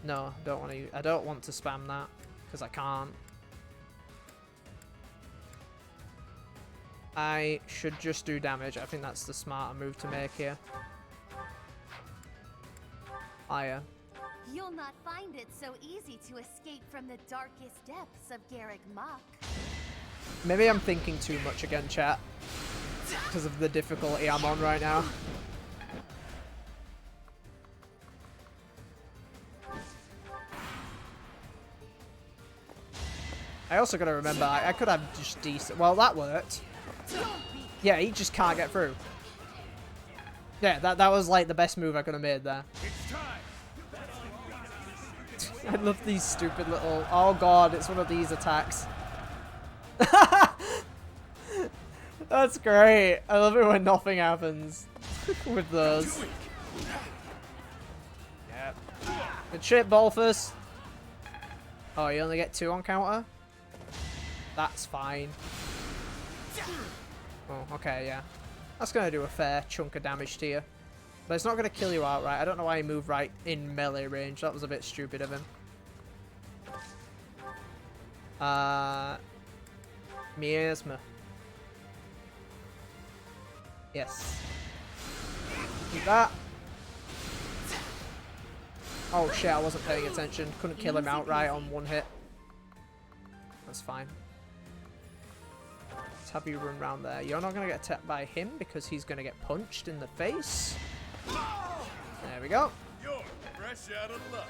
No, don't want to. I don't want to spam that because I can't. I should just do damage. I think that's the smarter move to make here. Higher. You'll not find it so easy to escape from the darkest depths of Garrick Muck. Maybe I'm thinking too much again, chat. Because of the difficulty I'm on right now. I also gotta remember, I could have just decent... Well, that worked. Yeah, he just can't get through. Yeah, that was like the best move I could have made there. I love these stupid little... Oh god, it's one of these attacks. That's great. I love it when nothing happens with those. Yep. Good shit, Bolfus. Oh, you only get 2 on counter? That's fine. Oh, okay, yeah. That's going to do a fair chunk of damage to you. But it's not going to kill you outright. I don't know why he moved right in melee range. That was a bit stupid of him. Miasma. Yes. Do that. Oh shit, I wasn't paying attention. Couldn't kill him outright on one hit. That's fine. Let's have you run around there. You're not going to get attacked by him because he's going to get punched in the face. There we go. You're fresh out of luck.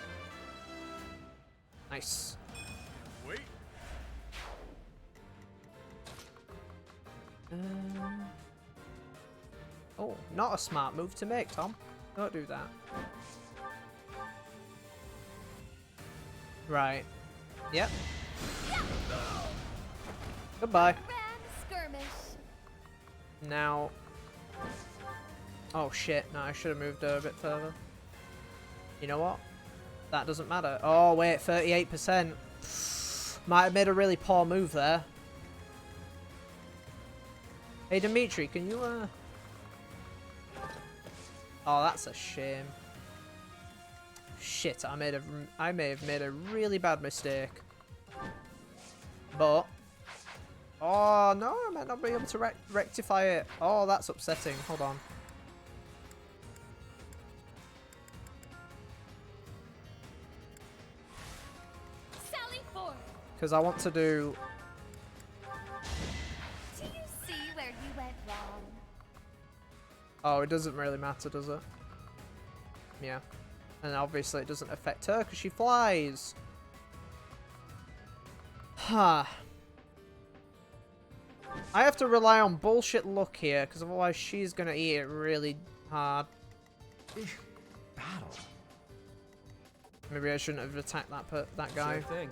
Nice. Wait. Oh, not a smart move to make, Tom. Don't do that. Right. Yep. Goodbye. Skirmish. Now. Oh shit, no, I should have moved her a bit further. You know what? That doesn't matter. Oh wait, 38%. Might have made a really poor move there. Hey Dimitri, can you Oh, that's a shame. Shit, I may have made a really bad mistake. But oh no, I might not be able to rectify it. Oh, that's upsetting. Hold on. Sally forth. Because I want to do. Do you see where you went wrong? Oh, it doesn't really matter, does it? Yeah. And obviously it doesn't affect her because she flies. Ha. I have to rely on bullshit luck here because otherwise she's going to eat it really hard. Battle. Maybe I shouldn't have attacked that guy. Sure thing.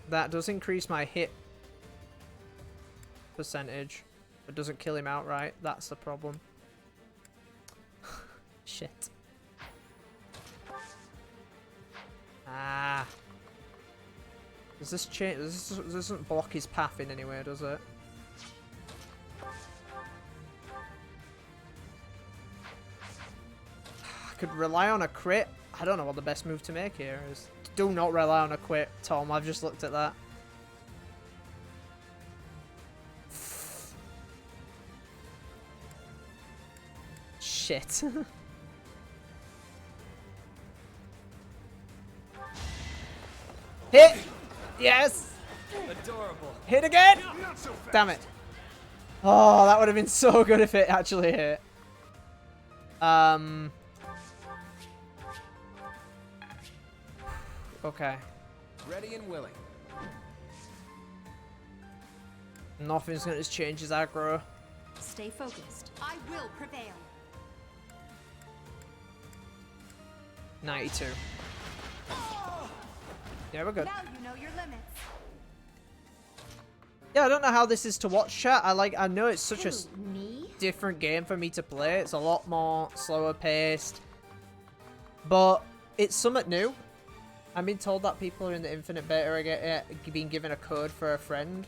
That does increase my hit percentage. It doesn't kill him outright. That's the problem. Shit. Ah. Does this change? This doesn't block his path in any way, does it? I could rely on a crit. I don't know what the best move to make here is. Do not rely on a crit, Tom. I've just looked at that. Shit. Hit! Yes! Adorable. Hit again! Damn it. Oh, that would have been so good if it actually hit. Okay. Ready and willing. Nothing's gonna just change his aggro. Stay focused. I will prevail. 92. Yeah, we're good. Now you know your limits. Yeah, I don't know how this is to watch, chat. I know it's such a Me? different game for me to play. It's a lot more slower paced. But it's somewhat new. I've been told that people in the Infinite Beta are being given a code for a friend.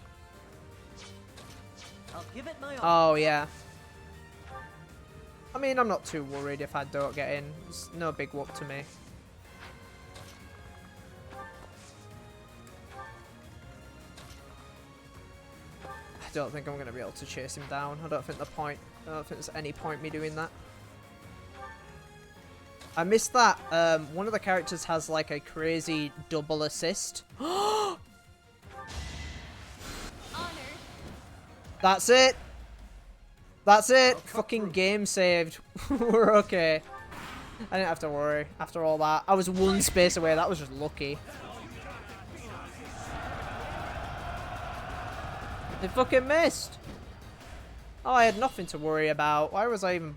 I'll give it my all. Oh, yeah. I mean, I'm not too worried if I don't get in. It's no big whoop to me. I don't think I'm going to be able to chase him down. I don't think there's any point me doing that. I missed that. One of the characters has like a crazy double assist. That's it. That's it. Fucking game saved. We're okay. I didn't have to worry after all that. I was one space away. That was just lucky. They fucking missed. Oh, I had nothing to worry about. Why was I even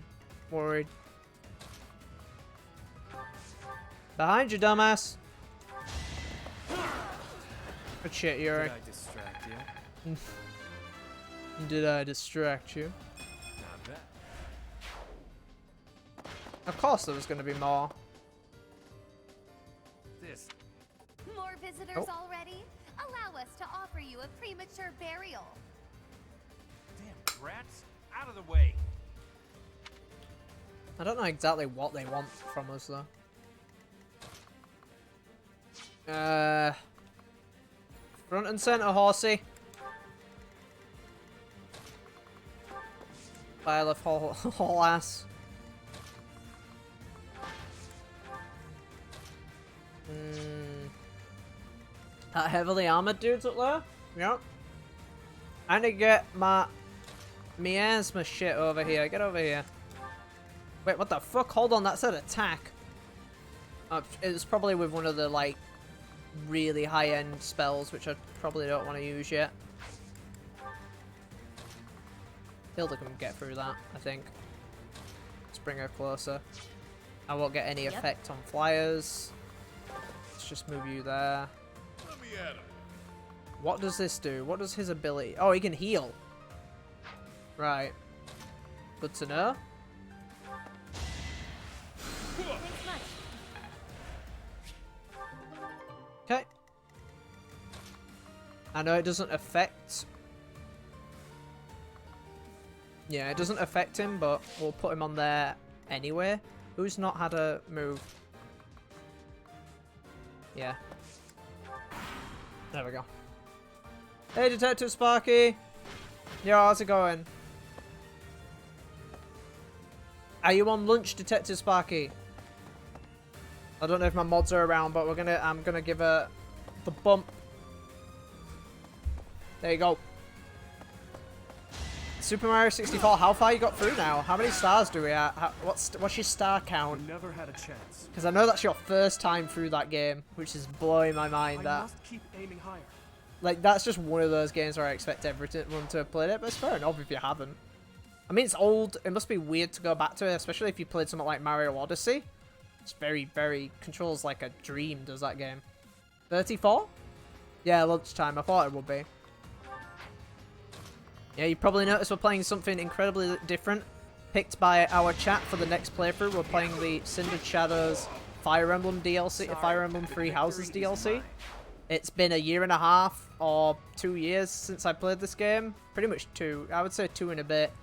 worried? Behind you, dumbass. Good shit, Yuri. Did I distract you? Did I distract you? Not bad. Of course there was going to be more. This. More visitors already? Allow us to offer you a premature burial. Damn rats! Out of the way! I don't know exactly what they want from us, though. Front and center, horsey. Pile of whole ass. heavily armored dudes up there. Yep. I need to get my miasma shit over here. Get over here. Wait, what the fuck? Hold on, that said attack. It's probably with one of the, like, really high-end spells, which I probably don't want to use yet. Hilda can get through that, I think. Let's bring her closer. I won't get any effect on flyers. Let's just move you there. Let me at him. What does this do? What does his ability? Oh, he can heal. Right. Good to know. Okay. I know it doesn't affect... Yeah, it doesn't affect him, but we'll put him on there anyway. Who's not had a move? Yeah. There we go. Hey, Detective Sparky! Yo, how's it going? Are you on lunch, Detective Sparky? I don't know if my mods are around, but I'm gonna give her the bump. There you go. Super Mario 64, how far you got through now? How many stars do we have? What's your star count? You never had a chance. Because I know that's your first time through that game, which is blowing my mind. I must keep aiming higher. Like, that's just one of those games where I expect everyone to have played it, but it's fair enough if you haven't. I mean, it's old. It must be weird to go back to it, especially if you played something like Mario Odyssey. It's very, very... Controls like a dream, does that game. 34? Yeah, lunchtime. I thought it would be. Yeah, you probably noticed we're playing something incredibly different. Picked by our chat for the next playthrough. We're playing the Cindered Shadows Fire Emblem DLC, Fire Emblem Three Houses DLC. It's been a year and a half or 2 years since I played this game. Pretty much 2. I would say 2 and a bit.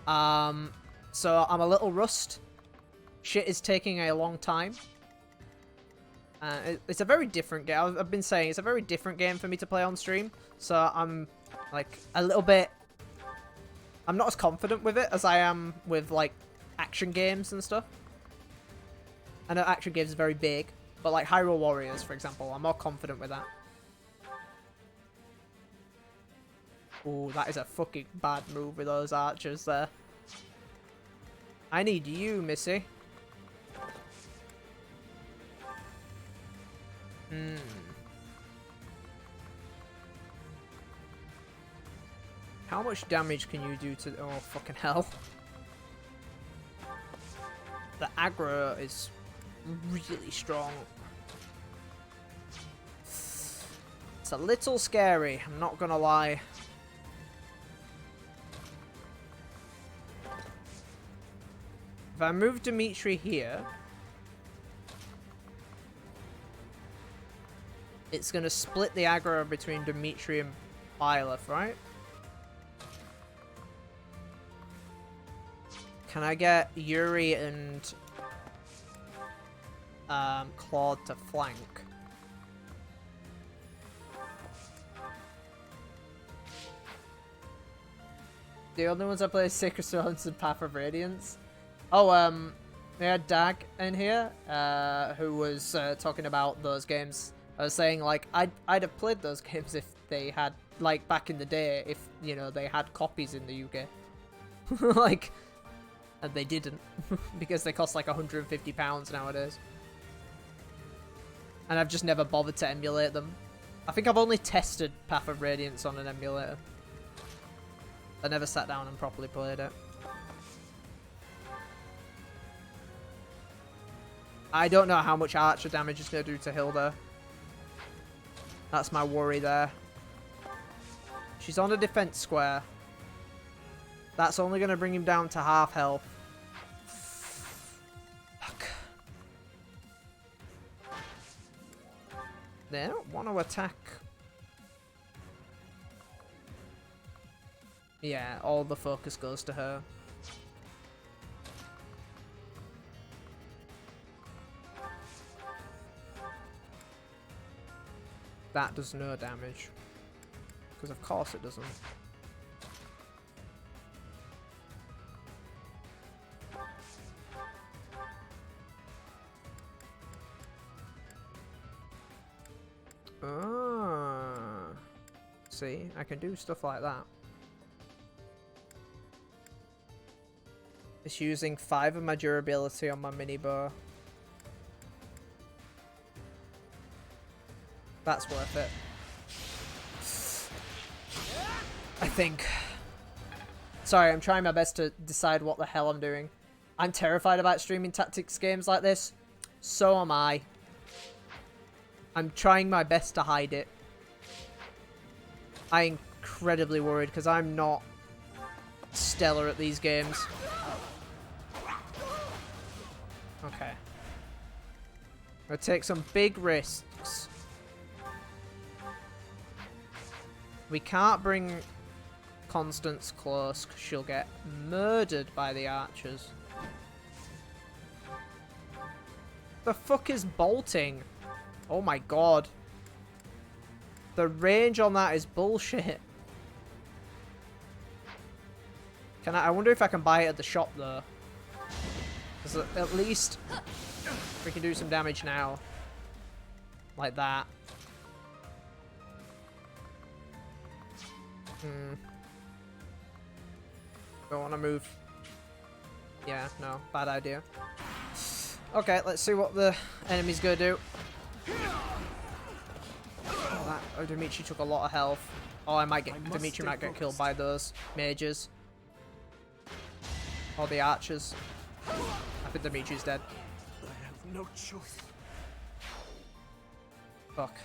So I'm a little rust. Shit is taking a long time. It's a very different game. I've been saying it's a very different game for me to play on stream. So I'm like a little bit... I'm not as confident with it as I am with like action games and stuff. I know action games are very big, but like Hyrule Warriors, for example, I'm more confident with that. Ooh, that is a fucking bad move with those archers there. I need you, Missy. How much damage can you do to... Oh, fucking hell. The aggro is really strong. It's a little scary, I'm not gonna lie. If I move Dimitri here... It's gonna split the aggro between Dimitri and Byleth, right? Can I get Yuri and Claude to flank? The only ones I play is Sacred Stones and Path of Radiance. Oh, we had Dag in here, who was talking about those games. I was saying, like, I'd have played those games if they had, like, back in the day, if, you know, they had copies in the UK. Like... And they didn't, because they cost like £150 nowadays. And I've just never bothered to emulate them. I think I've only tested Path of Radiance on an emulator. I never sat down and properly played it. I don't know how much archer damage is going to do to Hilda. That's my worry there. She's on a defense square. That's only going to bring him down to half health. Fuck. They don't want to attack. Yeah, all the focus goes to her. That does no damage. Because of course it doesn't. Ah. See, I can do stuff like that. It's using 5 of my durability on my mini bow. That's worth it. I think. Sorry, I'm trying my best to decide what the hell I'm doing. I'm terrified about streaming tactics games like this. So am I. I'm trying my best to hide it. I'm incredibly worried because I'm not stellar at these games. Okay. I'm gonna take some big risks. We can't bring Constance close because she'll get murdered by the archers. The fuck is bolting? Oh my god. The range on that is bullshit. I wonder if I can buy it at the shop though. Because at least we can do some damage now. Like that. Don't want to move. Yeah, no. Bad idea. Okay, let's see what the enemy's gonna do. Oh, Dimitri took a lot of health. Oh, Dimitri might get killed by those mages. Or the archers. I think Dimitri's dead. I have no choice. Fuck.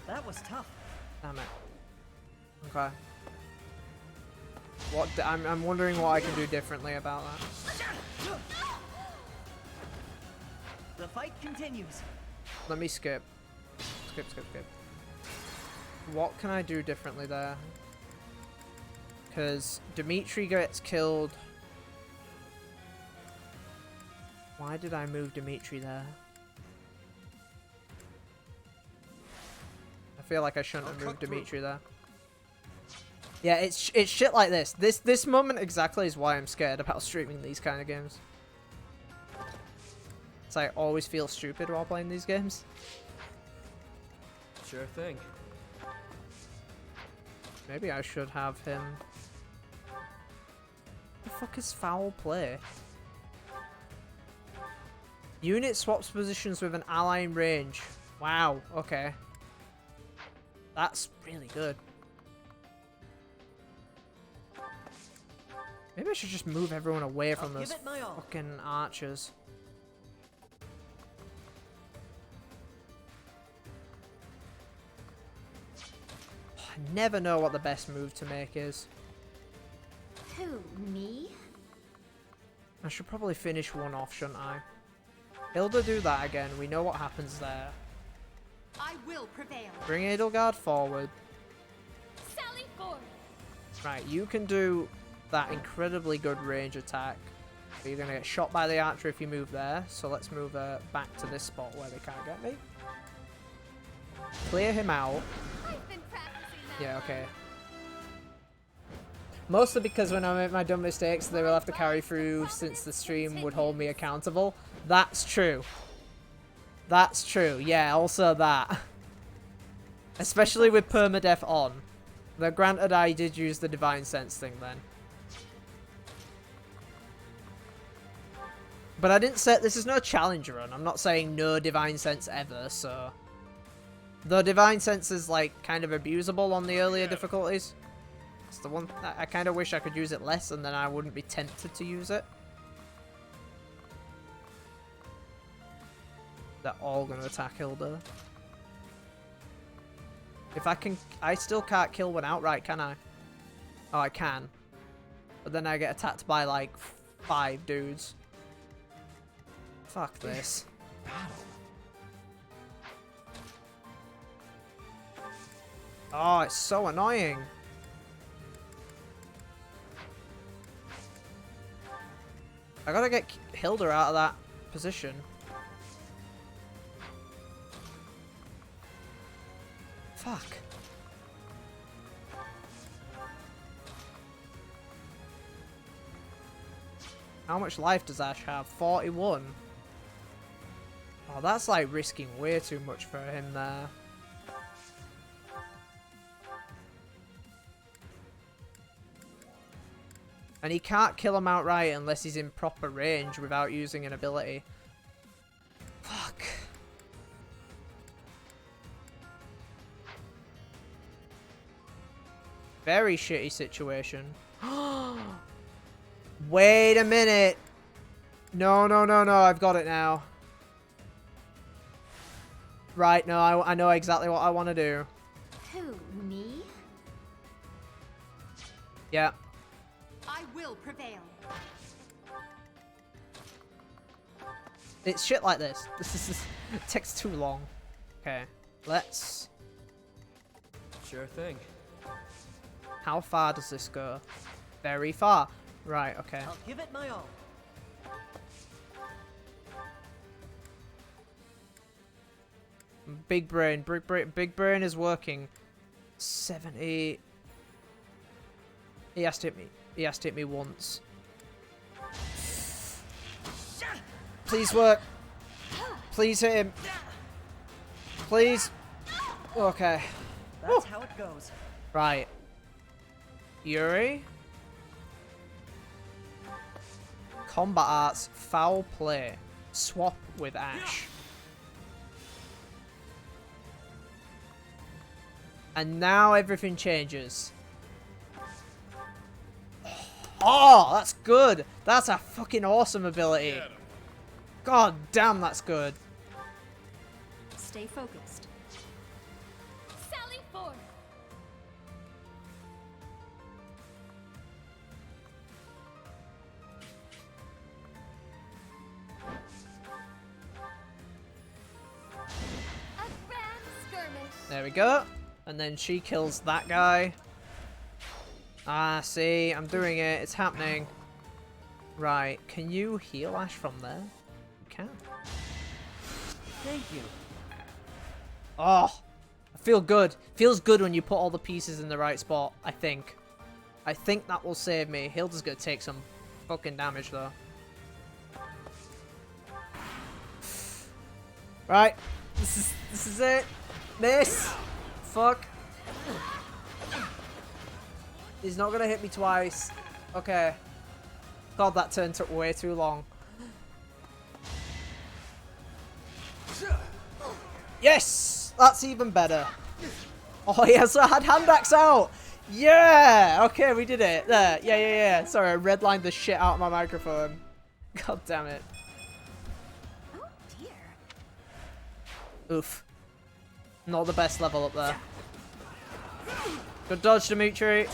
That was tough. Damn it. Okay. I'm wondering what I can do differently about that. The fight continues. Let me skip. Skip. What can I do differently there? Because Dimitri gets killed. Why did I move Dimitri there? I feel like I shouldn't have moved Dimitri there. Yeah, it's shit like this. This moment exactly is why I'm scared about streaming these kind of games. It's like I always feel stupid while playing these games. Sure thing. Maybe I should have him. The fuck is foul play? Unit swaps positions with an ally in range. Wow, okay. That's really good. Maybe I should just move everyone away from those fucking archers. I never know what the best move to make is. Who, me? I should probably finish one off, shouldn't I? Hilda, do that again. We know what happens there. I will prevail. Bring Edelgard forward. Sally forth. Right, you can do that incredibly good range attack. But you're going to get shot by the archer if you move there. So let's move back to this spot where they can't get me. Clear him out. I've been practicing that. Yeah, okay. Mostly because when I make my dumb mistakes, they will have to carry through since the stream would hold me accountable. That's true. That's true. Yeah, also that. Especially with permadeath on. Though granted, I did use the divine sense thing then. But I didn't say this is no challenge run. I'm not saying no divine sense ever, so. Though divine sense is like kind of abusable on the earlier difficulties. It's the one I kind of wish I could use it less and then I wouldn't be tempted to use it. They're all going to attack Hilda. If I can, I still can't kill one outright, can I? Oh, I can. But then I get attacked by like 5 dudes. Fuck this. Oh, it's so annoying. I gotta get Hilda out of that position. Fuck. How much life does Ash have? 41. Oh, Oh, that's like risking way too much for him there. And he can't kill him outright unless he's in proper range without using an ability. Fuck. Very shitty situation. Wait a minute. No, no, no, no. I've got it now. Right, no, I know exactly what I want to do. Who, me? Yeah. I will prevail. It's shit like this. It takes too long. Okay, let's... Sure thing. How far does this go? Very far. Right, okay. I'll give it my all. Big brain. Big brain is working. 70. He has to hit me. He has to hit me once. Please work. Please hit him. Please. Okay. That's how it goes. Right. Yuri. Combat arts. Foul play. Swap with Ash. And now everything changes. Oh, that's good. That's a fucking awesome ability. God damn, that's good. Stay focused. Sally forth! A grand skirmish. There we go. And then she kills that guy. Ah, see, I'm doing it. It's happening. Right, can you heal Ash from there? You can. Thank you. Oh, I feel good. Feels good when you put all the pieces in the right spot, I think. I think that will save me. Hilda's gonna take some fucking damage, though. Right, this is it. Miss. Fuck. He's not gonna hit me twice. Okay. God, that turn took way too long. Yes! That's even better. Oh, he has had hand axe out! Yeah! Okay, we did it. There. Yeah. Sorry, I redlined the shit out of my microphone. God damn it. Oh dear. Oof. Not the best level up there. Good dodge, Dimitri.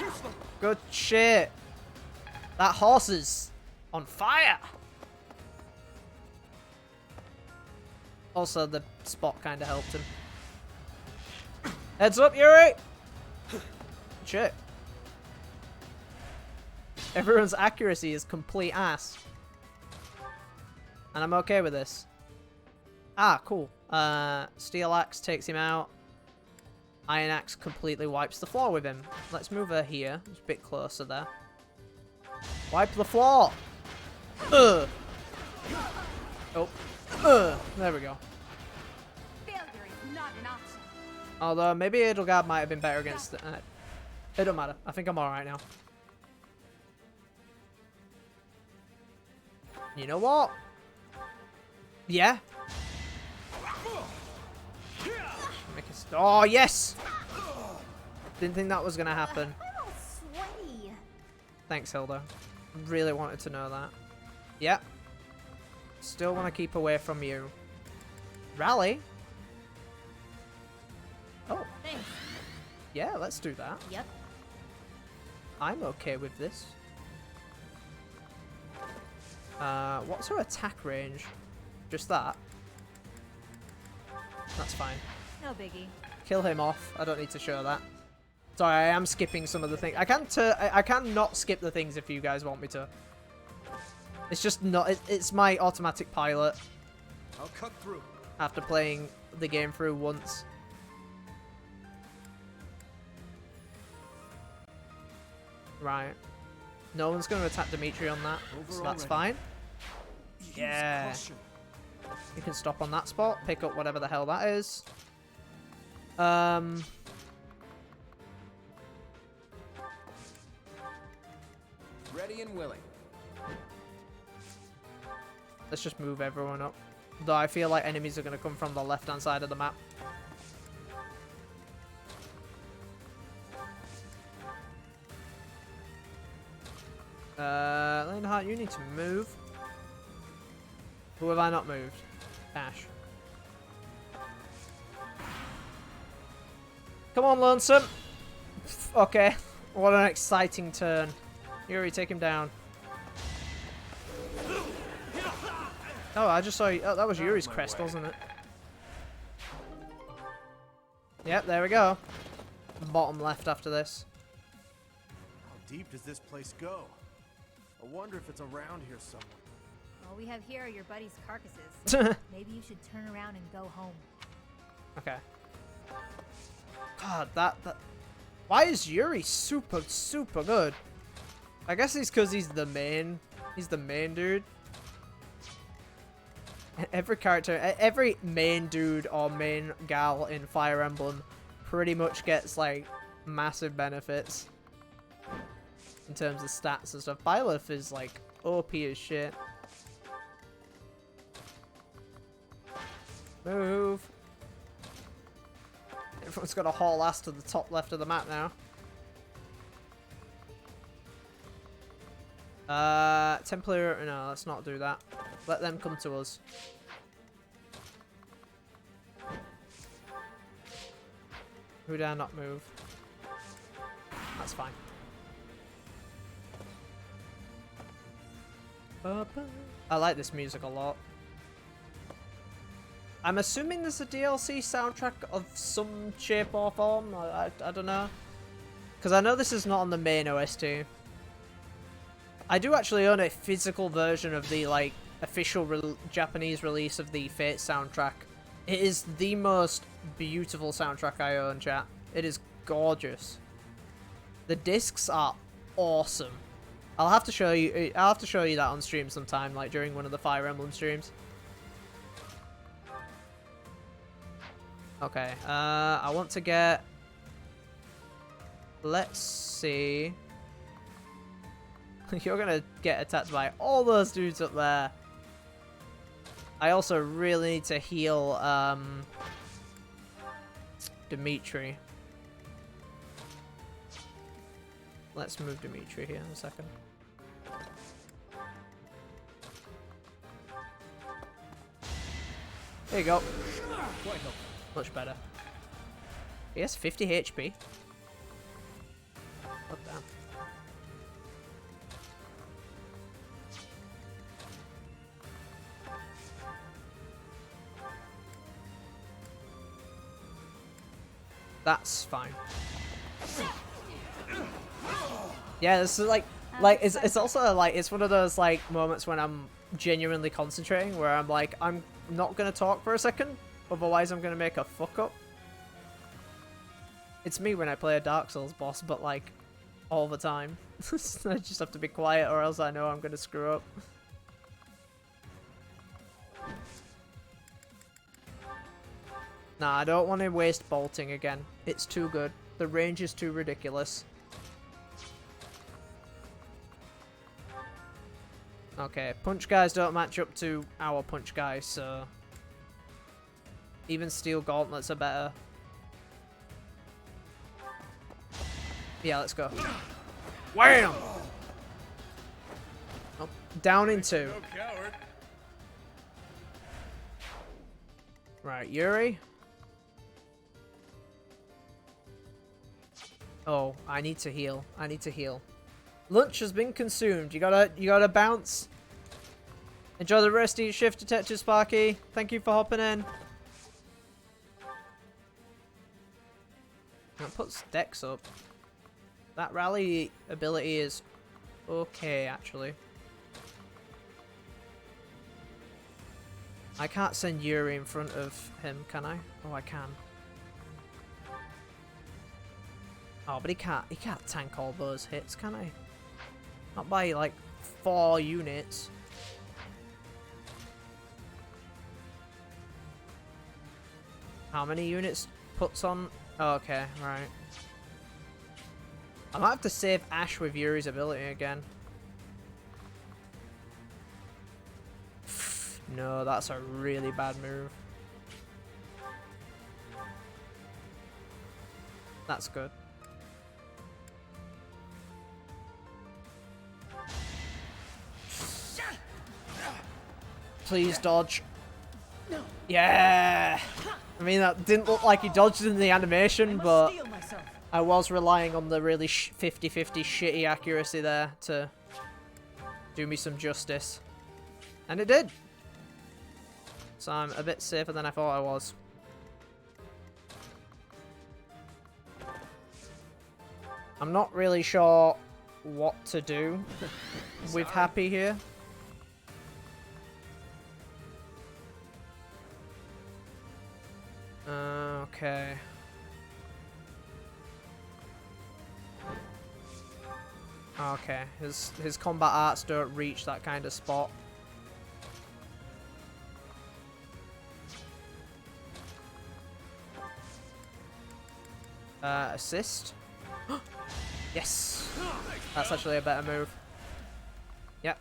Good shit. That horse is on fire. Also, the spot kind of helped him. Heads up, Yuri. Shit. Everyone's accuracy is complete ass. And I'm okay with this. Ah, cool. Steel Axe takes him out. Iron Axe completely wipes the floor with him. Let's move her here. It's a bit closer there. Wipe the floor! Oh. There we go. Failure is not an option. Although, maybe Edelgard might have been better against... it don't matter. I think I'm alright now. You know what? Yeah. Oh, yes! Didn't think that was going to happen. I'm all sweaty. Thanks, Hilda. Really wanted to know that. Yep. Still want to keep away from you. Rally? Oh. Thanks. Yeah, let's do that. Yep. I'm okay with this. What's her attack range? Just that? That's fine. No biggie. Kill him off. I don't need to show that. Sorry, I am skipping some of the things. I can not skip the things if you guys want me to. It's just not. It's my automatic pilot. I'll cut through. After playing the game through once. Right. No one's going to attack Dimitri on that, so that's fine. Yeah. You can stop on that spot, pick up whatever the hell that is. Ready and willing. Let's just move everyone up. Though I feel like enemies are going to come from the left-hand side of the map. Lionheart, you need to move. Who have I not moved? Ash. Come on, Lonesome. Okay. What an exciting turn. Yuri, take him down. Oh, I just saw you. Oh, that was Yuri's crest, wasn't it? Yep, there we go. Bottom left after this. How deep does this place go? I wonder if it's around here somewhere. All we have here are your buddy's carcasses. Maybe you should turn around and go home. Okay. God, that... Why is Yuri super good? I guess it's because he's the main dude. Every character, every main dude or main gal in Fire Emblem pretty much gets, like, massive benefits in terms of stats and stuff. Byleth is, like, OP as shit. Move. Everyone's got to haul ass to the top left of the map now. Templar, no, let's not do that. Let them come to us. Who dare not move? That's fine. I like this music a lot. I'm assuming there's a DLC soundtrack of some shape or form. I don't know. Because I know this is not on the main OST. I do actually own a physical version of the, like, official Japanese release of the Fate soundtrack. It is the most beautiful soundtrack I own, chat. It is gorgeous. The discs are awesome. I'll have to show you that on stream sometime, like during one of the Fire Emblem streams. Okay, I want to get... Let's see... You're gonna get attacked by all those dudes up there. I also really need to heal, Dimitri. Let's move Dimitri here in a second. There you go. Much better. He has 50 HP. What the? That's fine. Yeah, this is like it's also like it's one of those like moments when I'm genuinely concentrating, where I'm like, I'm not gonna talk for a second, otherwise I'm gonna make a fuck up. It's me when I play a Dark Souls boss, but like all the time. I just have to be quiet, or else I know I'm gonna screw up. Nah, I don't want to waste bolting again. It's too good. The range is too ridiculous. Okay, punch guys don't match up to our punch guys, so... Even steel gauntlets are better. Yeah, let's go. Wham! Oh, down in two. No coward. Right, Yuri. Oh, I need to heal. I need to heal. Lunch has been consumed. You gotta bounce. Enjoy the rest of your shift, Detective Sparky. Thank you for hopping in. That puts Dex up. That rally ability is okay, actually. I can't send Yuri in front of him, can I? Oh, I can. Oh, but he can't tank all those hits, can he? Not by, like, 4 units. How many units puts on? Oh, okay, right. I might have to save Ash with Yuri's ability again. No, that's a really bad move. That's good. Please dodge. Yeah! I mean, that didn't look like he dodged in the animation, but I was relying on the really 50-50 shitty accuracy there to do me some justice. And it did! So I'm a bit safer than I thought I was. I'm not really sure what to do with Happy here. Okay. Okay, his combat arts don't reach that kind of spot. Assist. Yes! That's actually a better move. Yep.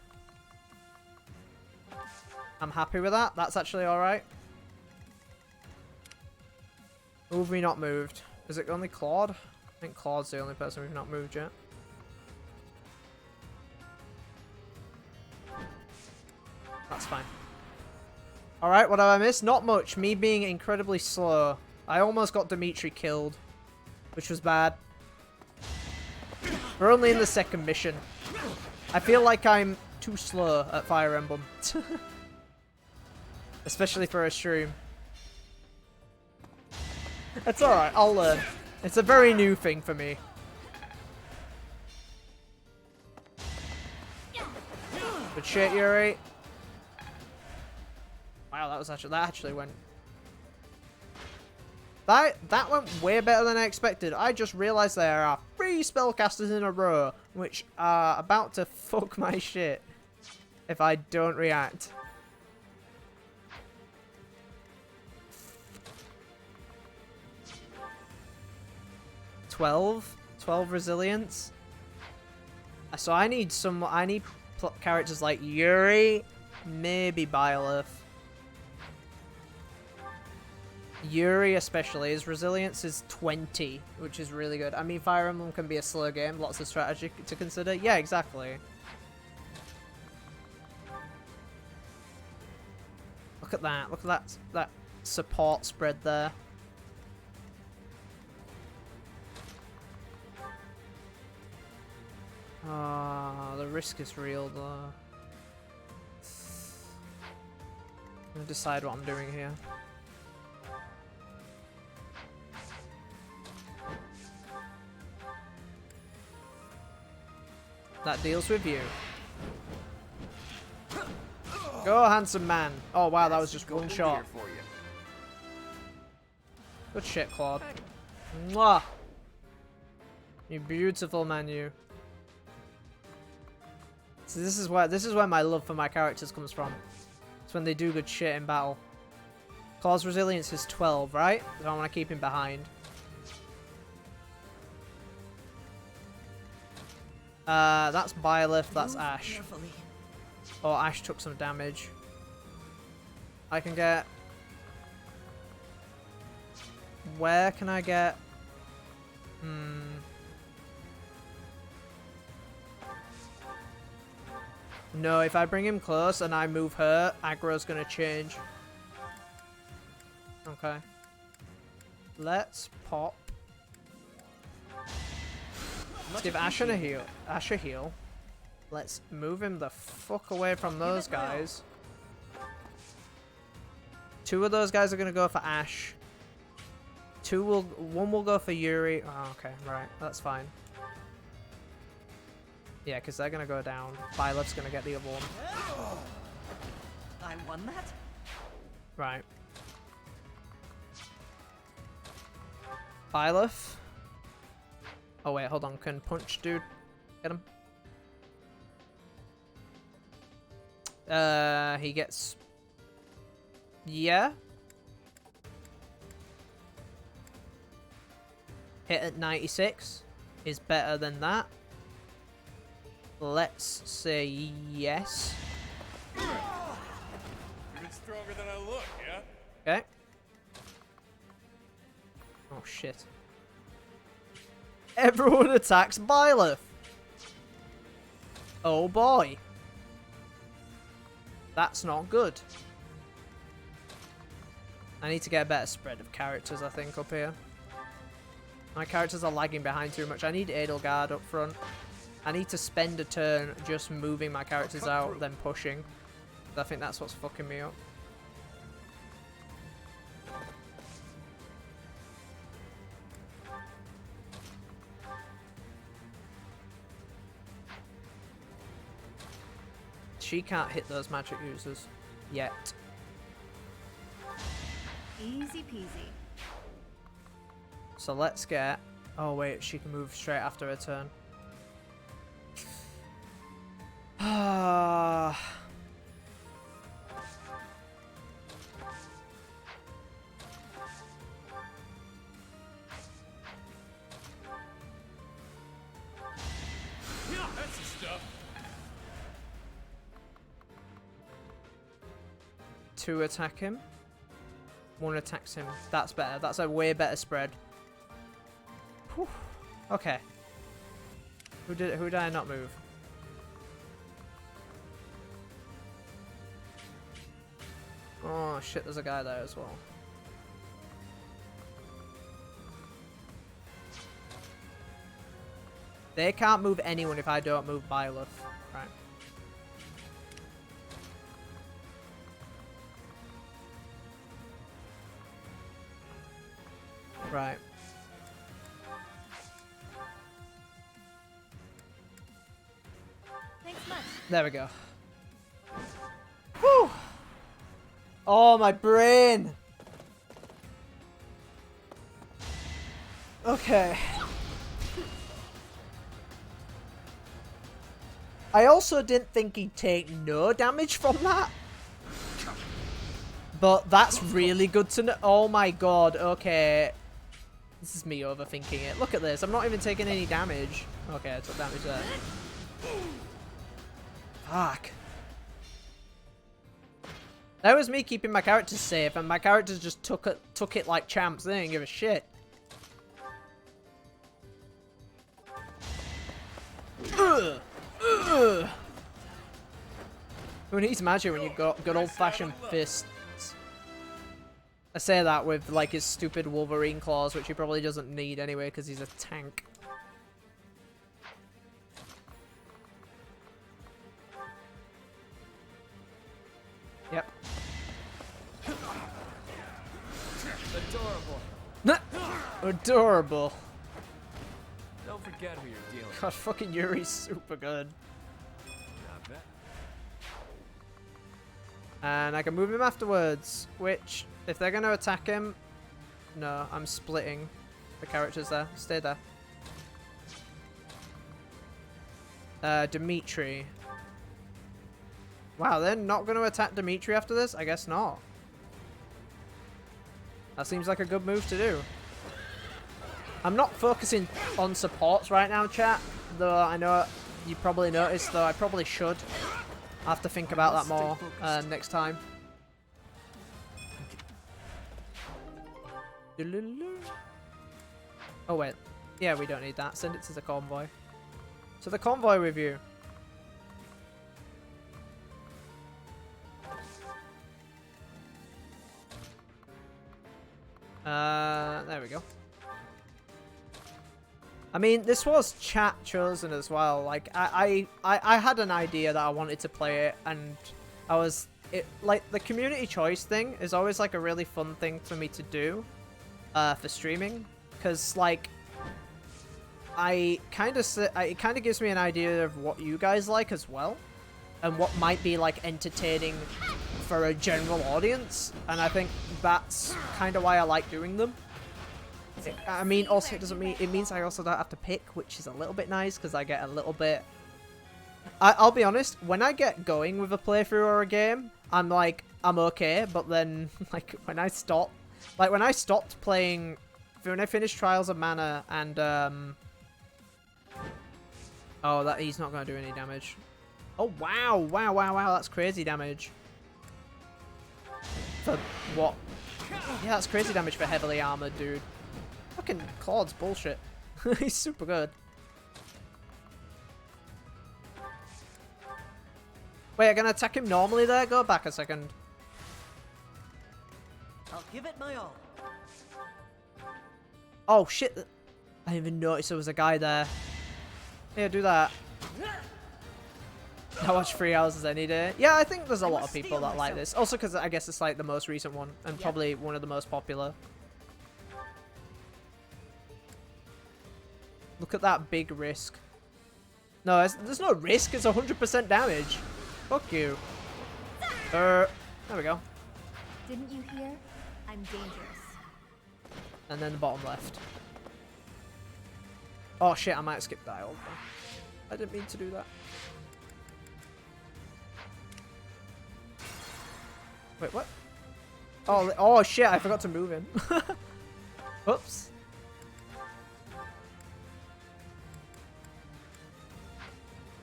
I'm happy with that. That's actually alright. Who have we not moved? Is it only Claude? I think Claude's the only person we've not moved yet. That's fine. Alright, what have I missed? Not much. Me being incredibly slow. I almost got Dimitri killed, which was bad. We're only in the second mission. I feel like I'm too slow at Fire Emblem. Especially for a stream. It's alright, I'll learn. It's a very new thing for me. Good shit, Yuri. Wow, that actually went... That went way better than I expected. I just realized there are 3 spellcasters in a row, which are about to fuck my shit if I don't react. $12 resilience. So I need characters like Yuri, maybe Byleth. Yuri especially, his resilience is 20, which is really good. I mean, Fire Emblem can be a slow game, lots of strategy to consider. Yeah, exactly. Look at that. Look at that support spread there. Ah, the risk is real though. I'm gonna decide what I'm doing here. That deals with you. Go, handsome man. Oh wow, that was just one shot. Good shit, Claude. Mwah! You beautiful man, you. So this is where my love for my characters comes from. It's when they do good shit in battle. Claude's resilience is 12, right? So I want to keep him behind. That's Byleth, that's Ash. Oh, Ash took some damage. I can get... Where can I get... No, if I bring him close and I move her, aggro's gonna change. Okay. Let's pop. Let's give Ash a heal. Ash a heal. Let's move him the fuck away from those guys. 2 of those guys are gonna go for Ash. 1 will go for Yuri. Oh, okay, right. That's fine. Yeah, because they're gonna go down. Byleth's gonna get the other one. I won that? Right. Byleth. Oh wait, hold on. Can punch dude get him? He gets... Yeah? Hit at 96 is better than that. Let's say yes. Even stronger than I look, yeah? Okay. Oh shit. Everyone attacks Byleth. Oh boy. That's not good. I need to get a better spread of characters, I think, up here. My characters are lagging behind too much. I need Edelgard up front. I need to spend a turn just moving my characters out, then pushing. I think that's what's fucking me up. She can't hit those magic users yet. Easy peasy. So let's get... Oh wait, she can move straight after her turn. Ah. Yeah, that's the stuff. Two attack him. One attacks him. That's better. That's a way better spread. Whew. Okay. Who did I not move? Oh shit, there's a guy there as well. They can't move anyone if I don't move Byleth. Right. Right. Thanks much. There we go. Whew! Oh, my brain! Okay. I also didn't think he'd take no damage from that. But that's really good to know. Oh my god, okay. This is me overthinking it. Look at this, I'm not even taking any damage. Okay, I took damage there. Fuck. That was me keeping my characters safe, and my characters just took it like champs. They didn't give a shit. Who needs magic when you've got good old-fashioned fists? I say that with like his stupid Wolverine claws, which he probably doesn't need anyway because he's a tank. Yep. Adorable. Adorable. Don't forget who you're dealing with. God, fucking Yuri's super good. Not bad. And I can move him afterwards, which, if they're going to attack him... No, I'm splitting the characters there. Stay there. Dimitri. Wow, they're not going to attack Dimitri after this? I guess not. That seems like a good move to do. I'm not focusing on supports right now, chat. Though I know you probably noticed, though I probably should. I have to think about that more next time. Oh wait. Yeah, we don't need that. Send it to the convoy. So the convoy review. There we go. I mean, this was chat chosen as well. Like, I had an idea that I wanted to play it, and I was... like, the community choice thing is always, like, a really fun thing for me to do for streaming. Because, like, it kind of gives me an idea of what you guys like as well. And what might be, like, entertaining for a general audience. And I think that's kind of why I like doing them. I mean, also, it means I also don't have to pick, which is a little bit nice, because I get a little bit... I'll be honest, when I get going with a playthrough or a game, I'm like, I'm okay, but then, like, when I stopped playing when I finish Trials of Mana and oh, that he's not gonna do any damage. Oh wow, wow, wow, wow, that's crazy damage. For what? Yeah, that's crazy damage for heavily armored, dude. Fucking Claude's bullshit. He's super good. Wait, I'm gonna attack him normally there? Go back a second. I'll give it my all. Oh shit. I didn't even notice there was a guy there. Yeah, do that. I watch 3 hours any day. Yeah, I think there's a lot of people that like this. Also because I guess it's like the most recent one and probably one of the most popular. Look at that big risk. No, there's no risk. It's 100% damage. Fuck you. There we go. Didn't you hear? I'm dangerous. And then the bottom left. Oh shit, I might skip that over. I didn't mean to do that. Wait, what? Oh shit, I forgot to move him. Whoops.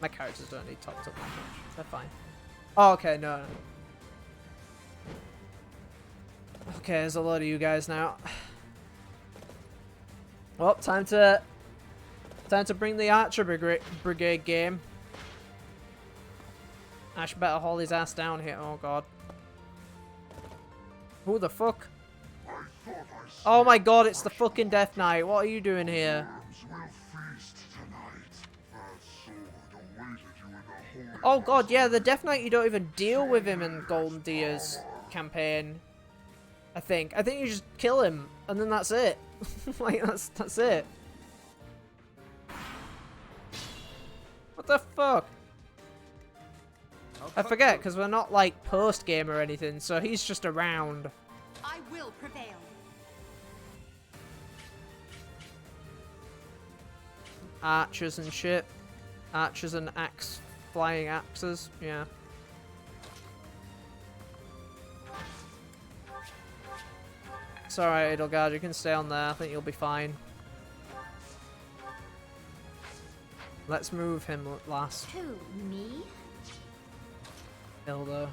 My characters don't need topped up that much. They're fine. Oh, okay, no. Okay, there's a lot of you guys now. Well, time to bring the Archer Brigade game. Ash better haul his ass down here. Oh god. Who the fuck? Oh my god, it's the fucking Death Knight. What are you doing here? Oh god, yeah, the Death Knight, you don't even deal with him in Golden Deer's campaign. I think you just kill him, and then that's it. Like, that's it. What the fuck? I forget, because we're not, like, post-game or anything, so he's just around. I will prevail. Archers and shit. Archers and flying axes, yeah. It's alright, Edelgard, you can stay on there. I think you'll be fine. Let's move him last. Who, me? Hilda.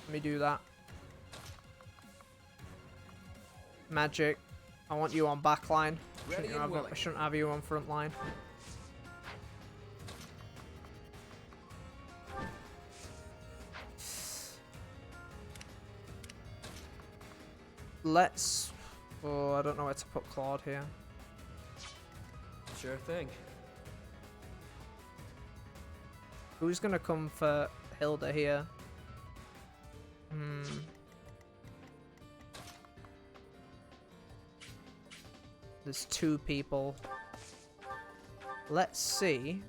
Let me do that. Magic. I want you on back line. I shouldn't have you on front line. Let's... Oh, I don't know where to put Claude here. Sure thing. Who's gonna come for Hilda here? There's 2 people. Let's see.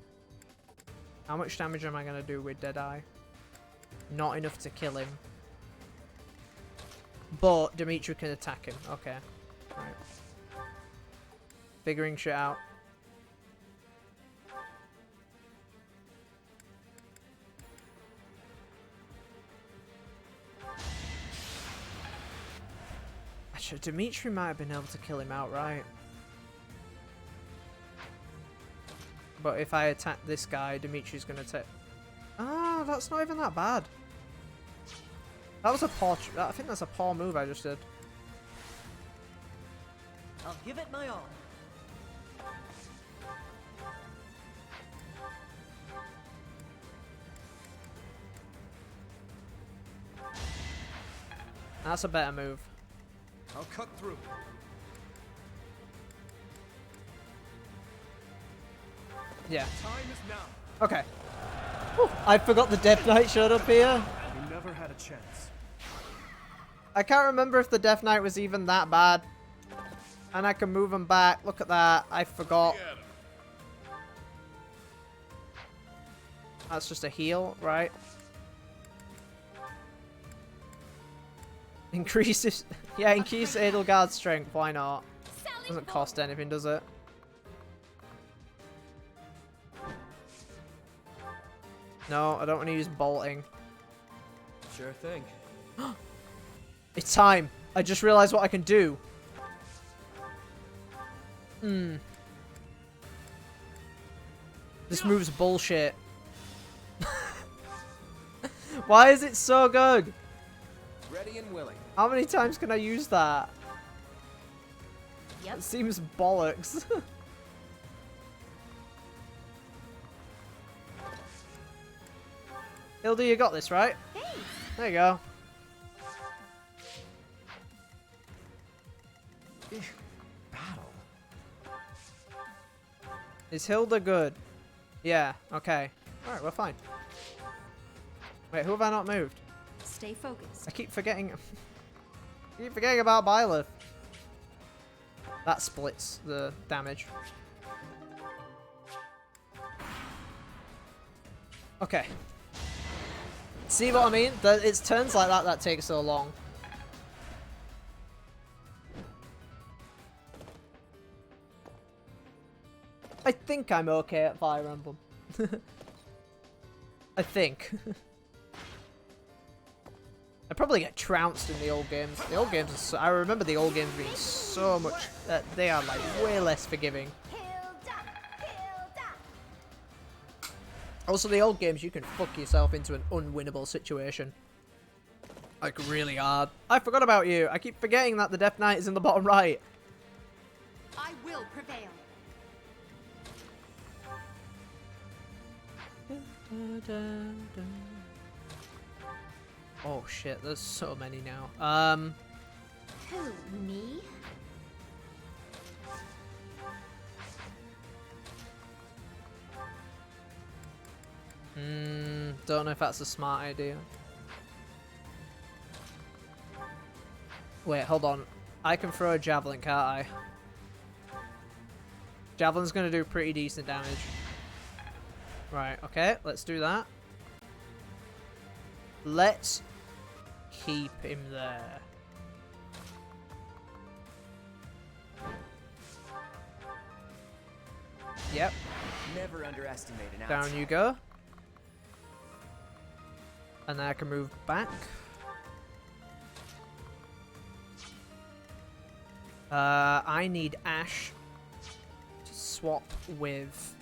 How much damage am I gonna do with Deadeye? Not enough to kill him. But Dimitri can attack him. Okay. Right. Figuring shit out. Actually, Dimitri might have been able to kill him outright. But if I attack this guy, Dimitri's gonna take... Ah, that's not even that bad. That was a poor... I think that's a poor move I just did. I'll give it my all. That's a better move. I'll cut through. Yeah. Time is now. Okay. Whew, I forgot the Death Knight showed up here. You never had a chance. I can't remember if the Death Knight was even that bad. And I can move him back. Look at that. I forgot. That's just a heal, right? Increases... Yeah, increase Edelgard's strength. Why not? Doesn't cost anything, does it? No, I don't want to use bolting. Sure thing. It's time. I just realized what I can do. This move's bullshit. Why is it so good? Ready and willing. How many times can I use that? Yep. It seems bollocks. Hilda, you got this, right? Thanks. There you go. Battle. Is Hilda good? Yeah, okay. Alright, we're fine. Wait, who have I not moved? Stay focused. I keep forgetting. I keep forgetting about Byleth. That splits the damage. Okay. See what I mean? It's turns like that that take so long. I think I'm okay at Fire Emblem. I think. I probably get trounced in the old games. The old games are so, I remember the old games being so much... they are like way less forgiving. Also, the old games, you can fuck yourself into an unwinnable situation. Like, really hard. I forgot about you. I keep forgetting that the Death Knight is in the bottom right. I will prevail. Oh shit, there's so many now. Who, me? Don't know if that's a smart idea. Wait, hold on. I can throw a javelin, can't I? Javelin's gonna do pretty decent damage. Right, okay, let's do that. Let's keep him there. Yep. Never underestimate an Down you go. And then I can move back. I need Ash to swap with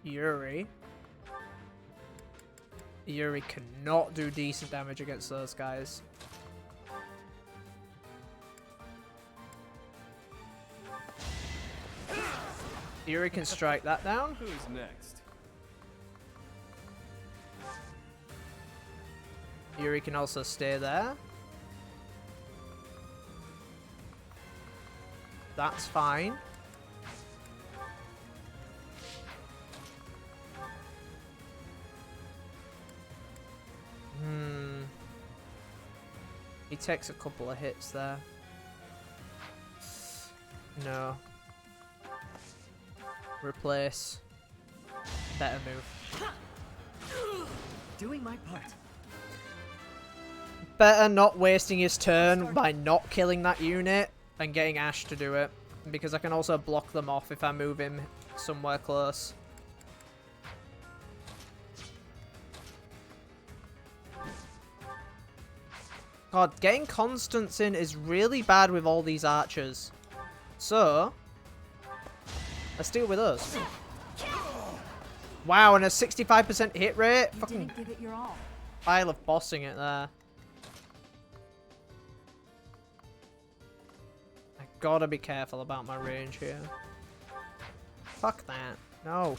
Yuri. Yuri cannot do decent damage against those guys. Yuri can strike that down. Who's next? Yuri can also stay there. That's fine. He takes a couple of hits there. No. Replace. Better move. Doing my part. Better not wasting his turn by not killing that unit and getting Ash to do it. Because I can also block them off if I move him somewhere close. God, getting constants in is really bad with all these archers. So, let's deal with us. Wow, and a 65% hit rate? You Fucking didn't give it your all. pile of bossing it there. I gotta be careful about my range here. Fuck that. No.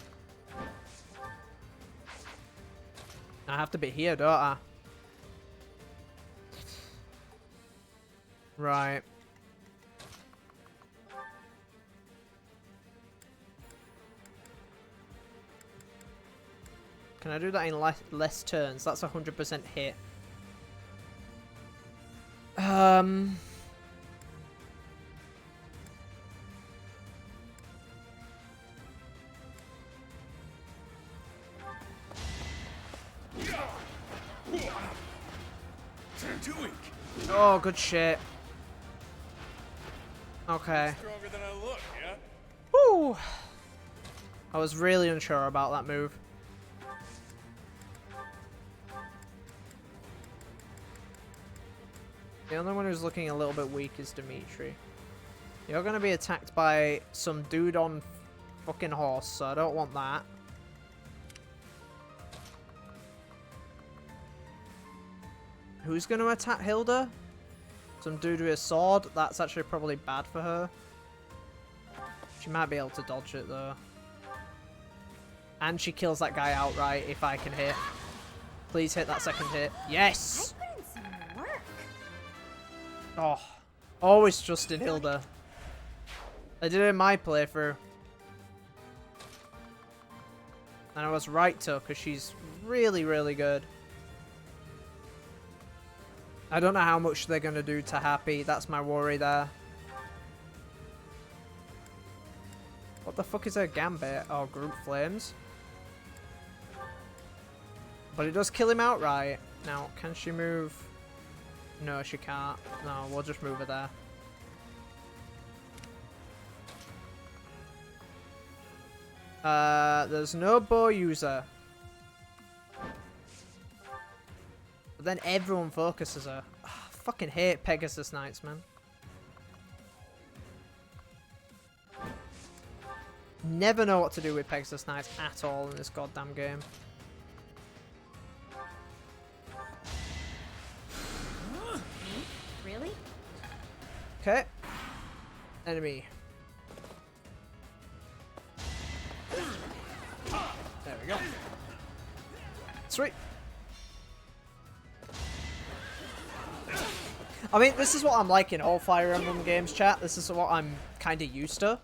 I have to be here, don't I? Right. Can I do that in less turns? That's 100% hit. Too weak. Oh, good shit. Okay. Stronger than I look, yeah? Woo! I was really unsure about that move. The only one who's looking a little bit weak is Dimitri. You're gonna be attacked by some dude on fucking horse, so I don't want that. Who's gonna attack Hilda? Some dude with a sword? That's actually probably bad for her. She might be able to dodge it though. And she kills that guy outright if I can hit. Please hit that second hit. Yes! I put in some work. Oh, always trusted Hilda. I did it in my playthrough. And I was right to, because she's really, really good. I don't know how much they're going to do to Happy. That's my worry there. What the fuck is her gambit? Oh, group flames. But it does kill him outright. Now, can she move? No, she can't. No, we'll just move her there. There's no bow user. But then everyone focuses her. Oh, I fucking hate Pegasus Knights, man. Never know what to do with Pegasus Knights at all in this goddamn game. Really? Okay. Enemy. There we go. Sweet. I mean, this is what I'm like in all Fire Emblem games, chat. This is what I'm kind of used to.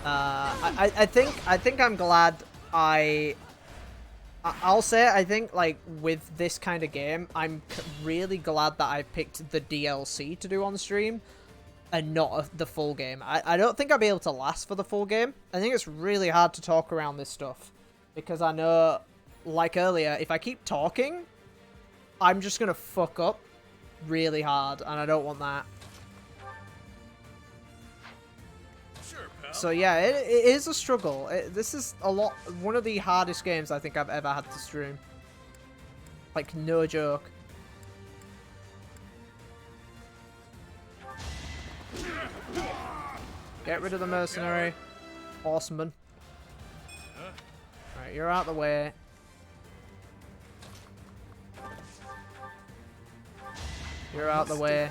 I think I'm glad I'll say, I think, like, with this kind of game, I'm really glad that I picked the DLC to do on stream and not the full game. I don't think I'll be able to last for the full game. I think it's really hard to talk around this stuff because I know, like earlier, if I keep talking, I'm just going to fuck up really hard and I don't want that. So yeah, it is a struggle. This is one of the hardest games I think I've ever had to stream. Like, no joke. Get rid of the mercenary. Horseman. Alright, you're out the way. You're out the way.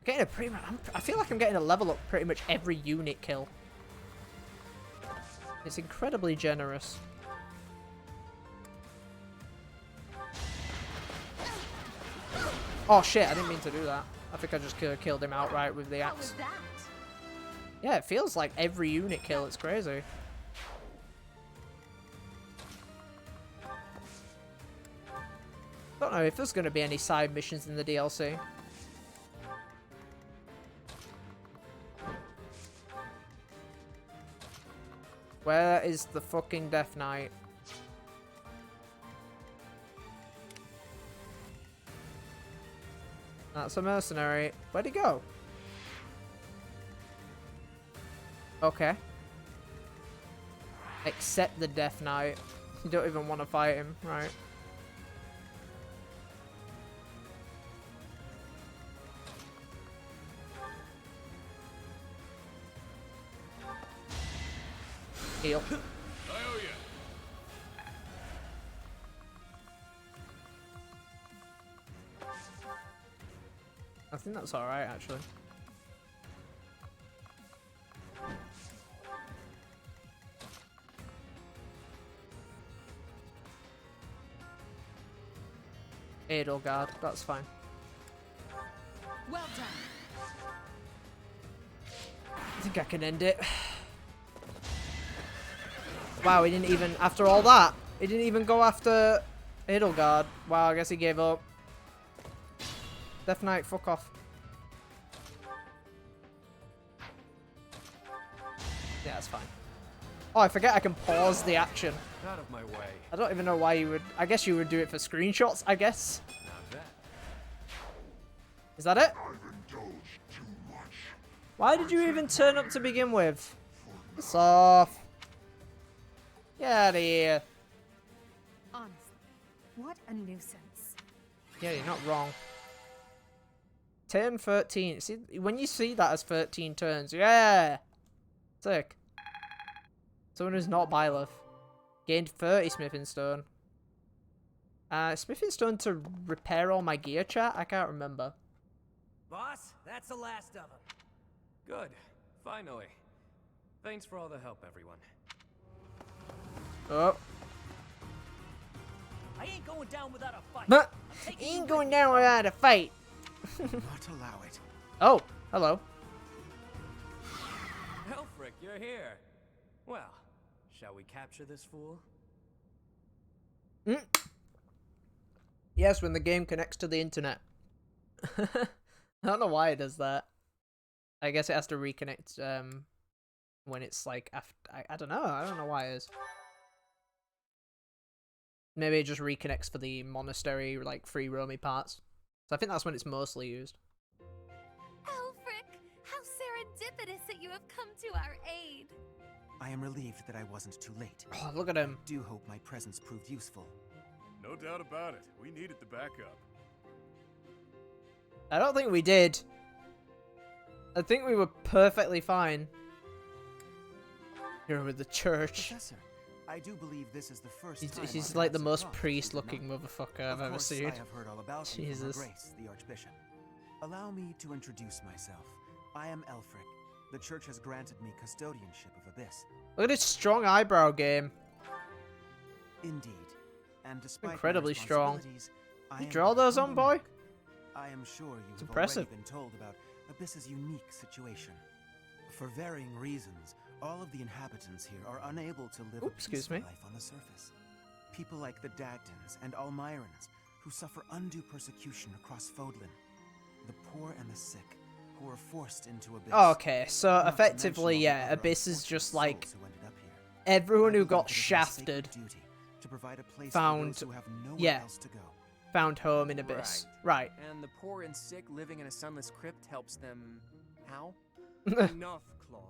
Getting a pretty much, I feel like I'm getting a level up pretty much every unit kill. It's incredibly generous. Oh shit, I didn't mean to do that. I think I just killed him outright with the axe. Yeah, it feels like every unit kill. It's crazy. Don't know if there's going to be any side missions in the DLC. Where is the fucking Death Knight? That's a mercenary. Where'd he go? Okay. Accept the Death Knight. You don't even want to fight him, right? Heal. I think that's alright, actually. Edelgard, that's fine. Well done. I think I can end it. Wow, he didn't even, after all that, he didn't even go after Edelgard. Wow, I guess he gave up. Death Knight, fuck off. Yeah, that's fine. Oh, I forget I can pause the action. Out of my way. I don't even know why you would, I guess you would do it for screenshots, I guess. Not that. Is that it? Why did you even turn up to begin with? Piss off. Get out of here. Honestly, what a nuisance. Yeah, you're not wrong. Turn 13. See, when you see that as 13 turns, yeah! Sick. Someone who's not Byleth. Gained 30 smithing stone. Smithing stone to repair all my gear, chat? I can't remember. Boss, that's the last of them. Good. Finally. Thanks for all the help, everyone. Oh. I ain't going down without a fight. But ain't going down without a fight. Not allow it. Oh, hello. Elfric, you're here. Well, shall we capture this fool? Yes, when the game connects to the internet. I don't know why it does that. I guess it has to reconnect when it's like after. I don't know. I don't know why it is. Maybe it just reconnects for the monastery, like free roamy parts. So I think that's when it's mostly used. Elfric, how serendipitous that you have come to our aid. I am relieved that I wasn't too late. Oh, look at him. I do hope my presence proved useful. No doubt about it. We needed the backup. I don't think we did. I think we were perfectly fine. You're with the church. Professor, I do believe this is the first time He's I've like had the some most cause to priest-looking deny. motherfucker I've Of ever course, seen. I have heard all about you from Jesus. Her Grace, the Archbishop. Allow me to introduce myself. I am Elfric. The church has granted me custodianship of Abyss. Look at his strong eyebrow game. Indeed. And despite Incredibly my strong. responsibilities, I You am draw but a those on, humble boy? monk. I am sure you have impressive. already been told about Abyss's unique situation. For varying reasons, all of the inhabitants here are unable to live a excuse peaceful me. life on the surface. People like the Dagdans and Almirans, who suffer undue persecution across Fodlan. The poor and the sick, who are forced into Abyss. Okay, so Not to effectively, mention all the yeah, other Abyss is unfortunate just like souls who ended up here. everyone I who believe got it is my sacred shafted duty to provide a place found, for those who have nowhere yeah, else to go. found home in Abyss. Right. And the poor and sick living in a sunless crypt helps them... how? Enough, Claude.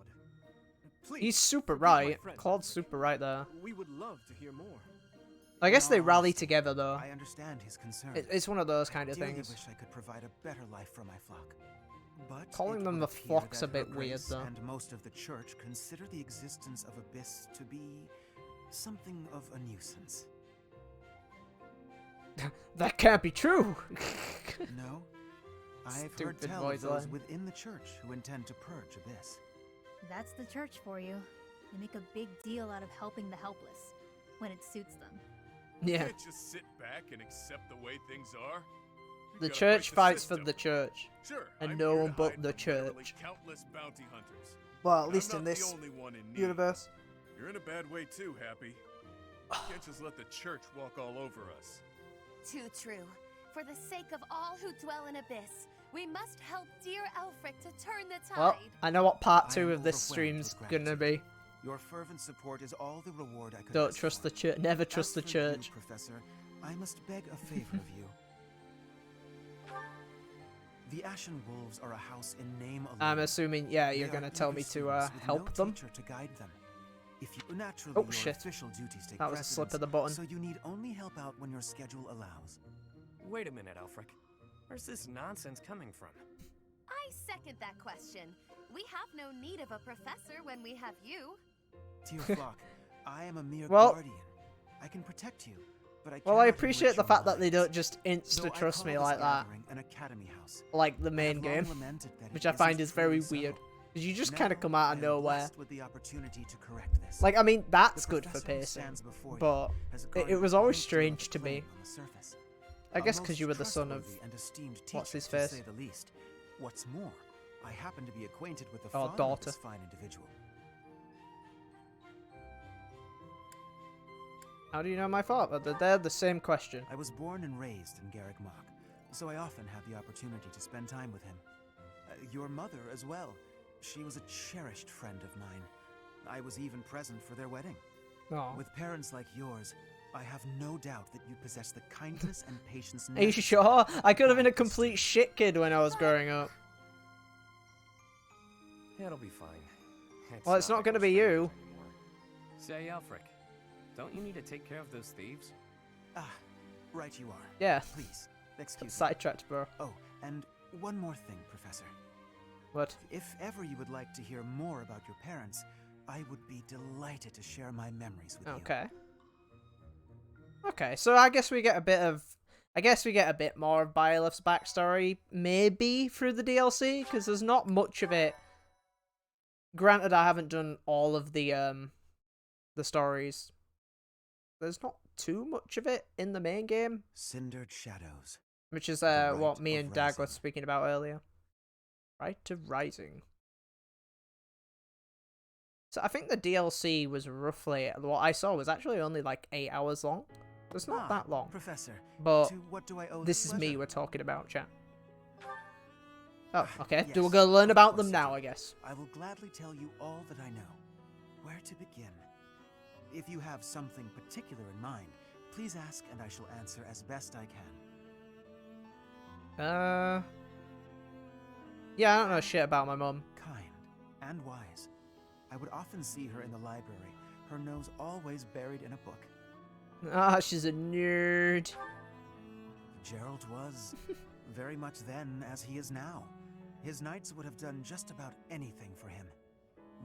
Please, He's super forgive my right. friend. Claude's super right there. We would love to hear more. I guess In they all rally honesty, together though. I understand his concern. It's one of those kind I of dearly things. wish I could provide a better life for my flock. But Calling it them would the appear flock's that a bit Her weird, Grace though. And most of the church consider the existence of Abyss to be something of a nuisance. That can't be true. No, I've heard Stupid tell of voice those line. within the church who intend to purge Abyss. That's the church for you. They make a big deal out of helping the helpless when it suits them. You Yeah. can't just sit back and accept the way things are. You The gotta church break fights for system. the church. Sure, And I'm no here one to but hide the from literally church. countless bounty hunters. Well, at And least I'm in not this the only one in need. universe. You're in a bad way too, Happy. You can't just let the church walk all over us. Too true. For the sake of all who dwell in Abyss, we must help dear Elfric to turn the tide. Well, I know what part I 2 am of this overwhelmed stream's with gonna gratitude. be. Your fervent support is all the reward I could Don't ask trust for. the church. Never trust the As for you, church. Professor, I must beg a favor of you. The Ashen Wolves are a house in name alone. I'm assuming, yeah, you're They gonna are tell me eager to students with help no them. teacher to guide them. If you naturally, Oh, your shit. official duties take That was a slip of precedence, the button. So you need only help out when your schedule allows. Wait a minute, Elfric. Where's this nonsense coming from? I second that question. We have no need of a professor when we have you. Dear flock, I am a mere Well- guardian. I can protect you, but I Well, I cannot appreciate enrich the your fact that they lives. don't just Though I insta-trust me call like this that. gathering an academy house. Like the I main have long game. lamented that Which it I find isn't is very truly so. weird. Because you just kind of Now, come out I of am nowhere. blessed with the opportunity to correct this. Like, I mean, that's The good for professor who pacing. stands before you But has it garnered was a always great deal of strange to me. acclaim on the surface. I A guess because most you were the son of... trustworthy and esteemed What's teacher, his to face? say the least. What's more, I happen to be acquainted with the Oh, father daughter. of this fine individual. How do you know my father? They're the same question. I was born and raised in Garrick Mach, so I often have the opportunity to spend time with him. Your mother as well. She was a cherished friend of mine. I was even present for their wedding. Aw. With parents like yours, I have no doubt that you possess the kindness and patience Are you necessary sure? to I could have been a guide this complete shit kid when I was growing up. It'll be fine. Well, it's not like gonna we're be you. strangers anymore. Say, Elfric, don't you need to take care of those thieves? Ah, right you are. Yeah. Please, excuse me. Sidetracked, bro. Oh, and one more thing, Professor. What? If ever you would like to hear more about your parents, I would be delighted to share my memories with you. Okay. Okay, so I guess we get a bit more of Byleth's backstory, maybe through the DLC, because there's not much of it. Granted, I haven't done all of the stories. There's not too much of it in the main game. Cindered Shadows. Which is The what Rite me of and Dag were Rising. speaking about earlier. Right to Rising. So I think the DLC was roughly, what I saw was actually only like 8 hours long. It's not that long. Professor, But to what do I owe this this is me pleasure? we're talking about, chat. Oh, okay. Yes, Do we go learn of about course them I now, do. I guess. I will gladly tell you all that I know. Where to begin? If you have something particular in mind, please ask and I shall answer as best I can. Yeah, I don't know shit about my mum. Kind and wise. I would often see her in the library, her nose always buried in a book. Ah, she's a nerd. Gerald was very much then as he is now. His knights would have done just about anything for him.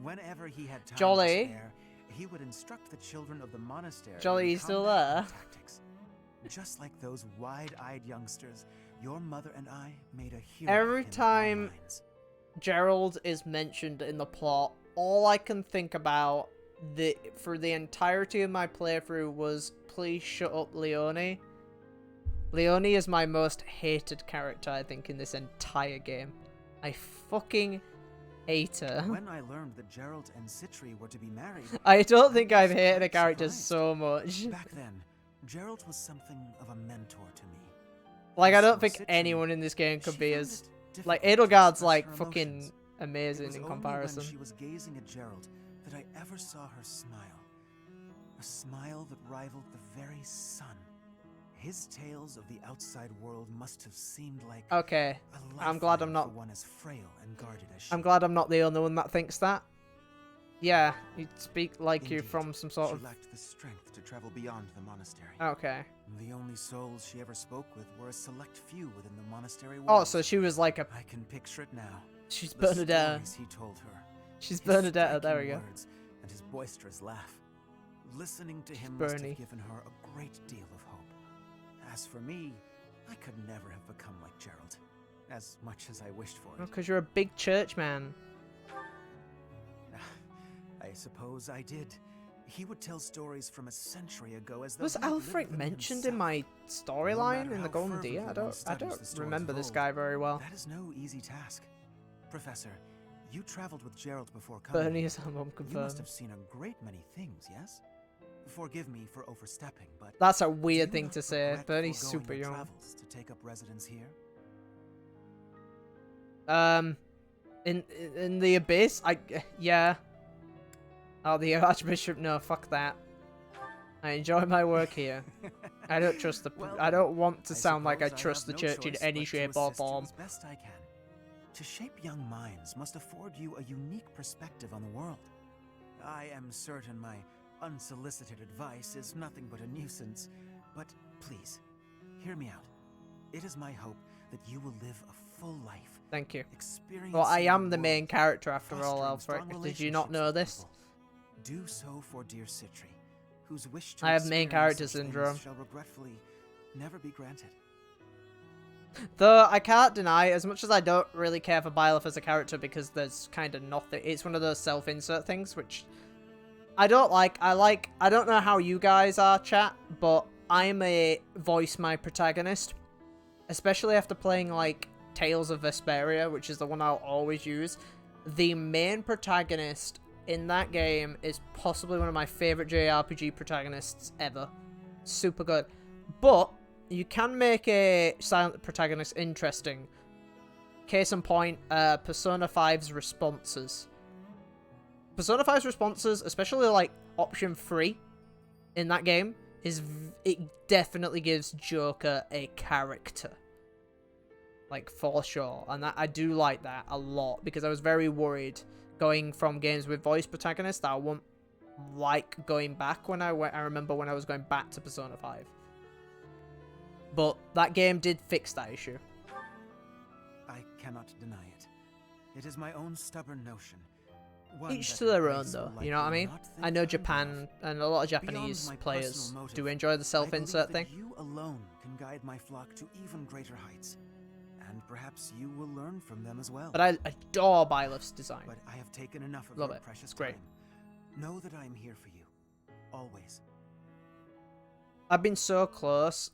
Whenever he had time Jolly. to spare, he would instruct the children of the monastery Jolly, in you still combat there? and tactics. Just like those wide-eyed youngsters, your mother and I made a hero of Every him in our time minds. Gerald is mentioned in the plot, all I can think about for the entirety of my playthrough was, please shut up, Leone. Leone is my most hated character, I think, in this entire game. I fucking hate her. When I learned that Gerald and Citri were to be married, I don't think was I've hated a quite character surprised. so much. Back then, Gerald was something of a mentor to me. Like, I don't So think Citri, anyone in this game could she be found as... it Like, difficult to Edelgard's, express like, her fucking emotions. amazing It was in only comparison. when she was gazing at Gerald that I ever saw her smile. A smile that rivaled the very sun. His tales of the outside world must have seemed like Okay, a I'm glad I'm lifeline not... for one as frail and guarded as she. I'm glad I'm not the only one that thinks that. Yeah, you speak like you're Indeed, from some sort she of... lacked the strength to travel beyond the monastery. Okay. The only souls she ever spoke with were a select few within the monastery Oh, walls. so she was like a... I can picture it now. She's The Bernadette. stories he told her. She's his Bernadette, there we striking go. words, and his boisterous laugh. Listening to him Bernie. must have given her a great deal of hope. As for me, I could never have become like Gerald, as much as I wished for it. Because you're a big church man. I suppose I did. He would tell stories from a century ago as though Was he had lived Alfred them mentioned in himself. my storyline matter in the how Golden Deer? fervently I one don't studies the stories remember of this old, guy very well. That is no easy task. Professor, you traveled with Gerald before coming. Bernie here. is her mum You must confirmed. have seen a great many things, yes? Forgive me for overstepping, but That's a do weird you thing not to say. regret Bernie's foregoing super your young. travels to take up residence here? In the Abyss? Yeah. Oh, the Archbishop? No, fuck that. I enjoy my work here. I don't trust the... Well, I don't want to I sound like I suppose trust the have no church in choice any but to shape or assist you form. as best I can. To shape young minds must afford you a unique perspective on the world. I am certain my unsolicited advice is nothing but a nuisance, but please, hear me out. It is my hope that you will live a full life. Thank you. Experiencing Well, I am the the main world, character after all, fostering Alfred. strong Did you not relationships know with this? people. Do so for dear Citri, whose wish to I have main experience character such things syndrome. shall regretfully never be granted. Though I can't deny, as much as I don't really care for Byleth as a character because there's kind of nothing, it's one of those self-insert things which I don't like. I don't know how you guys are, chat, but I'm a voice my protagonist, especially after playing like Tales of Vesperia, which is the one I'll always use. The main protagonist in that game is possibly one of my favorite JRPG protagonists ever. Super good. But you can make a silent protagonist interesting. Case in point, Persona 5's responses. Persona 5's responses, especially like option 3 in that game, it definitely gives Joker a character. Like, for sure. And that, I do like that a lot, because I was very worried going from games with voice protagonists that I won't like going back when I remember when I was going back to Persona 5. But that game did fix that issue. I cannot deny it. It is my own stubborn notion. One Each that to their her own, grace though. will You know what I likely mean? not I think know highly Japan of. and a lot of Beyond Japanese my players personal motive, do enjoy the I self-insert believe thing. that you alone can guide my flock to even greater heights. And perhaps you will learn from them as well. But I adore Byleth's design. But I have taken enough of Love your it. precious It's great. time. Know that I am here for you. Always. I've been so close.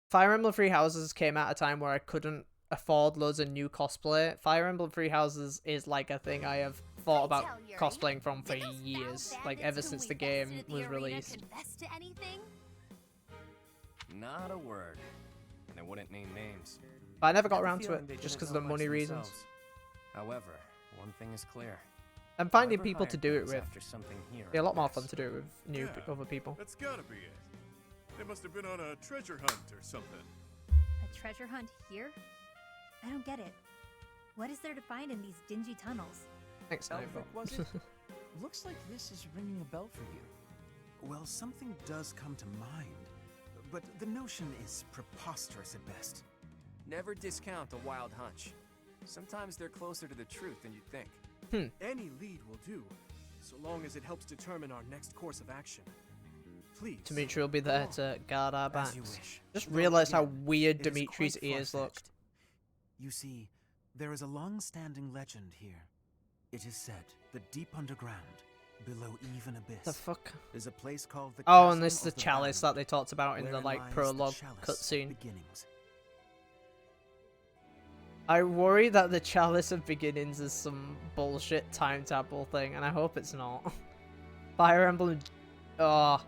Fire Emblem Three Houses came at a time where I couldn't afford loads of new cosplay. Fire Emblem Three Houses is like a thing I have thought about cosplaying from for years. Like ever since the game was released. Confess to anything? Not a word. And I wouldn't name names. But I never got Have a around to feeling it they just didn't because of know the much money reasons. themselves. However, one thing is clear. I'm finding Whoever people to hired do it things with. after something here Be a lot more is- fun to do it with new other people. That's gotta be it. They must have been on a treasure hunt or something. A treasure hunt here? I don't get it. What is there to find in these dingy tunnels? Thanks, Elvic, Nightbot. was it? Looks like this is ringing a bell for you. Well, something does come to mind. But the notion is preposterous at best. Never discount a wild hunch. Sometimes they're closer to the truth than you think. Any lead will do, so long as it helps determine our next course of action. Please. Dimitri will be there to guard our As backs. you wish. Just Though realised how again, weird it is Dimitri's quite ears look. far-fetched. You see, there is a long-standing legend here. It is said that deep underground, below even abyss, The fuck? is a place called the Oh, Chasm and this is the of chalice Bound, that they talked about in the wherein like lies the prologue chalice cutscene. beginnings. I worry that the Chalice of Beginnings is some bullshit timetable thing, and I hope it's not. Fire Emblem... Oh.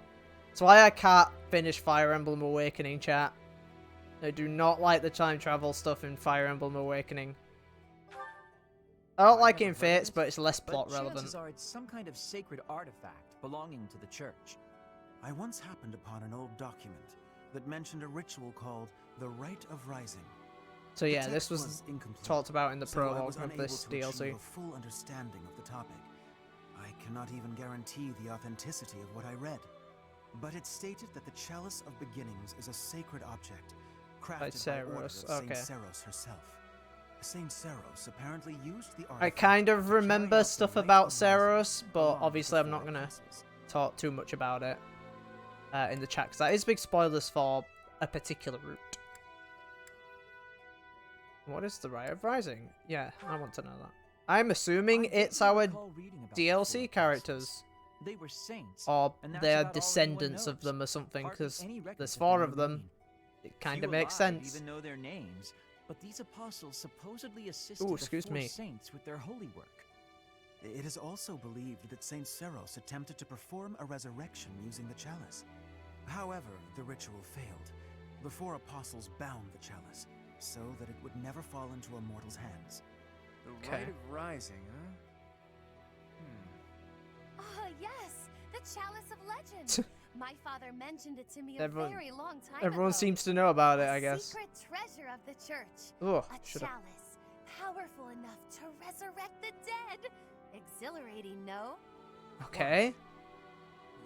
That's why I can't finish Fire Emblem Awakening, chat. I do not like the time travel stuff in Fire Emblem Awakening. I don't like it in Fates, but it's less plot But relevant. chances are it's some kind of sacred artifact belonging to the church. I once happened upon an old document that mentioned a ritual called the Rite of Rising. So The yeah, text this was incomplete, talked about in the so I prologue was of unable this to DLC. achieve a full understanding of the topic. I cannot even guarantee the authenticity of what I read, but it stated that the Chalice of Beginnings is a sacred object crafted by order of Seros, Saint okay. Seros herself. Saint Seros apparently used the I artifact kind of to carry remember out the stuff rite about of rising Seros, but along with obviously the I'm not four gonna apostles. talk too much about it in the chat, because that is big spoilers for a particular route. What is the Rite of Rising? Yeah, I want to know that. I'm assuming it's our recall reading about the DLC four characters, They were saints, or and that's they're about all anyone descendants of knows. them or something, Hardly because any record there's of 4 them of them. remain. It kind Few of makes alive sense. even know their names, but these apostles supposedly assisted Ooh, the excuse 4 me. saints with their holy work. It is also believed that Saint Seros attempted to perform a resurrection using the chalice. However, the ritual failed. The 4 apostles bound the chalice, so that it would never fall into a mortal's hands. The Okay. Rite of Rising, huh? Ah, yes! The Chalice of Legend! My father mentioned it to me a Everyone- very long time Everyone ago. seems to know about it, A I guess. secret treasure of the church. Ugh, A should've- chalice, powerful enough to resurrect the dead. Exhilarating, no? Okay,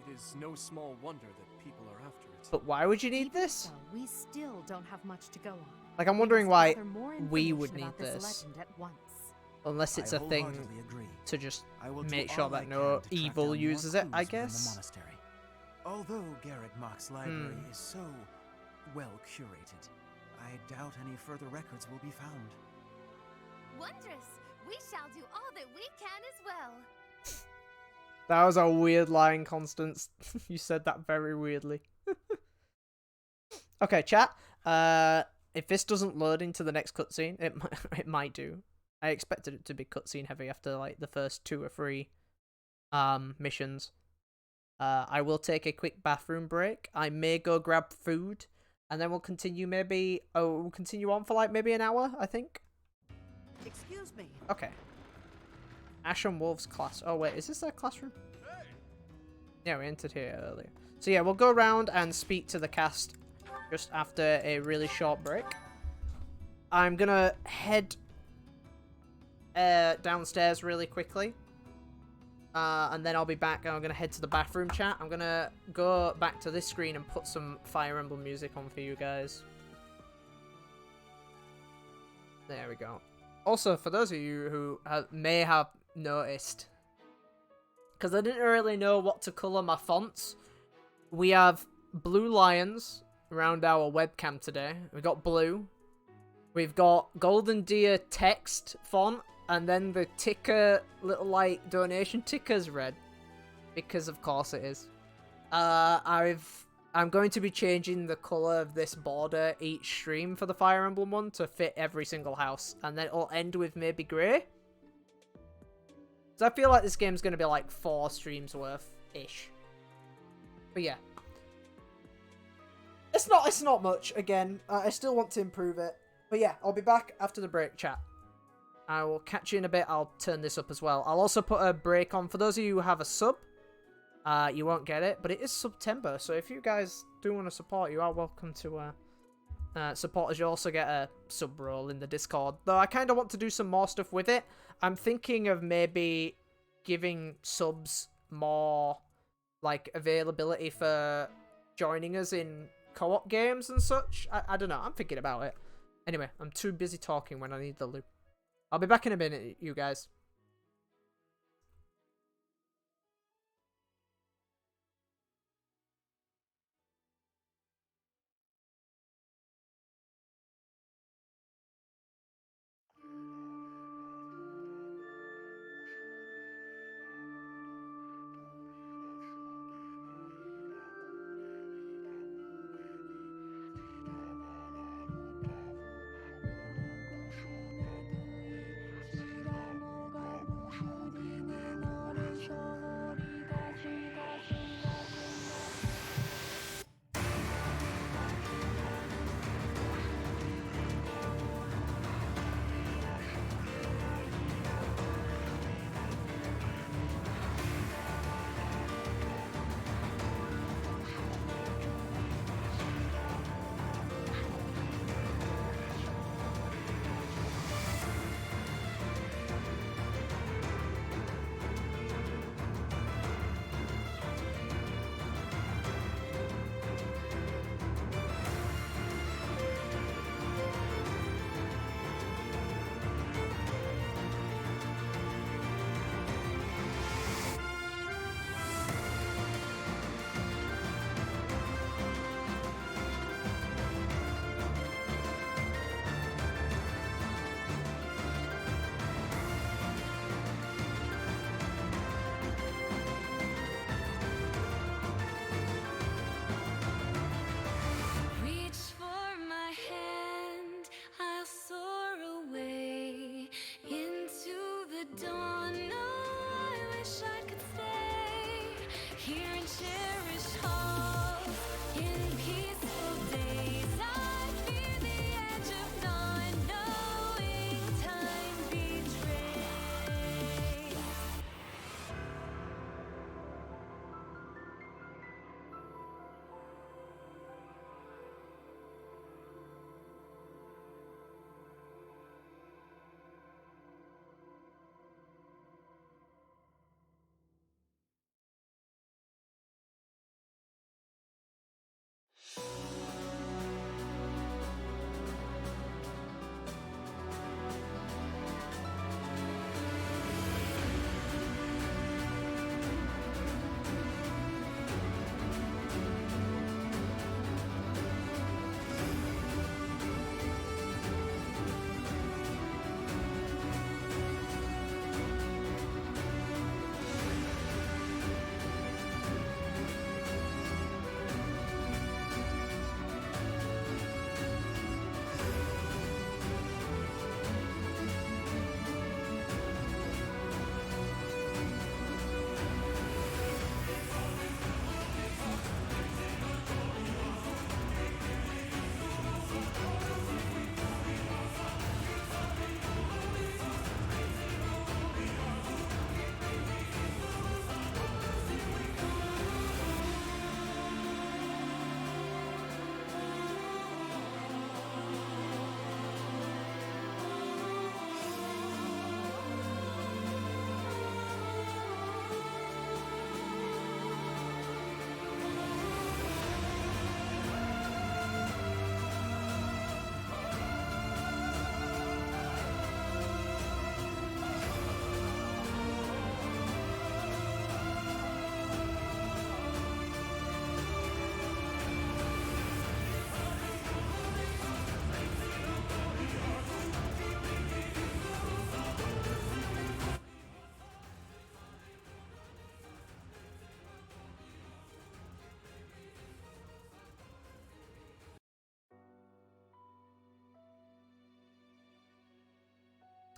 It is no small wonder that people are after it. but why would you need this? So, we still don't have much to go on. Like, I'm We wondering must why gather more we would information need about this this. legend at once. Unless it's I a thing wholeheartedly agree. to just I will do make sure all I that no can to track evil down more uses it, I clues within the guess. monastery. Although Garrett Mock's library Hmm. is so well curated, I doubt any further records will be found. Wondrous! We shall do all that we can as well. That was a weird line, Constance. You said that very weirdly. Okay, chat. If this doesn't load into the next cutscene, it might do. I expected it to be cutscene heavy after like the first 2 or 3 missions. I will take a quick bathroom break. I may go grab food, and then we'll continue. We'll continue on for like maybe an hour, I think. Excuse me. Okay. Ash and Wolves class. Oh wait, is this their classroom? Yeah, we entered here earlier. So yeah, we'll go around and speak to the cast just after a really short break. I'm gonna head downstairs really quickly. And then I'll be back and I'm gonna head to the bathroom chat. I'm gonna go back to this screen and put some Fire Emblem music on for you guys. There we go. Also, for those of you who may have noticed, because I didn't really know what to colour my fonts, we have blue lions around our webcam today. We got blue. We've got Golden Deer text font, and then the ticker, little like donation ticker's red, because of course it is. I'm going to be changing the colour of this border each stream for the Fire Emblem one to fit every single house, and then it'll end with maybe grey. So I feel like this game's going to be like 4 streams worth-ish. But yeah. It's not much, again. I still want to improve it. But yeah, I'll be back after the break, chat. I will catch you in a bit. I'll turn this up as well. I'll also put a break on. For those of you who have a sub, you won't get it. But it is September, so if you guys do want to support, you are welcome to support us. You also get a sub role in the Discord. Though I kind of want to do some more stuff with it. I'm thinking of maybe giving subs more like availability for joining us in co-op games and such. I don't know. I'm thinking about it. Anyway, I'm too busy talking when I need the loot. I'll be back in a minute, you guys.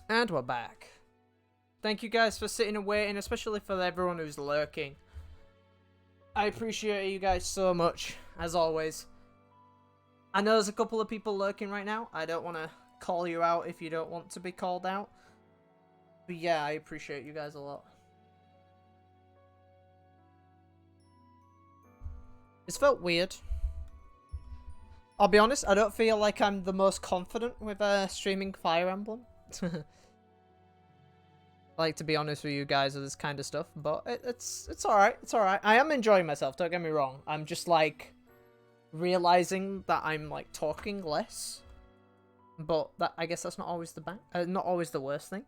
And we're back. Thank you guys for sitting and waiting, especially for everyone who's lurking. I appreciate you guys so much, as always. I know there's a couple of people lurking right now. I don't want to call you out if you don't want to be called out. But yeah, I appreciate you guys a lot. It's felt weird. I'll be honest, I don't feel like I'm the most confident with streaming Fire Emblem. I like to be honest with you guys with this kind of stuff, but it's alright, it's alright. I am enjoying myself, don't get me wrong. I'm just like realizing that I'm like talking less. But that, I guess that's not always not always the worst thing.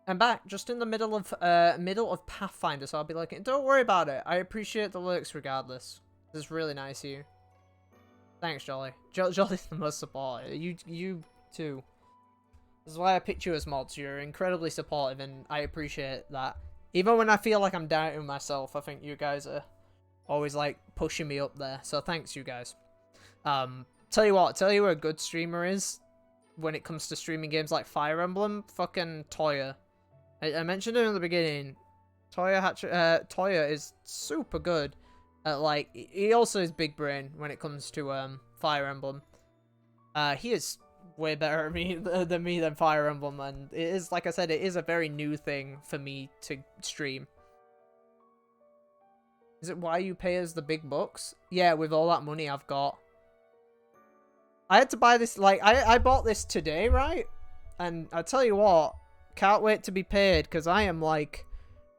I'm back, just in the middle of Pathfinder, so I'll be like, don't worry about it. I appreciate the lurks regardless. This is really nice of you. Thanks, Jolly. Jolly's the most supportive. You too. This is why I picked you as mods. You're incredibly supportive, and I appreciate that. Even when I feel like I'm doubting myself, I think you guys are always like pushing me up there. So thanks, you guys. Tell you what a good streamer is when it comes to streaming games like Fire Emblem. Fucking Toya. I mentioned it in the beginning. Toya is super good at, like, he also is big brain when it comes to Fire Emblem. He is way better at me than Fire Emblem, and it is, like I said, it is a very new thing for me to stream. Is it why you pay us the big bucks? Yeah, with all that money I've got. I had to buy this, like, I bought this today, right? And I tell you what, can't wait to be paid, because I am, like,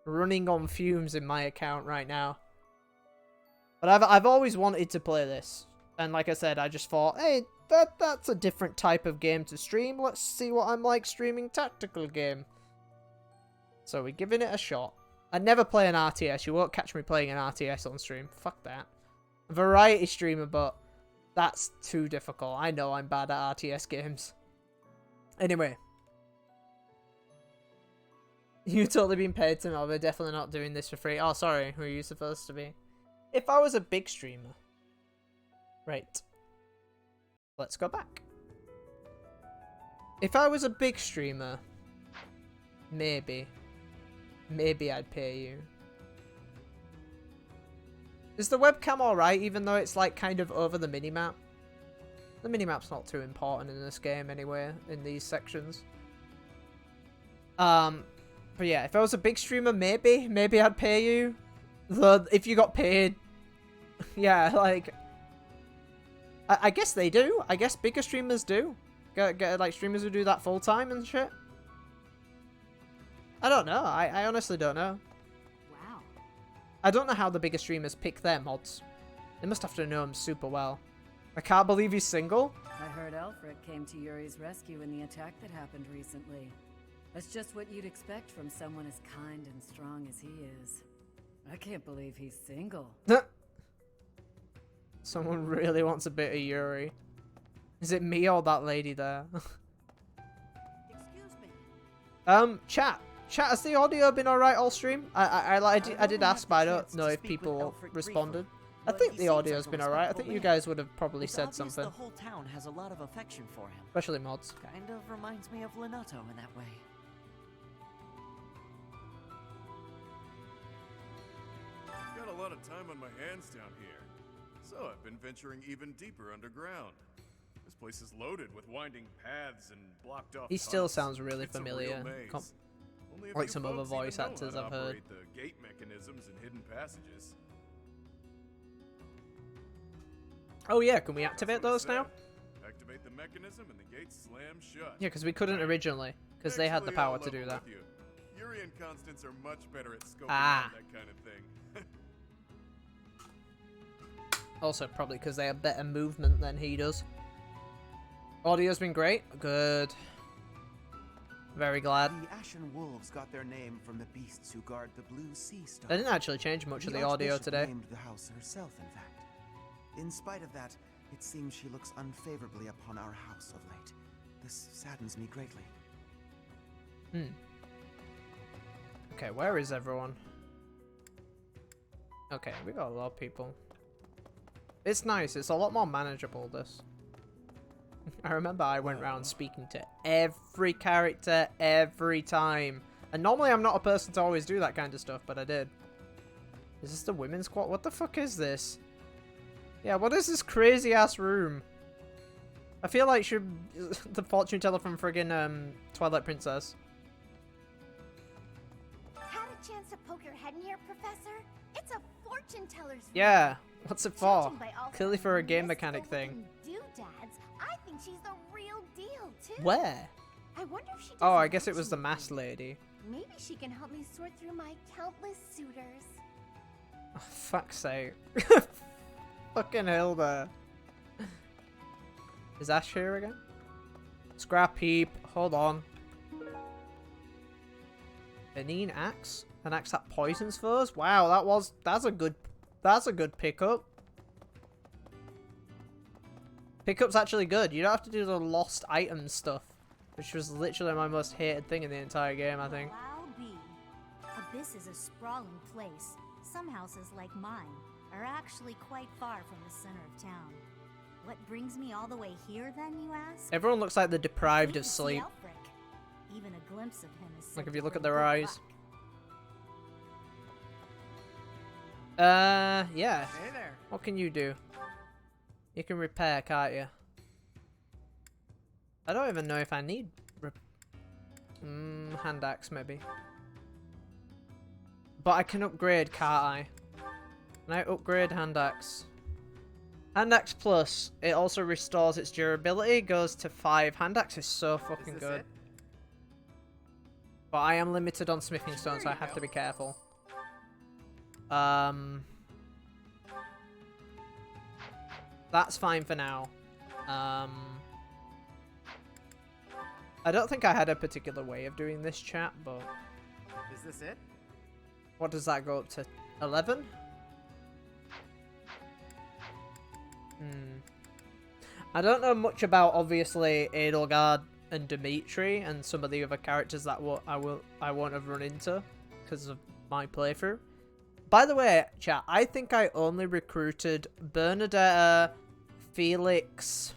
running on fumes in my account right now. But I've always wanted to play this. And like I said, I just thought, hey, that's a different type of game to stream. Let's see what I'm like streaming tactical game. So we're giving it a shot. I never play an RTS. You won't catch me playing an RTS on stream. Fuck that. A variety streamer, but that's too difficult. I know I'm bad at RTS games. Anyway. You've totally been paid to know. We're definitely not doing this for free. Oh, sorry. Who are you supposed to be? If I was a big streamer. Right. Let's go back. If I was a big streamer, maybe I'd pay you. Is the webcam alright, even though it's like kind of over the minimap? The minimap's not too important in this game anyway, in these sections. But yeah, if I was a big streamer, maybe I'd pay you. Though, if you got paid, yeah, like, I guess they do. I guess bigger streamers do. Get like streamers who do that full time and shit. I don't know. I honestly don't know. Wow. I don't know how the bigger streamers pick their mods. They must have to know them super well. I can't believe he's single. I heard Alfred came to Yuri's rescue in the attack that happened recently. That's just what you'd expect from someone as kind and strong as he is. I can't believe he's single. Someone really wants a bit of Yuri. Is it me or that lady there? Excuse me. Chat, has the audio been alright all stream? I did ask, but I don't know if people responded. I think the audio's been alright. I think you guys would have probably said something. The whole town has a lot of affection for him. Especially mods. Kind of reminds me of Linato in that way. Got a lot of time on my hands down here. So I've been venturing even deeper underground. This place is loaded with winding paths and blocked off He still tunnels. sounds really It's a familiar. real maze. Only a Like few some other folks even voice know how actors to I've heard. operate the gate mechanisms and hidden passages. Oh yeah, can we activate That's what it those now? said. Activate the mechanism and the gates slam shut. Yeah, because we couldn't originally, because they had the Actually, power I'll to do level that. with you. Yuri and Constance are much better at scoping Ah. out that kind of thing. Also, probably because they have better movement than he does. Audio's been great. Good. Very glad. The Ashen Wolves got their name from the beasts who guard the Blue Sea Star. They didn't actually change much of the audio Archbishop today. named the house herself, in fact. In spite of that, it seems she looks unfavorably upon our house of late. This saddens me greatly. Okay, where is everyone? Okay, we got a lot of people. It's nice. It's a lot more manageable, this. I remember I went around speaking to every character every time. And normally I'm not a person to always do that kind of stuff, but I did. Is this the women's quad? What the fuck is this? Yeah, what is this crazy ass room? I feel like the fortune teller from friggin' Twilight Princess. Had a chance to poke your head in here, Professor? It's a fortune teller's room. Yeah, what's it for? Judging by all Clearly her for a game mystical mechanic thing. looking doodads, I think she's the real deal, too. Where? I wonder if she Oh, I doesn't guess it was the mention masked lady. Maybe she can help me sort through my countless suitors. Oh, fuck's sake. Fucking Hilda. Is Ash here again? Scrap heap. Hold on. Benign axe? An axe that poisons foes? Wow, that's a good pickup. Pickup's actually good. You don't have to do the lost items stuff, which was literally my most hated thing in the entire game, I think. Loud B. Abyss is a sprawling place. Some houses, like mine, are actually quite far from the center of town. What brings me all the way here, then, you ask? Everyone looks like they're deprived Need of to see sleep. Alfric. Even a glimpse of him is Like said if you to look at bring their good eyes. luck. Yeah. Hey there. What can you do? You can repair, can't you? I don't even know if I need hand axe, maybe. But I can upgrade, can't I? Can I upgrade hand axe? Hand axe plus, it also restores its durability, goes to 5. Hand axe is so fucking good. It? But I am limited on smithing stone, so I have to be careful. That's fine for now. I don't think I had a particular way of doing this, chat, but... Is this it? What does that go up to? 11? I don't know much about, obviously, Edelgard and Dimitri and some of the other characters that I won't have run into because of my playthrough. By the way, chat, I think I only recruited Bernadetta, Felix,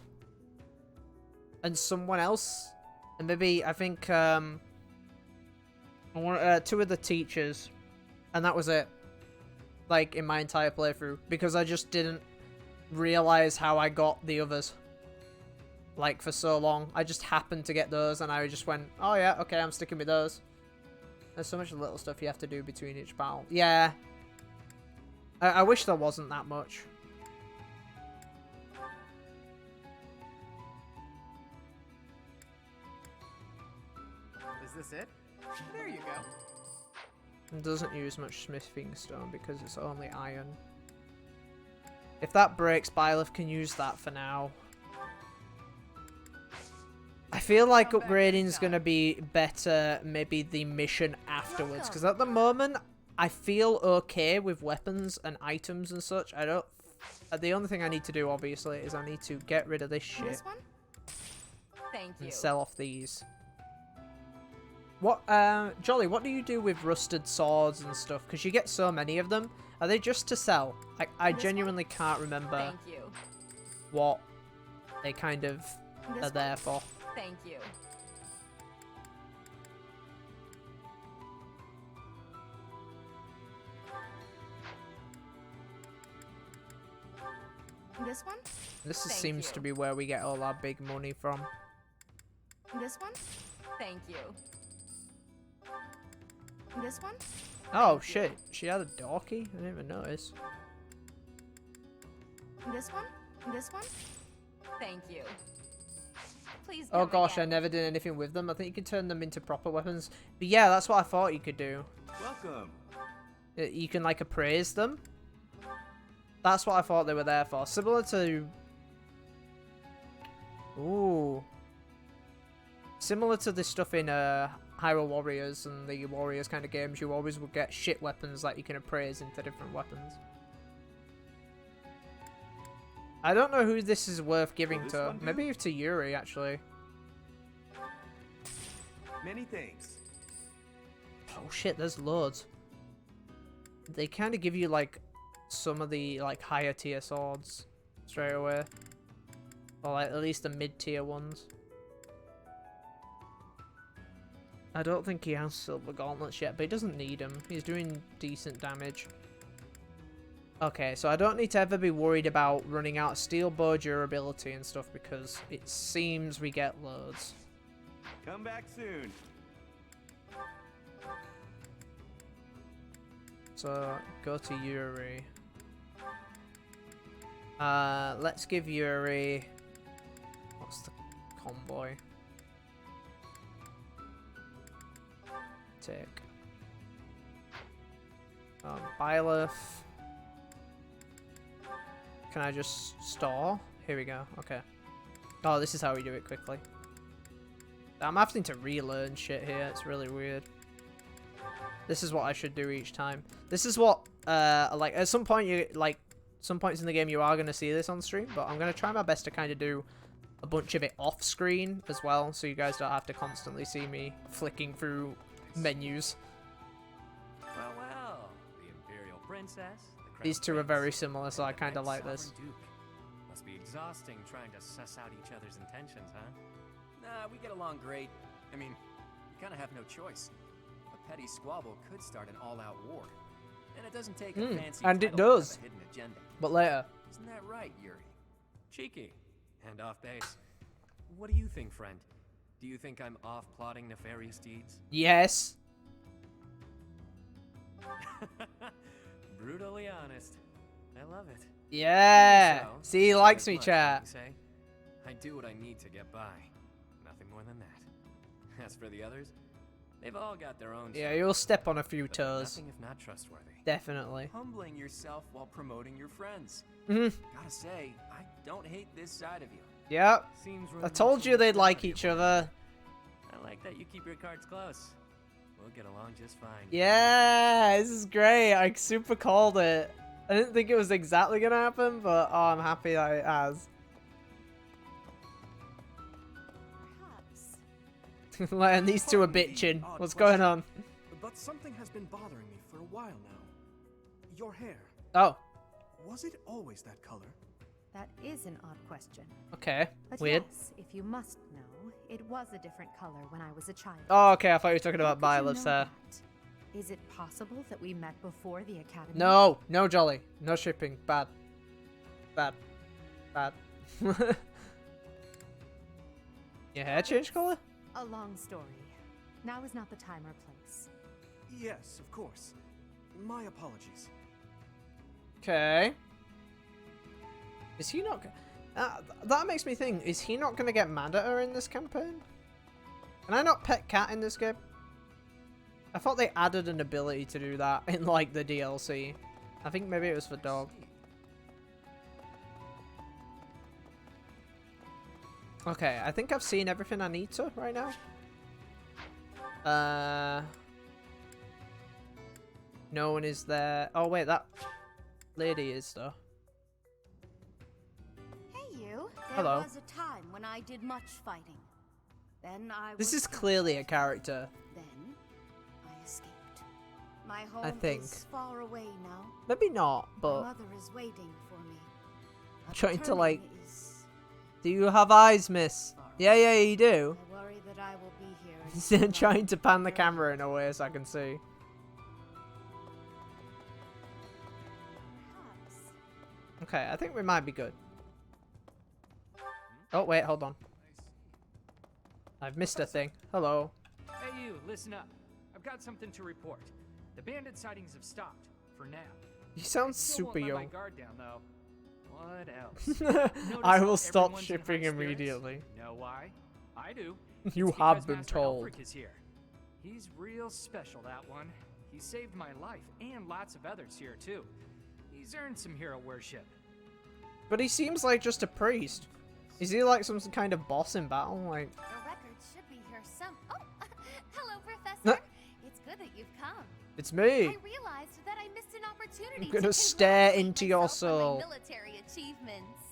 and someone else. And maybe, I think, 2 of the teachers. And that was it. Like, in my entire playthrough. Because I just didn't realize how I got the others. Like, for so long. I just happened to get those, and I just went, oh yeah, okay, I'm sticking with those. There's so much little stuff you have to do between each battle. Yeah. I wish there wasn't that much. Is this it? There you go. It doesn't use much smithing stone because it's only iron. If that breaks, Byleth can use that for now. I feel like upgrading is going to be better maybe the mission afterwards. Because at the moment, I feel okay with weapons and items and such. I don't... The only thing I need to do, obviously, is I need to get rid of this shit. This one? Thank you. And sell off these. What, Jolly, what do you do with rusted swords and stuff? Because you get so many of them. Are they just to sell? I genuinely can't remember Thank you. what they kind of are there for. Thank you. This one? This Thank seems you. to be where we get all our big money from. This one? Thank you. This one? Oh shit, she had a dorky? I didn't even notice. This one? This one? Thank you. Please Oh come gosh, again. I never did anything with them. I think you can turn them into proper weapons. But yeah, that's what I thought you could do. Welcome. You can like appraise them. That's what I thought they were there for. Similar to... Ooh. Similar to the stuff in Hyrule Warriors and the Warriors kind of games, you always would get shit weapons that you can appraise into different weapons. I don't know who this is worth giving to. Maybe to Yuri, actually. Many thanks. Oh shit, there's loads. They kind of give you like some of the like higher tier swords straight away. Or like at least the mid-tier ones. I don't think he has silver gauntlets yet, but he doesn't need them. He's doing decent damage. Okay, so I don't need to ever be worried about running out of steel bow durability and stuff because it seems we get loads. Come back soon. So, go to Yuri. Let's give Yuri... What's the convoy? Take. Byleth. Can I just store? Here we go. Okay. Oh, this is how we do it quickly. I'm having to relearn shit here. It's really weird. This is what I should do each time. This is what, like, at some point, some points in the game you are going to see this on stream, but I'm going to try my best to kind of do a bunch of it off screen as well, so you guys don't have to constantly see me flicking through menus. Well, well, the Imperial Princess. These two are very similar, so I kind of like this. Duke. Must be exhausting trying to suss out each other's intentions, huh? Nah, we get along great. I mean, we kind of have no choice. A petty squabble could start an all-out war. And it doesn't take a fancy and it title to have does. a hidden agenda. But later. Isn't that right, Yuri? Cheeky. And off base. What do you think, friend? Do you think I'm off plotting nefarious deeds? Yes. Brutally honest. I love it. Yeah. So, See, he likes me, much, chat. you say? I do what I need to get by. Nothing more than that. As for the others, they've all got their own. Yeah, you'll step on a few but they're toes. nothing if not trustworthy. Definitely. Humbling yourself while promoting your friends. Mhm. Gotta say, I don't hate this side of you. Yep. Seems I told you they'd like each other. I like that you keep your cards close. We'll get along just fine. Yeah, this is great. I super called it. I didn't think it was exactly gonna happen, but oh, I'm happy that it has. And these two are bitching. What's going on? But something has been bothering me for a while now. Your hair. Oh. Was it always that color? That is an odd question. Okay. But Weird. yes, if you must know, it was a different color when I was a child. Oh, okay. I thought you were talking about How could you Byleth's know hair. that? Is it possible that we met before the academy? No, no, Jolly. No shipping. Bad. Bad. Bad. Your hair changed color? A long story. Now is not the time or place. Yes, of course. My apologies. Okay. Is he not... that makes me think, is he not going to get mad at her in this campaign? Can I not pet cat in this game? I thought they added an ability to do that in, like, the DLC. I think maybe it was for dog. Okay, I think I've seen everything I need to right now. No one is there. Oh, wait, that lady is, though. Hey, you. There Hello. was a time when I did much fighting. Then I This was is clearly a character. Then I escaped. My home I think. is far away now. Maybe not, My but... mother is waiting for me. I'm trying to, like... Returning is Do you have eyes, miss? Yeah, you do. I worry that I will be here. He's trying to pan the camera in a way so I can see. Okay, I think we might be good. Oh, wait, hold on. I've missed a thing. Hello. Hey, you, listen up. I've got something to report. The bandit sightings have stopped, for now. You sound I still super won't let young. my guard down, though. What else? Notice I how will stop everyone's in shipping high spirits? immediately. Know why? I do. You It's have because been Master told. Elfric is here. He's real special, that one. He saved my life, and lots of others here, too. He's earned some hero worship. But he seems like just a priest. Is he like some kind of boss in battle? Like, The records should be here some. Oh, hello, Professor. It's good that you've come. it's me. I realized that I missed an opportunity I'm gonna to stare congratulate into your myself on soul. my military achievements.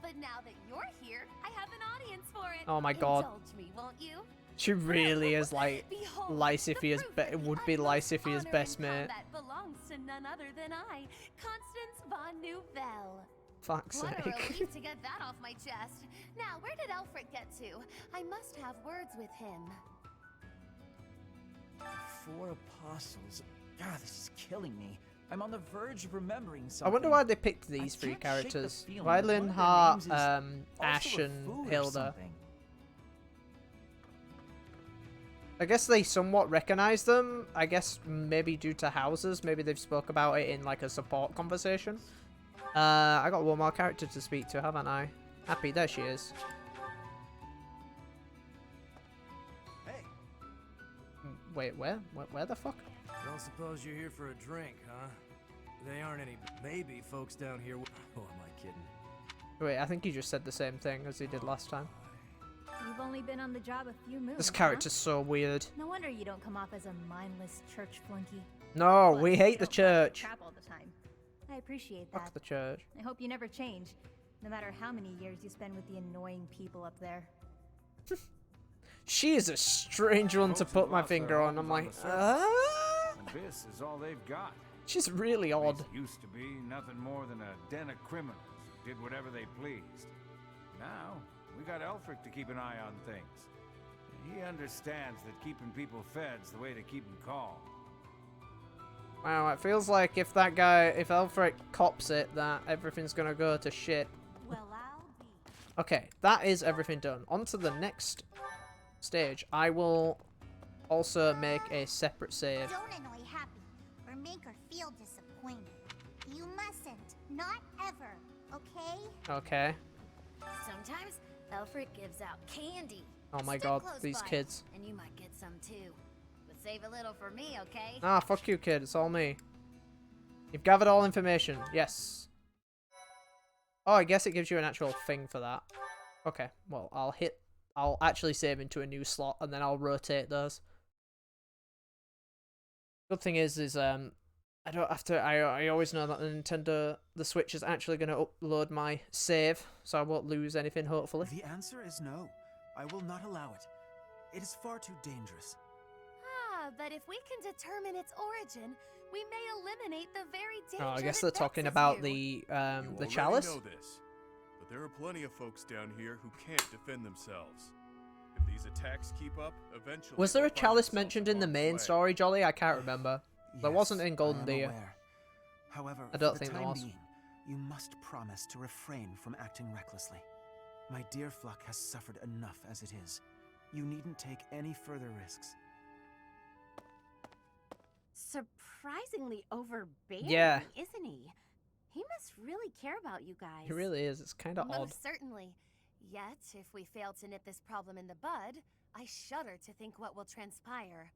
But now that you're here, I have an audience for it. Oh my God. Indulge me, won't you? She really is like Behold, Lysiphia's would be Lysiphia's best mate. That belongs to none other than I, Constance von Nouvelle. Fuck's What a sake. relief to get that off my chest. Now, where did Alfred get to? I must have words with him. 4 apostles. God, this is killing me. I'm on the verge of remembering I something. wonder why they picked these I 3 can't shake the characters. feeling that one Violin, of their Hart, names is also Ash, a and fool or Hilda. something. I guess they somewhat recognize them. I guess maybe due to houses. Maybe they've spoke about it in like a support conversation. I got one more character to speak to, haven't I? Happy, there she is. Hey. Wait, where? Where the fuck? Don't suppose you're here for a drink, huh? They aren't any maybe folks down here. Oh, am I kidding? Wait, I think he just said the same thing as he did last time. You've only been on the job a few moons. This character's so weird. No wonder you don't come off as a mindless church flunky. No, Plus, we you hate the don't talk like church. crap all the time. I appreciate that. Fuck the church. I hope you never change, no matter how many years you spend with the annoying people up there. She is a strange one to put my finger on. I'm like, This is all they've got. She's really odd. This used to be nothing more than a den of criminals who did whatever they pleased. Now, we got Elfric to keep an eye on things. He understands that keeping people fed's the way to keep them calm. Wow, it feels like if that guy, if Alfred cops it, that everything's gonna go to shit. Well, I'll be. Okay, that is everything done. On to the next stage. I will also make a separate save. Don't annoy Happy or make her feel disappointed. You mustn't. Not ever. Okay? Okay. Sometimes Alfred gives out candy. Oh my Stick god, close these by, kids. And you might get some too. But save a little for me, okay? Ah, fuck you, kid. It's all me. You've gathered all information. Yes. Oh, I guess it gives you an actual thing for that. Okay, well, I'll actually save into a new slot, and then I'll rotate those. Good thing is I don't have to, I always know that the Switch is actually going to upload my save, so I won't lose anything, hopefully. The answer is no. I will not allow it. It is far too dangerous. Ah, but if we can determine its origin, we may eliminate the very danger. Oh, I guess that they're talking vexes about you. the You chalice? already know this, but there are plenty of folks down here who can't defend themselves. If these attacks keep up, eventually Was there a they'll find chalice themselves mentioned in the harm's main way. story, Jolly? I can't remember. There wasn't in Golden I am Deer. aware. However, I don't for the think there time was. being, you must promise to refrain from acting recklessly. My dear Fluck has suffered enough as it is. You needn't take any further risks. Surprisingly overbearing, Yeah. isn't he? He must really care about you guys. It really is. It's kind of odd. Most certainly. Yet, if we fail to nip this problem in the bud, I shudder to think what will transpire.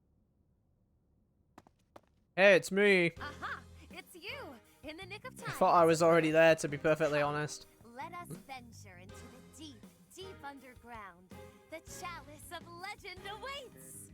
Hey, it's me. Aha! It's you! In the nick of I time. thought I was already there, to be perfectly honest. Let us venture into the deep, deep underground. The chalice of legend awaits!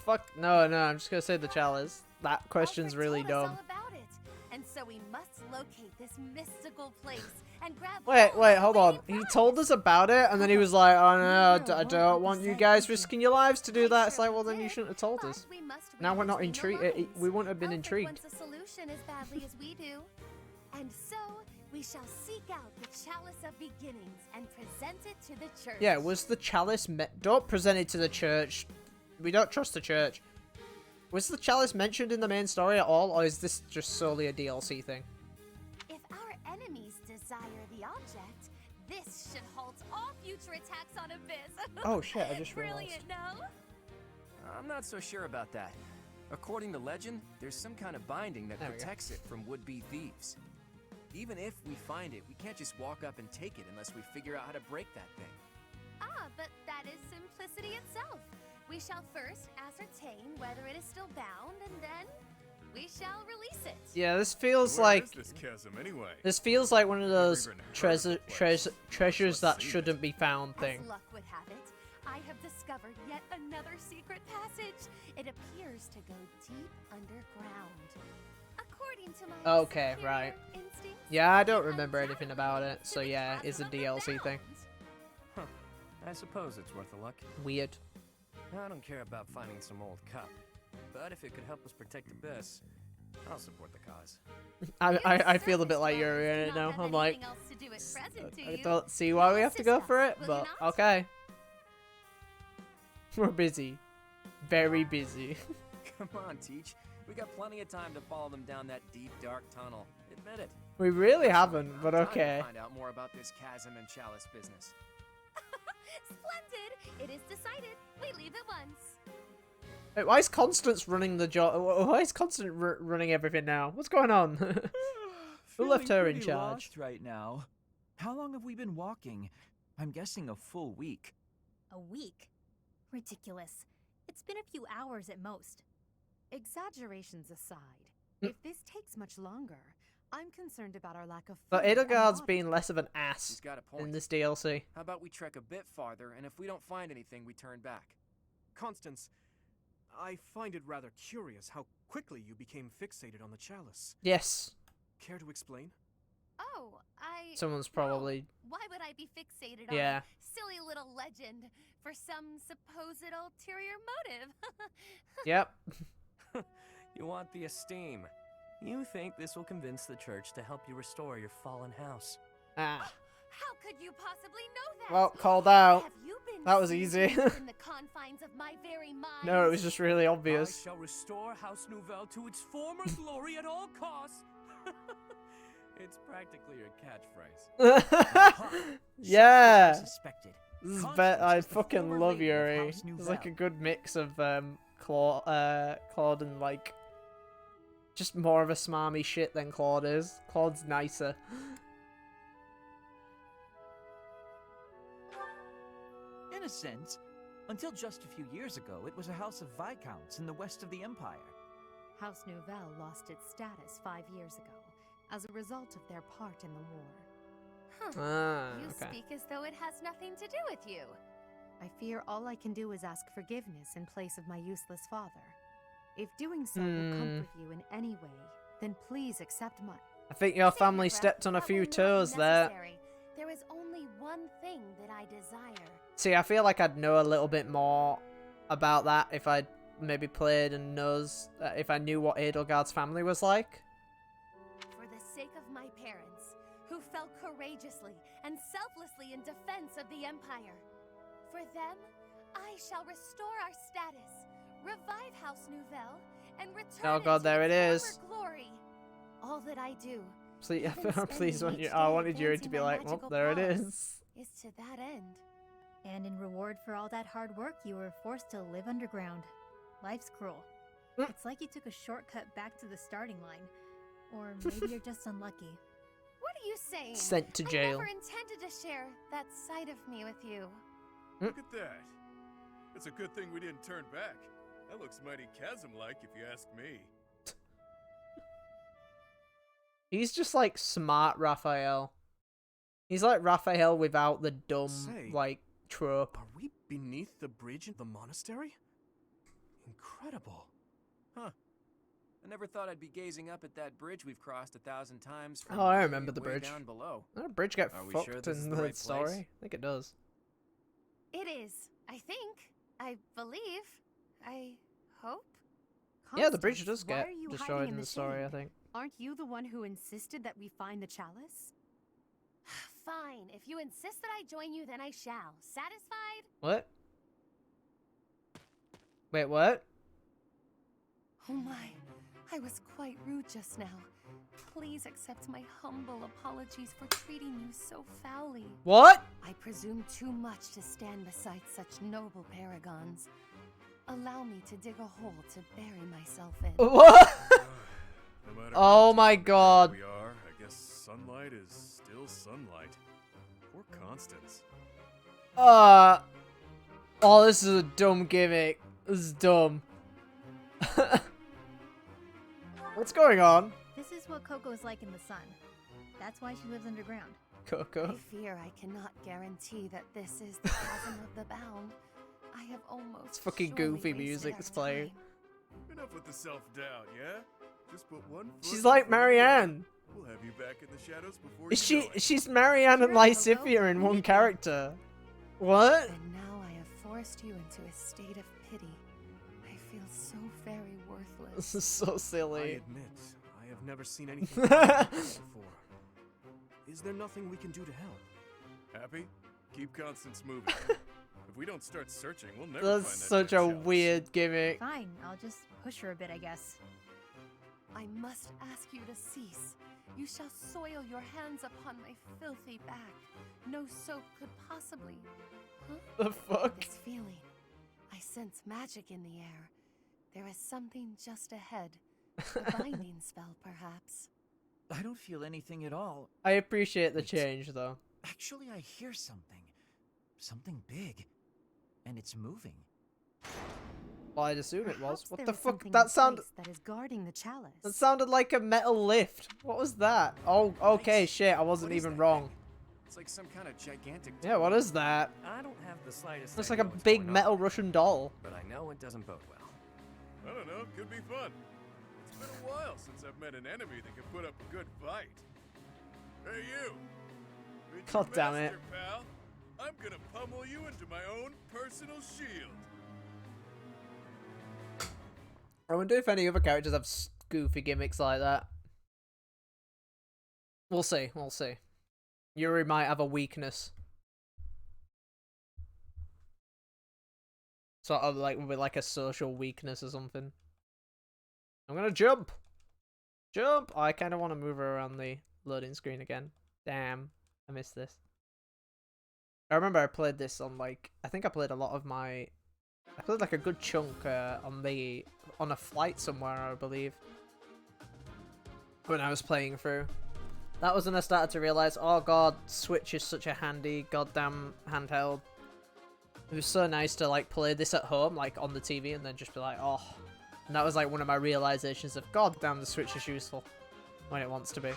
Fuck, no, I'm just gonna say the chalice. That question's Alfred really told us dumb. all about it, and so we must locate this mystical place and grab Wait, all the hold on. remaining He told us about it, and then he was like, oh no, I don't want you guys risking your lives to do that. It's like, well, then you shouldn't have told us. we must Now we're read not between the intrigued. lines. We wouldn't have been Alfred intrigued. wants a solution as badly as we do. And so, we shall seek out the chalice of beginnings and present it to the church. Yeah, was the chalice don't present it to the church. We don't trust the church. Was the chalice mentioned in the main story at all, or is this just solely a DLC thing? If our enemies desire the object, this should halt all future attacks on Abyss. Oh shit, I just Brilliant, no? I'm not so sure about that. According to legend, there's some kind of binding that There we go. protects it from would-be thieves. Even if we find it, we can't just walk up and take it unless we figure out how to break that thing. Ah, but that is simplicity itself. We shall first ascertain whether it is still bound, and then we shall release it. Yeah, this feels Where like is this chasm anyway? this feels like one of those even heard of the place. treasures that Let's see shouldn't be found thing. As luck would have it, I have discovered yet another secret passage. It appears to go deep underground. According to my Okay, superior right. instincts, Yeah, I don't it remember anything about it, to so the yeah, it's a chasm DLC of the thing. bound. I suppose it's worth a look. Weird. I don't care about finding some old cup, but if it could help us protect Abyss, I'll support the cause. I feel a bit like Yuri in it now. I'm like, I don't see why we have to go for it, but okay. We're busy. Very busy. Come on, Teach. We got plenty of time to follow them down that deep, dark tunnel. Admit it. We really haven't, but okay. Find out more about this chasm and chalice business. Splendid! It is decided. We leave at once. Wait, why is Constance running the job? Why is Constance running everything now? What's going on? Who left her in charge? Lost right now. How long have we been walking? I'm guessing a full week. A week? Ridiculous. It's been a few hours at most. Exaggerations aside, if this takes much longer, I'm concerned about our lack of But food and Edelgard's water. been less of an ass He's got a point. in this DLC. How about we trek a bit farther, and if we don't find anything, we turn back? Constance, I find it rather curious how quickly you became fixated on the chalice. Yes. Care to explain? Oh, Someone's probably... Why would I be fixated Yeah. on a silly little legend for some supposed ulterior motive? Yep. You want the esteem. You think this will convince the church to help you restore your fallen house. Ah. How could you possibly know that? Well, called out. Have you been That was easy. in the confines of my very mind? No, it was just really obvious. I shall restore House Nouvelle to its former glory at all costs. It's practically your catchphrase. Yeah. Suspected. This is Constance I is the fucking former love lady of Yuri. House It's like a Nouvelle. good mix of Claude and like just more of a smarmy shit than Claude is. Claude's nicer. In a sense, until just a few years ago, it was a house of Viscounts in the west of the Empire. House Nouvelle lost its status 5 years ago as a result of their part in the war. Ah, You okay. speak as though it has nothing to do with you. I fear all I can do is ask forgiveness in place of my useless father. If doing so will comfort you in any way, then please accept my... I think your family stepped on a few toes there. Necessary. There is only one thing that I desire. See, I feel like I'd know a little bit more about that if I'd maybe played and knows if I knew what Edelgard's family was like. For the sake of my parents, who fell courageously and selflessly in defense of the Empire. For them, I shall restore our status, revive House Nouvelle, and return Oh god, there it its is. former glory. All that I do, Please, even please, spending each I day wanted Yuri to advancing be my like, well, magical there it powers, is. is to that end. And in reward for all that hard work, you were forced to live underground. Life's cruel. It's like you took a shortcut back to the starting line. Or maybe you're just unlucky. What are you saying? Sent to jail. I never intended to share that side of me with you. Look at that. It's a good thing we didn't turn back. That looks mighty chasm-like if you ask me. He's just like smart Raphael. He's like Raphael without the dumb, Say, like, trope. Are we beneath the bridge in the monastery? Incredible. Huh. I never thought I'd be gazing up at that bridge we've crossed 1,000 times from Oh, I remember the way bridge. down below. Does that bridge get Are we fucked sure this is in the the right story? place? I think it does. It is, I think. I believe. I hope. Yeah, the bridge does Why get are you destroyed hiding in in the story, I shade? think. Aren't you the one who insisted that we find the chalice? Fine. If you insist that I join you, then I shall. Satisfied? What? Wait, what? Oh my. I was quite rude just now. Please accept my humble apologies for treating you so foully. What? I presume too much to stand beside such noble paragons. Allow me to dig a hole to bury myself in. What? No matter Oh how my deep god. we are, I guess sunlight is still sunlight. Poor Constance. Oh, this is a dumb gimmick. This is dumb. What's going on? This is what Coco's like in the sun. That's why she lives underground. Coco. I fear I cannot guarantee that this is the chasm of the bound. I have almost It's fucking surely goofy wasted music our that's playing. time. Enough with the self-doubt, yeah? Just put one foot She's in like front of the other. Marianne. We'll have you back in the shadows before Is you she? know it. She's Marianne and Lysithea in one character. What? And now I have forced you into a state of pity. I feel so very worthless. This is so I silly. admit, I have never seen anything like this before. Is there nothing we can do to help? Happy? Keep Constance moving. If we don't start searching, we'll never That's find that such dead a chalice. weird gimmick. Fine, I'll just push her a bit, I guess. I must ask you to cease. You shall soil your hands upon my filthy back. No soap could possibly. Huh? The fuck? This feeling. I sense magic in the air. There is something just ahead. A binding spell, perhaps. I don't feel anything at all. I appreciate the change, though. Actually, I hear something. Something big. And it's moving. Well, I'd assume it was. Perhaps What there the is fuck? something That in sounded. place that is guarding the chalice. That sounded like a metal lift. What was that? Oh, okay, shit. I wasn't even wrong. It's like some kind of gigantic. Yeah, what is that? I don't have the slightest. Looks like idea a what's big going on, metal Russian doll. but I know it doesn't bode well. I don't know, could be fun. It's been a while since I've met an enemy that can put up a good fight. Hey you! Meet your God damn it. master, pal. I'm gonna pummel you into my own personal shield. I wonder if any other characters have goofy gimmicks like that. We'll see, we'll see. Yuri might have a weakness. Sort of like with like a social weakness or something. I'm gonna jump! Jump! Oh, I kind of want to move her around the loading screen again. Damn, I missed this. I remember I played this on like, I think I played a lot of my, I played like a good chunk on a flight somewhere, I believe. When I was playing through. That was when I started to realise, oh god, Switch is such a handy goddamn handheld. It was so nice to like play this at home, like on the TV, and then just be like, oh. And that was like one of my realizations of, god damn, the Switch is useful when it wants to be.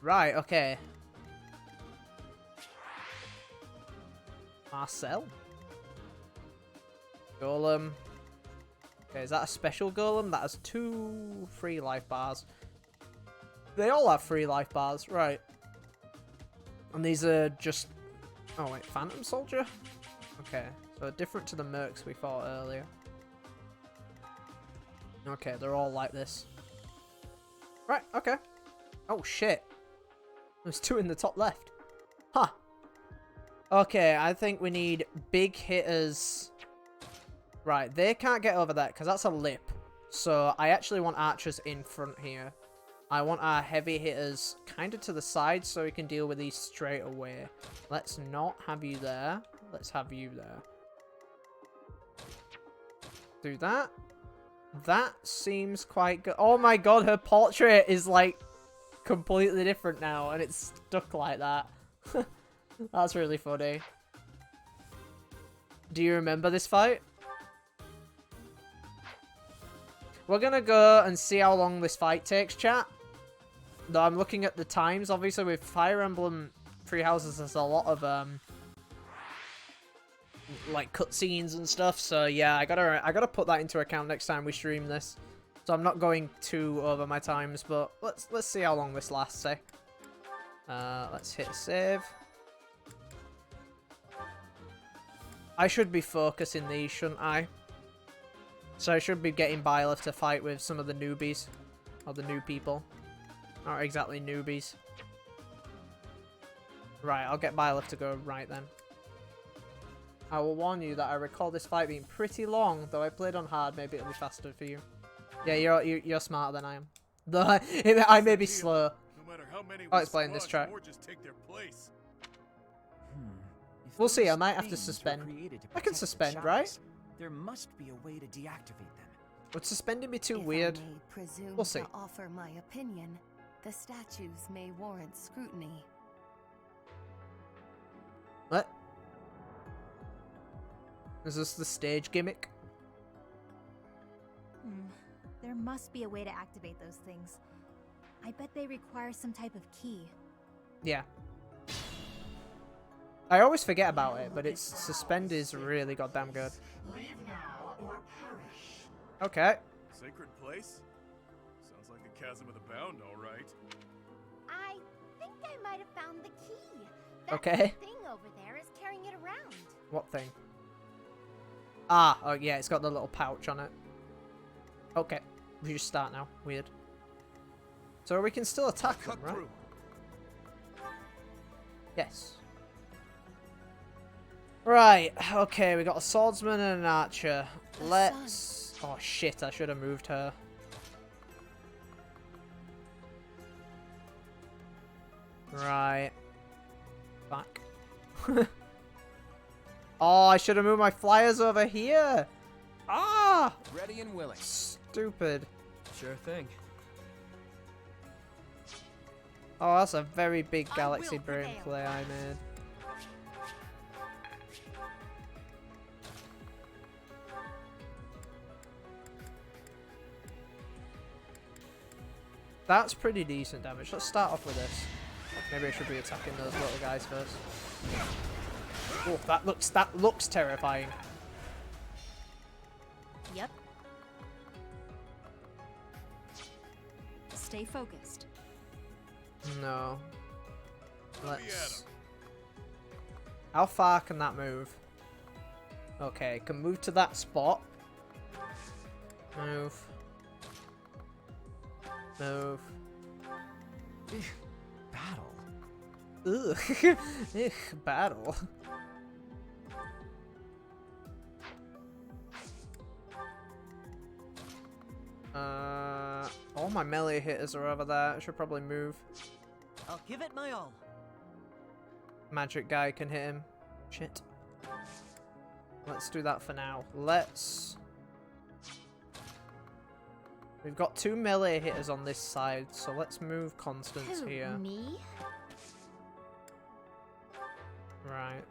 Right, okay. Marcel? Golem. Okay, is that a special golem? That has 2 free life bars. They all have 3 life bars, right. And these are just... Oh wait, Phantom Soldier? Okay, so different to the mercs we fought earlier. Okay, they're all like this. Right, okay. Oh shit. There's 2 in the top left. Huh. Okay, I think we need big hitters. Right, they can't get over that because that's a lip. So I actually want archers in front here. I want our heavy hitters kind of to the side so we can deal with these straight away. Let's not have you there. Let's have you there. Do that. That seems quite good. Oh my god, her portrait is like completely different now and it's stuck like that. That's really funny. Do you remember this fight? We're gonna go and see how long this fight takes, chat. Though I'm looking at the times, obviously with Fire Emblem Three Houses there's a lot of like cutscenes and stuff, so yeah, I gotta put that into account next time we stream this. So I'm not going too over my times, but let's see how long this lasts, eh? Let's hit save. I should be focusing these, shouldn't I? So I should be getting Byleth to fight with some of the newbies. Or the new people. Not exactly newbies. Right, I'll get Byleth to go right then. I will warn you that I recall this fight being pretty long, though I played on hard, maybe it'll be faster for you. Yeah, you're smarter than I am. Though I may be slow. No matter how many Oh, it's playing this track. or just take their place. If We'll see, I those might have to things were suspend. created to I can protect the suspend, chalice, right? There must be a way to deactivate them. Would suspending be too If weird? I may presume We'll see. to offer my opinion, the statues may warrant scrutiny. What? Is this the stage gimmick? There must be a way to activate those things. I bet they require some type of key. Yeah. I always forget about it, but its suspend is really goddamn good. Okay. Sacred place? Sounds like the chasm of the bound, all right. I think I might have found the key. That Okay. thing over there is carrying it around. What thing? Ah, oh yeah, it's got the little pouch on it. Okay, we just start now. Weird. So we can still attack them, right? Yes. Right, okay, we got a swordsman and an archer. Let's... Oh shit, I should have moved her. Right. Back. Oh, I should have moved my flyers over here. Ah! Ready and willing. Stupid. Sure thing. Oh, that's a very big galaxy brain play I made. That's pretty decent damage. Let's start off with this. Maybe I should be attacking those little guys first. Oh, that looks terrifying. Yep. Stay focused. No. Let's... How far can that move? Okay, can move to that spot. Move. Move. Battle. Ugh. Ugh, battle. All my melee hitters are over there. I should probably move. I'll give it my all. Magic guy can hit him. Shit. Let's do that for now. Let's... We've got 2 melee hitters on this side, so let's move Constance Who, here. me? Right.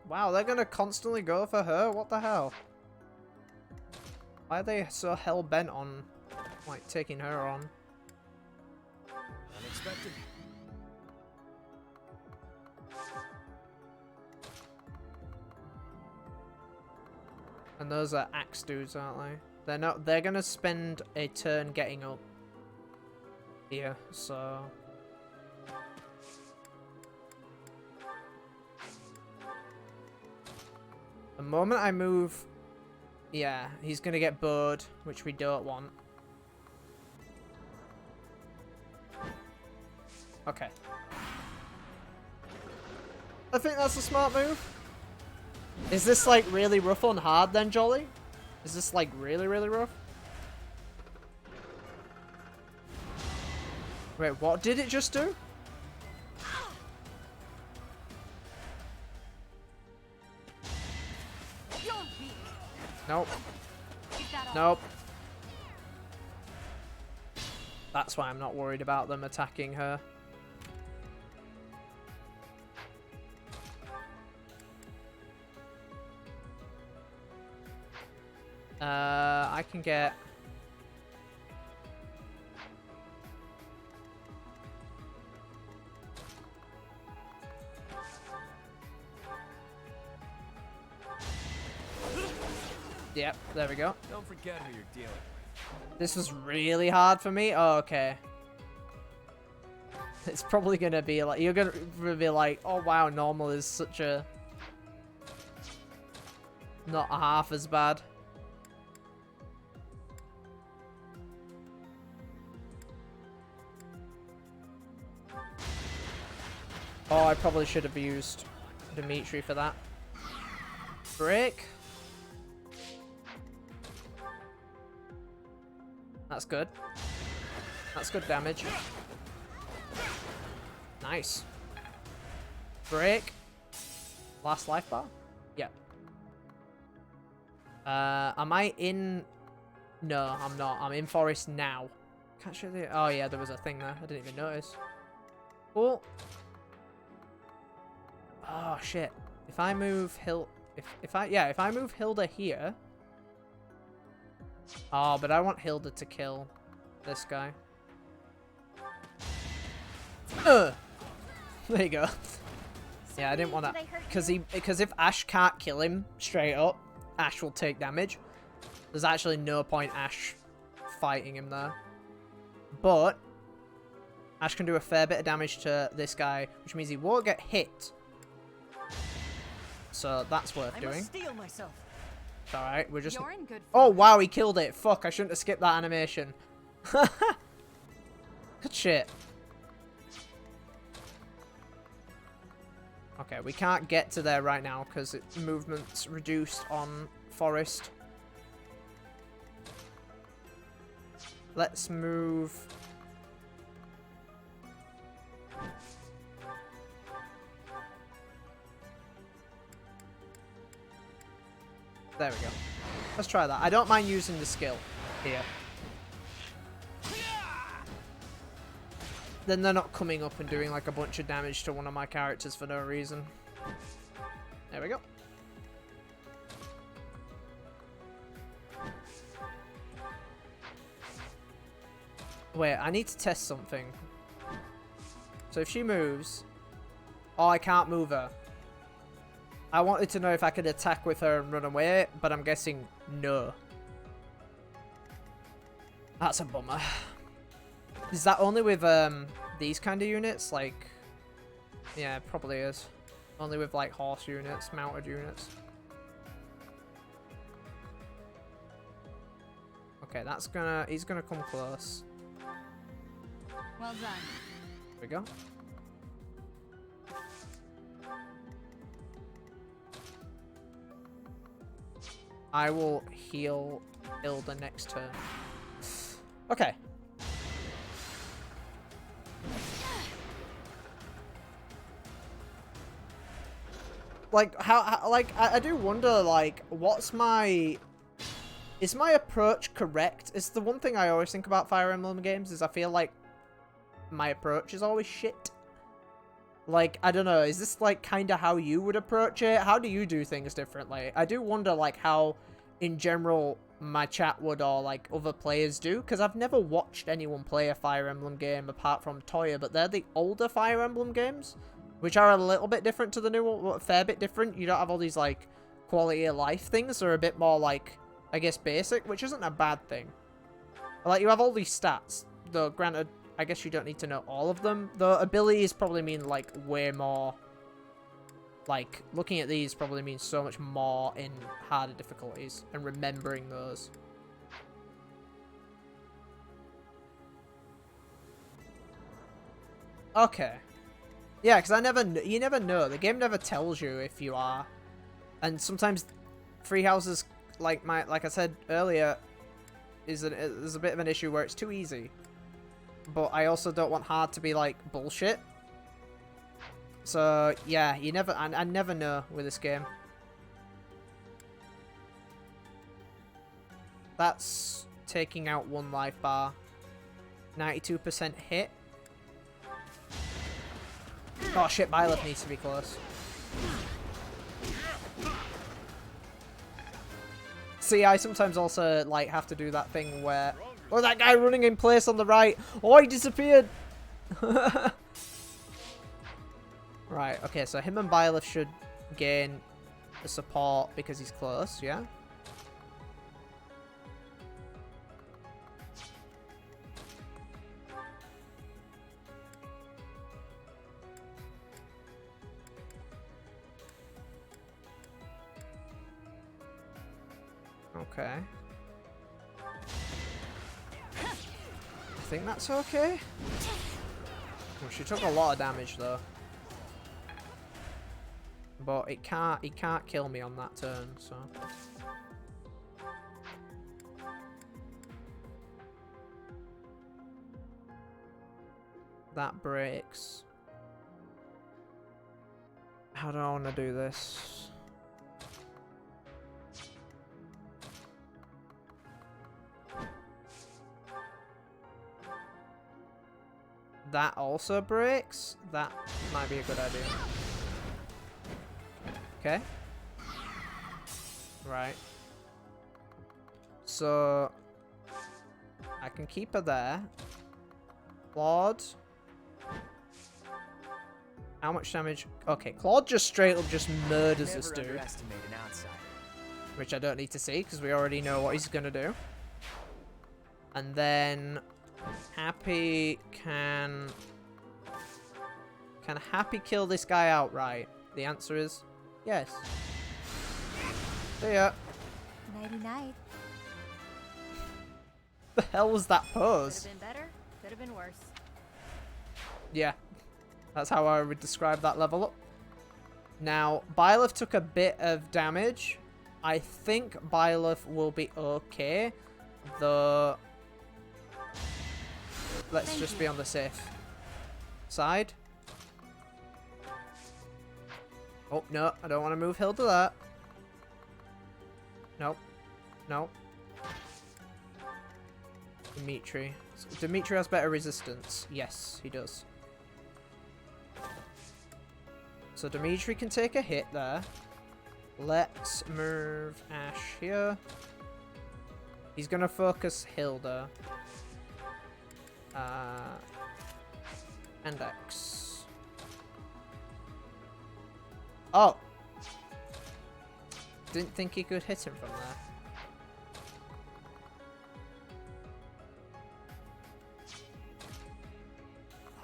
Wow, they're gonna constantly go for her? What the hell? Why are they so hell-bent on, like, taking her on? Unexpected. And those are axe dudes, aren't they? They're not. They're gonna spend a turn getting up here, so... The moment I move... Yeah, he's gonna get bored, which we don't want. Okay. I think that's a smart move. Is this like really rough on hard then, Jolly? Is this like really, really rough? Wait, what did it just do? Nope. Nope. That's why I'm not worried about them attacking her. I can get... Yep, there we go. Don't forget who you're dealing with. This was really hard for me? Oh, okay. It's probably gonna be like... You're gonna be like, oh wow, normal is such a... Not half as bad. Oh, I probably should have used Dimitri for that. Break. That's good. That's good damage. Nice. Break. Last life bar? Yep. Am I in... No, I'm not. I'm in forest now. Can't show the... Oh yeah, there was a thing there. I didn't even notice. Cool. Oh shit. If I move if I move Hilda here. Oh, but I want Hilda to kill this guy. There you go. Yeah, I didn't want to, because if Ash can't kill him straight up, Ash will take damage. There's actually no point Ash fighting him there. But Ash can do a fair bit of damage to this guy, which means he won't get hit. so that's worth I doing. must steel myself. It's alright, we're just... You're in good Oh, form. wow, he killed it. Fuck, I shouldn't have skipped that animation. Good shit. Okay, we can't get to there right now because movement's reduced on forest. Let's move... There we go. Let's try that. I don't mind using the skill here. Then they're not coming up and doing like a bunch of damage to one of my characters for no reason. There we go. Wait, I need to test something. So if she moves... Oh, I can't move her. I wanted to know if I could attack with her and run away, but I'm guessing no. That's a bummer. Is that only with these kind of units? Like, yeah, it probably is. Only with like horse units, mounted units. Okay, that's gonna... He's gonna come close. Well done. There we go. I will heal Hilda next turn. Okay. Like, I do wonder, like, what's my... Is my approach correct? It's the one thing I always think about Fire Emblem games, is I feel like my approach is always shit. Like, I don't know, is this, like, kind of how you would approach it? How do you do things differently? I do wonder, like, how, in general, my chat would, or, like, other players do, because I've never watched anyone play a Fire Emblem game apart from Toya, but they're the older Fire Emblem games, which are a little bit different to the new one, a fair bit different. You don't have all these, like, quality of life things. They're a bit more, like, I guess, basic, which isn't a bad thing. Like, you have all these stats, though, granted, I guess you don't need to know all of them. The abilities probably mean, like, way more. Like, looking at these probably means so much more in harder difficulties and remembering those. Okay. Yeah, because you never know. The game never tells you if you are. And sometimes free houses, like I said earlier, is a bit of an issue where it's too easy. But I also don't want hard to be, like, bullshit. So, yeah, you never... I never know with this game. That's taking out 1 life bar. 92% hit. Oh, shit, Byleth needs to be close. See, I sometimes also, like, have to do that thing where... Oh, that guy running in place on the right. Oh, he disappeared. Right, okay, so him and Byleth should gain the support because he's close, yeah? Okay. I think that's okay. Well, she took a lot of damage though. But he can't kill me on that turn, so. That breaks. How do I want to do this? That also breaks? That might be a good idea. Okay. Right. So I can keep her there. Claude. How much damage? Okay, Claude just straight up just murders this dude. Which I don't need to see because we already know what he's gonna do. And then Happy can Happy kill this guy outright? The answer is Yes. See ya. Nighty-night. The hell was that Could pose? have been better, could have been worse. Yeah. That's how I would describe that level up. Now, Byleth took a bit of damage. I think Byleth will be okay. Though... Let's just be on the safe side. Oh, no. I don't want to move Hilda that. Nope. Nope. Dimitri. Dimitri has better resistance. Yes, he does. So Dimitri can take a hit there. Let's move Ash here. He's gonna focus Hilda. And X. Oh! Didn't think he could hit him from there.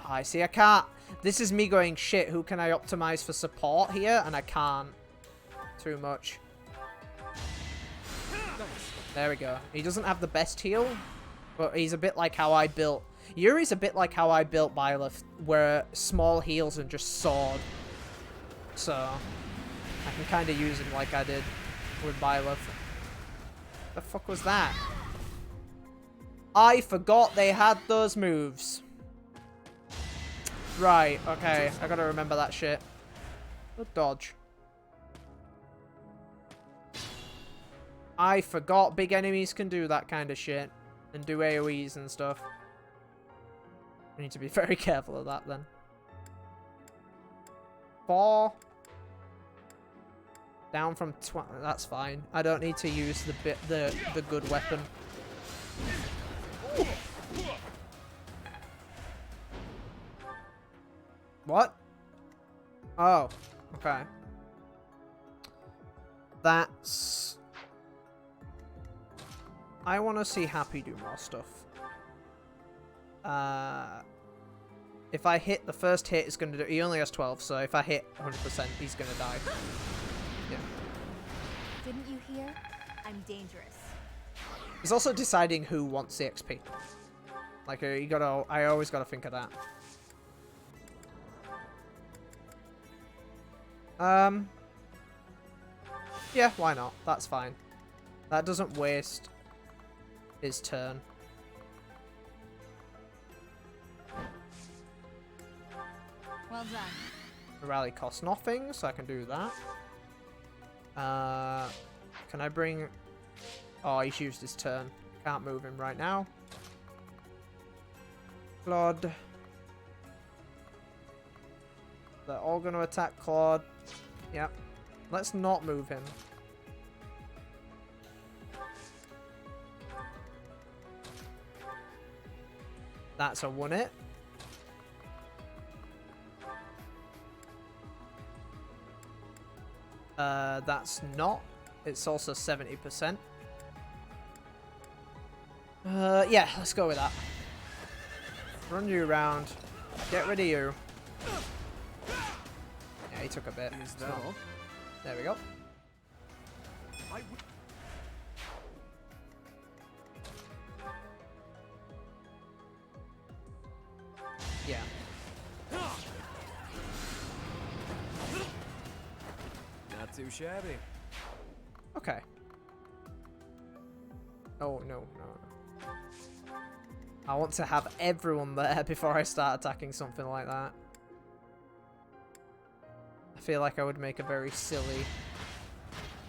I see, I can't. This is me going, shit, who can I optimize for support here? And I can't. Too much. There we go. He doesn't have the best heal, but he's a bit like how I built... Yuri's a bit like how I built Byleth, where small heals and just sword. So, I can kind of use him like I did with Byleth. The fuck was that? I forgot they had those moves. Right, okay. I gotta remember that shit. Good dodge. I forgot big enemies can do that kind of shit. And do AoEs and stuff. I need to be very careful of that then. 4. Down from 20. That's fine. I don't need to use the good weapon. What? Oh, okay. That's... I want to see Happy do more stuff. If I hit, the first hit is going to do... He only has 12, so if I hit 100%, he's going to die. Yeah. Didn't you hear? I'm dangerous. He's also deciding who wants the XP. Like, you gotta... I always gotta think of that. Yeah, why not? That's fine. That doesn't waste his turn. Well done. The rally costs nothing, so I can do that. Can I bring... Oh, he's used his turn. Can't move him right now. Claude. They're all going to attack Claude. Yep. Let's not move him. That's a 1-hit. That's not. It's also 70%. Yeah, let's go with that. Run you around. Get rid of you. Yeah, he took a bit. Is that all? There we go. Yeah. Not too shabby. Okay. Oh, no, no. I want to have everyone there before I start attacking something like that. I feel like I would make a very silly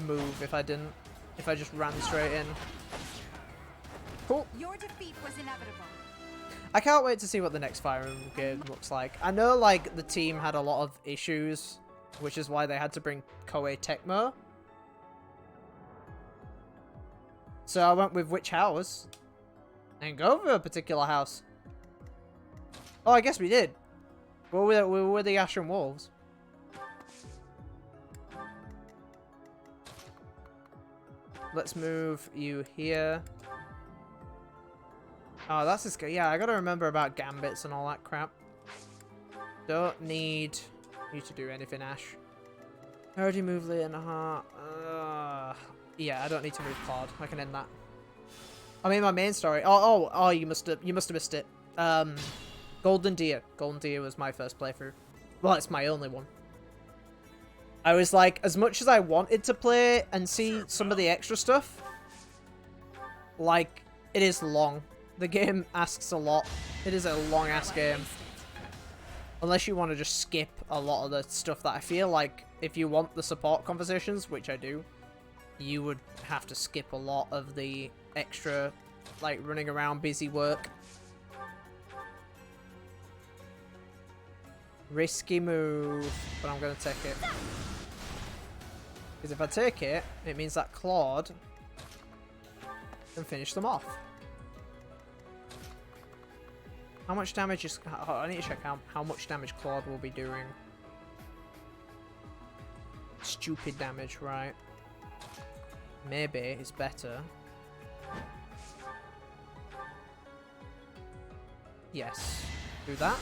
move if I didn't. If I just ran straight in. Cool. Your defeat was inevitable. I can't wait to see what the next Fire Emblem game looks like. I know, like, the team had a lot of issues, which is why they had to bring Koei Tecmo. So I went with which house? And go for a particular house. Oh, I guess we did. We were the Ashen Wolves. Let's move you here. Oh, that's just... Yeah, I gotta remember about gambits and all that crap. Don't need you to do anything, Ash. I already moved Leonhardt. Yeah, I don't need to move Claude. I can end that. I mean, my main story. Oh! You must have missed it. Golden Deer. Golden Deer was my first playthrough. Well, it's my only one. I was like, as much as I wanted to play and see some of the extra stuff, like, it is long. The game asks a lot. It is a long-ass game. Unless you want to just skip a lot of the stuff that I feel like, if you want the support conversations, which I do, you would have to skip a lot of the extra, like, running around, busy work. Risky move, but I'm going to take it. Because if I take it, it means that Claude can finish them off. How much damage is... I need to check how much damage Claude will be doing. Stupid damage, right. Maybe it's better. Yes. Do that.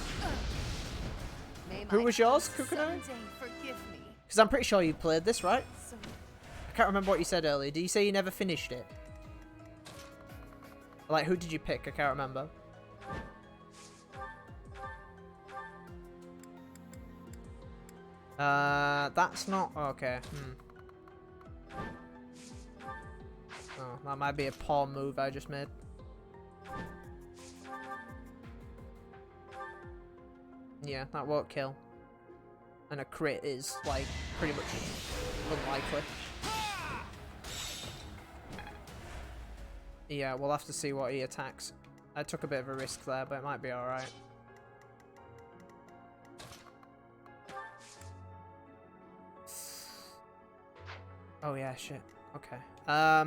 Who was yours, Kukunai? Because I'm pretty sure you played this, right? I can't remember what you said earlier. Did you say you never finished it? Like, who did you pick? I can't remember. That's not... Okay. Oh, that might be a poor move I just made. Yeah, that won't kill. And a crit is, like, pretty much unlikely. Yeah, we'll have to see what he attacks. I took a bit of a risk there, but it might be alright. Oh yeah, shit. Okay. I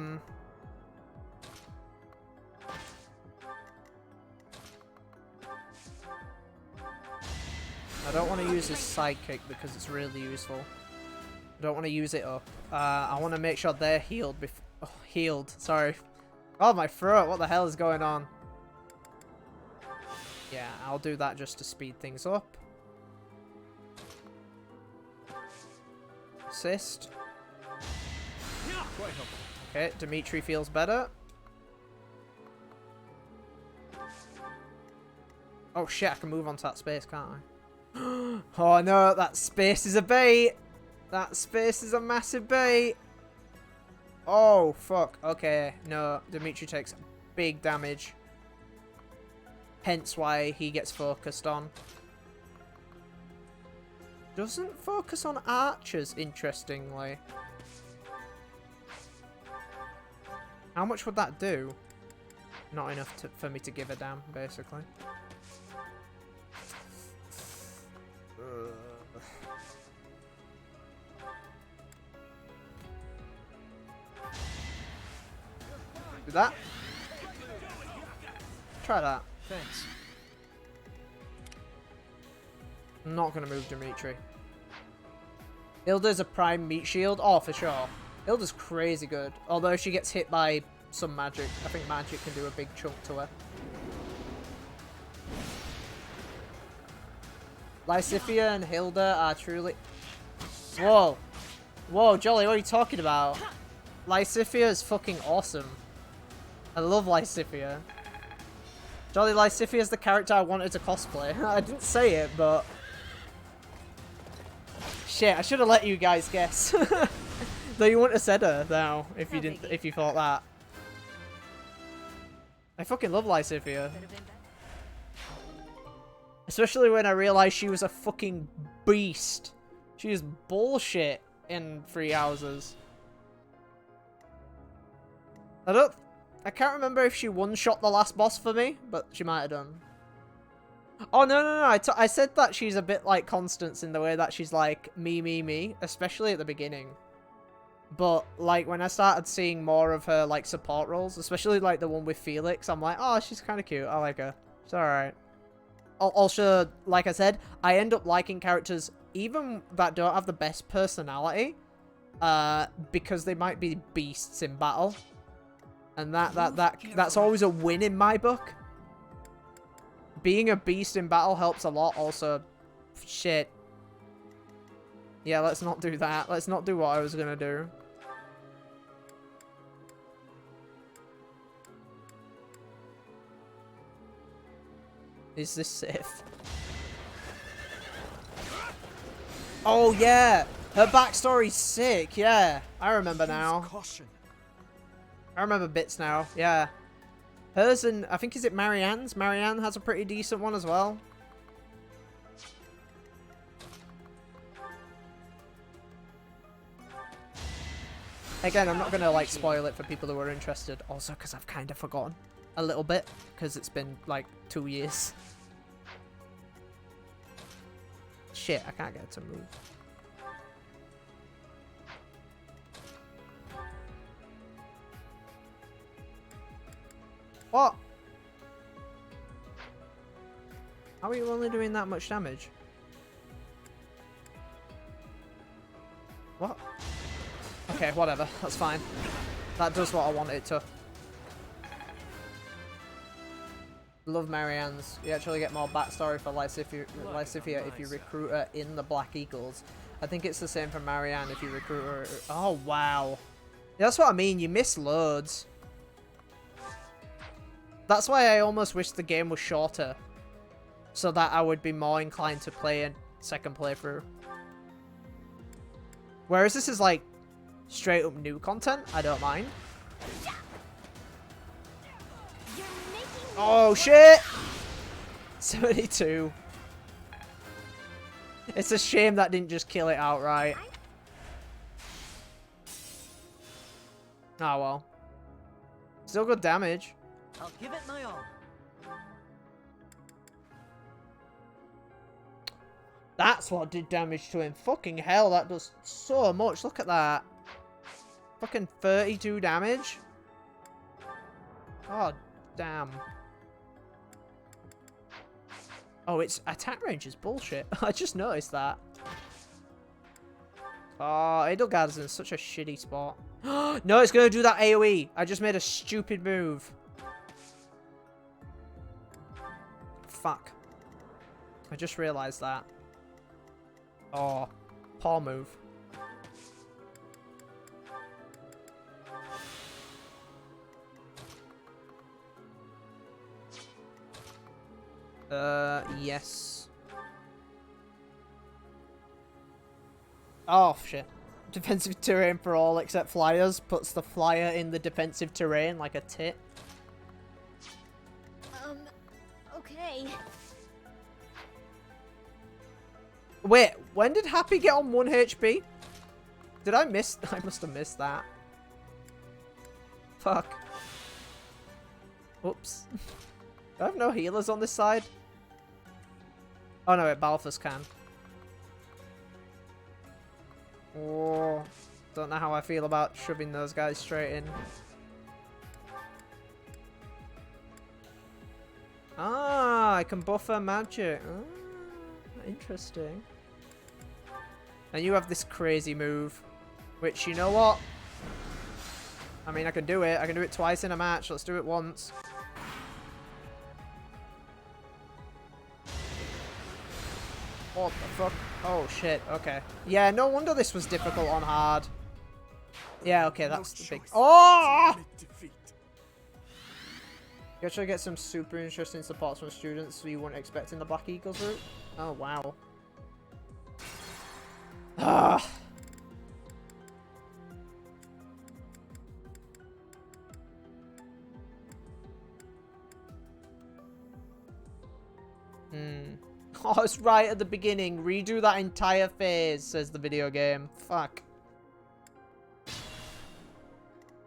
don't want to use his sidekick because it's really useful. I don't want to use it up. I want to make sure they're healed before... Oh, healed. Sorry. Oh, my throat. What the hell is going on? Yeah, I'll do that just to speed things up. Assist. Okay, Dimitri feels better. Oh shit, I can move onto that space, can't I? Oh no, that space is a bait! That space is a massive bait! Oh, fuck. Okay, no, Dimitri takes big damage. Hence why he gets focused on. Doesn't focus on archers, interestingly. How much would that do? Not enough for me to give a damn, basically. Do that. Try that. Thanks. I'm not going to move Dimitri. Hilda's a prime meat shield. Oh, for sure. Hilda's crazy good. Although if she gets hit by some magic, I think magic can do a big chunk to her. Lysithea and Hilda are truly... Whoa. Whoa, Jolly, what are you talking about? Lysithea is fucking awesome. I love Lysithea. Jolly, Lysithea is the character I wanted to cosplay. I didn't say it, but... Shit, I should have let you guys guess. Though you wouldn't have said her now if you didn't, if you thought that. I fucking love Lysithea. Especially when I realized she was a fucking beast. She is bullshit in 3 houses. I can't remember if she one-shot the last boss for me, but she might have done. Oh, no. I said that she's a bit like Constance in the way that she's like me, especially at the beginning. But, like, when I started seeing more of her, like, support roles, especially, like, the one with Felix, I'm like, oh, she's kind of cute. I like her. It's alright. Also, like I said, I end up liking characters even that don't have the best personality, because they might be beasts in battle. And that's always a win in my book. Being a beast in battle helps a lot. Also, shit. Yeah, let's not do that. Let's not do what I was gonna do. Is this safe? Oh yeah! Her backstory's sick, yeah. I remember now. I remember bits now, yeah. Hers and, I think, is it Marianne's? Marianne has a pretty decent one as well. Again, I'm not going to, like, spoil it for people who are interested. Also, because I've kind of forgotten a little bit. Because it's been, like, 2 years. Shit, I can't get it to move. What? How are you only doing that much damage? What? Okay, whatever. That's fine. That does what I want it to. Love Marianne's. You actually get more backstory for Lysithia if you recruit her in the Black Eagles. I think it's the same for Marianne if you recruit her. Oh, wow. That's what I mean. You miss loads. That's why I almost wish the game was shorter. So that I would be more inclined to play a second playthrough. Whereas this is like straight up new content, I don't mind. Oh shit! 72. It's a shame that didn't just kill it outright. Oh well. Still good damage. I'll give it my all. That's what did damage to him. Fucking hell, that does so much. Look at that. Fucking 32 damage. Oh, damn. Oh, its attack range is bullshit. I just noticed that. Oh, Edelgard's in such a shitty spot. No, it's going to do that AoE. I just made a stupid move. Fuck. I just realized that. Oh, poor move. Yes. Oh, shit. Defensive terrain for all except flyers. Puts the flyer in the defensive terrain like a tit. Okay. Wait, when did Happy get on 1 HP? Did I miss? I must have missed that. Fuck. Oops. Do I have no healers on this side? Oh no, wait, Balthus can. Oh, don't know how I feel about shoving those guys straight in. Ah, I can buff her magic. Ah, interesting. And you have this crazy move, which, you know what? I mean, I can do it. I can do it twice in a match. Let's do it once. What the fuck? Oh, shit. Okay. Yeah, no wonder this was difficult on hard. Yeah, okay, that's the big... Oh! You actually get some super interesting supports from students you wouldn't expect in the Black Eagles route. Oh, wow. Ah! Oh, it's right at the beginning. Redo that entire phase, says the video game. Fuck.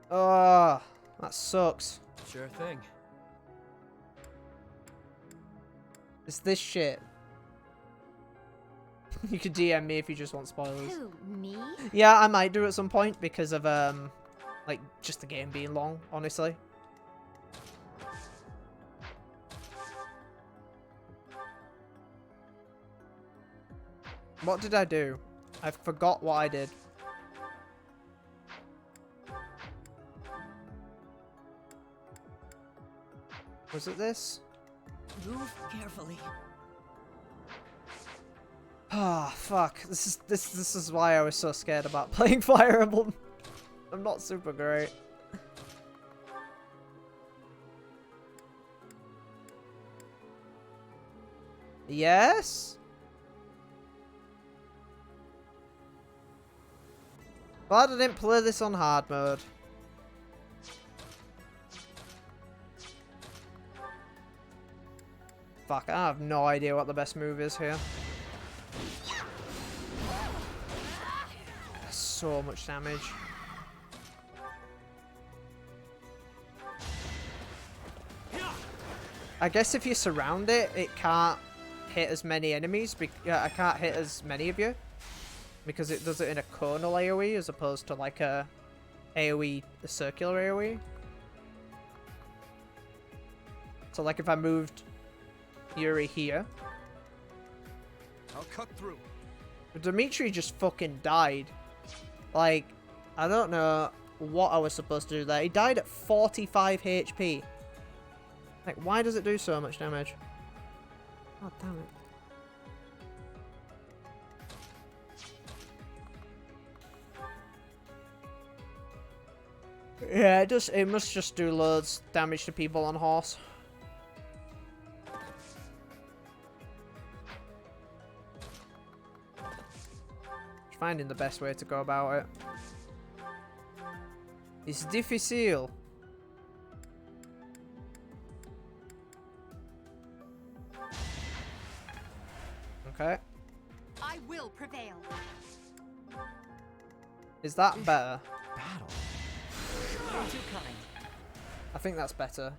Oh, that sucks. Sure thing. It's this shit. You could DM me if you just want spoilers. Who, me? Yeah, I might do at some point because of, like, just the game being long, honestly. What did I do? I forgot what I did. Was it this? Move carefully. Ah, fuck. This is why I was so scared about playing Fire Emblem. I'm not super great. Yes? Glad I didn't play this on hard mode. Fuck, I have no idea what the best move is here. So much damage. I guess if you surround it, it can't hit as many enemies. I can't hit as many of you. Because it does it in a conal AoE as opposed to like a AoE, a circular AoE. So like if I moved Yuri here. I'll cut through. Dimitri just fucking died. Like, I don't know what I was supposed to do there. He died at 45 HP. Like, why does it do so much damage? God damn it. Yeah, it must just do loads damage to people on horse. Finding the best way to go about it. It's difficile. Okay. I will prevail. Is that better? Battle. Too kind. I think that's better.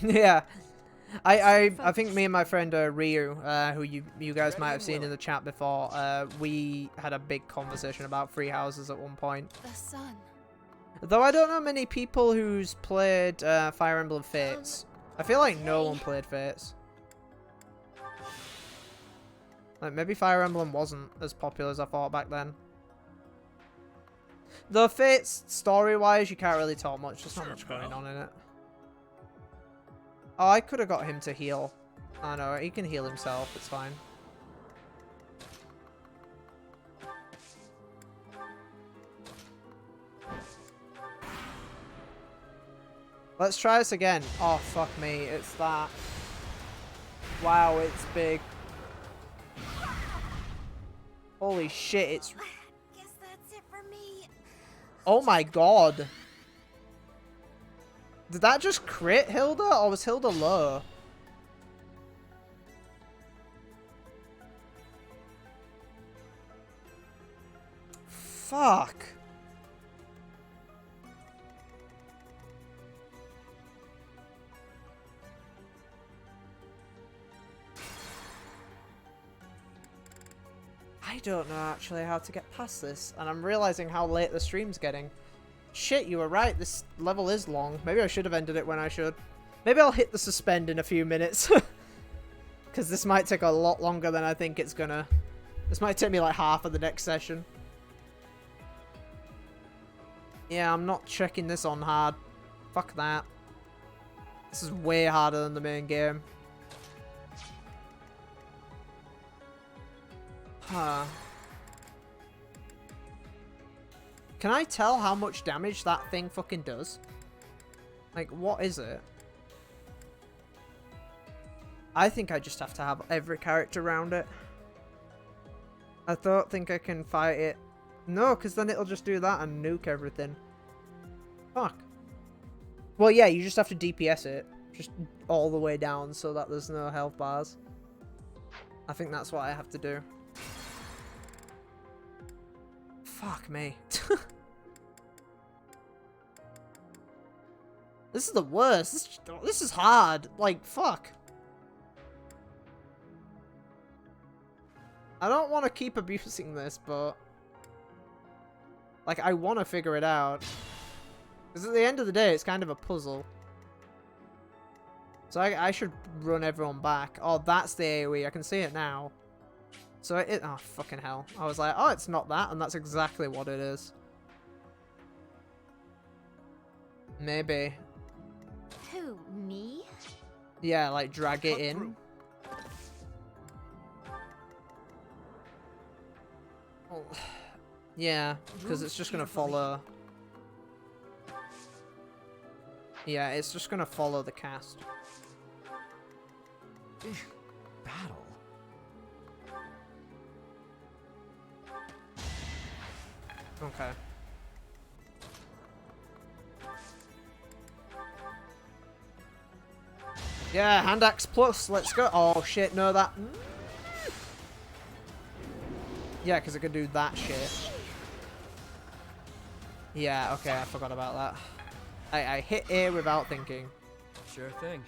Yeah. I think me and my friend Ryu, who you guys might have seen in the chat before, we had a big conversation about free houses at one point. The sun. Though I don't know many people who's played Fire Emblem Fates. I feel like no one played Fates. Like maybe Fire Emblem wasn't as popular as I thought back then. Though Fates, story-wise, you can't really talk much. There's not much going on in it. Oh, I could have got him to heal. Oh no, he can heal himself. It's fine. Let's try this again. Oh, fuck me. It's that. Wow, it's big. Holy shit, it's... Guess that's it for me. Oh my god. Did that just crit Hilda, or was Hilda low? Fuck. I don't know actually how to get past this, and I'm realizing how late the stream's getting. Shit, you were right, this level is long. Maybe I should have ended it when I should. Maybe I'll hit the suspend in a few minutes. Because this might take a lot longer than I think it's gonna. This might take me like half of the next session. Yeah, I'm not checking this on hard. Fuck that. This is way harder than the main game. Huh. Can I tell how much damage that thing fucking does? Like, what is it? I think I just have to have every character around it. I don't think I can fight it. No, because then it'll just do that and nuke everything. Fuck. Well, yeah, you just have to DPS it. Just all the way down so that there's no health bars. I think that's what I have to do. Fuck me. This is the worst. This is hard. Like, fuck. I don't want to keep abusing this, but... like, I want to figure it out. Because at the end of the day, it's kind of a puzzle. So I should run everyone back. Oh, that's the AoE. I can see it now. So it... oh, fucking hell. I was like, oh, it's not that, and that's exactly what it is. Maybe. Who, me? Yeah, like drag it in. Well, yeah, because it's just gonna follow. Yeah, it's just gonna follow the cast. Battle? Okay. Yeah, hand axe plus. Let's go. Oh shit, no that. Yeah, because it could do that shit. Yeah, okay, I forgot about that. I hit A without thinking. Sure thing.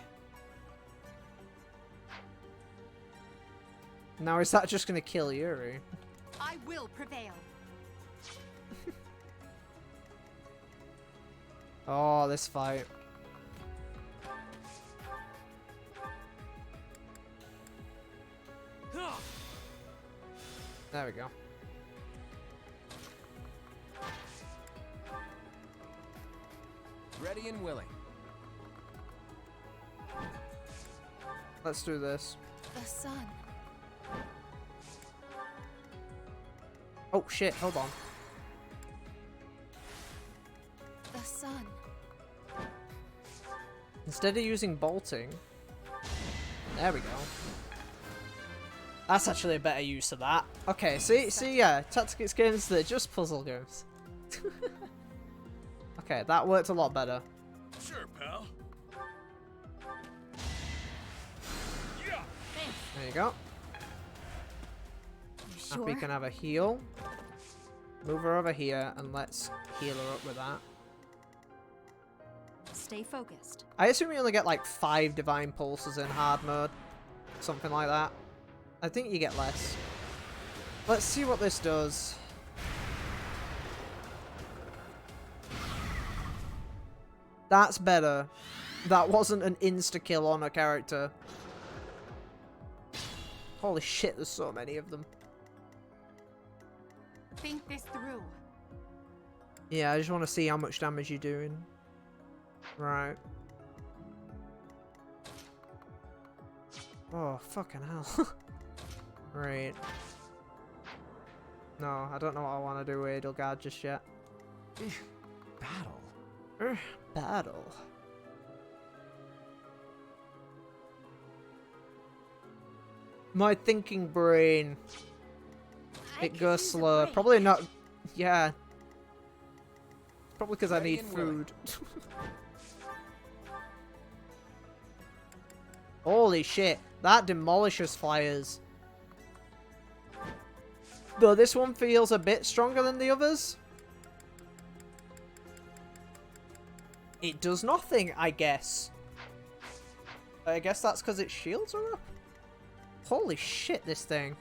Now is that just gonna kill Yuri? I will prevail. Oh, this fight. There we go. Ready and willing. Let's do this. The sun. Oh shit, hold on. The sun. Instead of using bolting. There we go. That's actually a better use of that. Okay, see, yeah, tactics games, they're just puzzle games. Okay, that worked a lot better. Sure, pal. There you go. Sure? We can have a heal. Move her over here and let's heal her up with that. Stay focused. I assume you only get like 5 divine pulses in hard mode. Something like that. I think you get less. Let's see what this does. That's better. That wasn't an insta-kill on a character. Holy shit, there's so many of them. Think this through. Yeah, I just want to see how much damage you're doing. Right. Oh, fucking hell. Right. No, I don't know what I want to do with Edelgard just yet. Battle? Battle. My thinking brain. It goes slow. Probably not. Yeah. Probably because I need food. Holy shit. That demolishes flyers. Though this one feels a bit stronger than the others. It does nothing, I guess. I guess that's because its shields are up. Holy shit, this thing.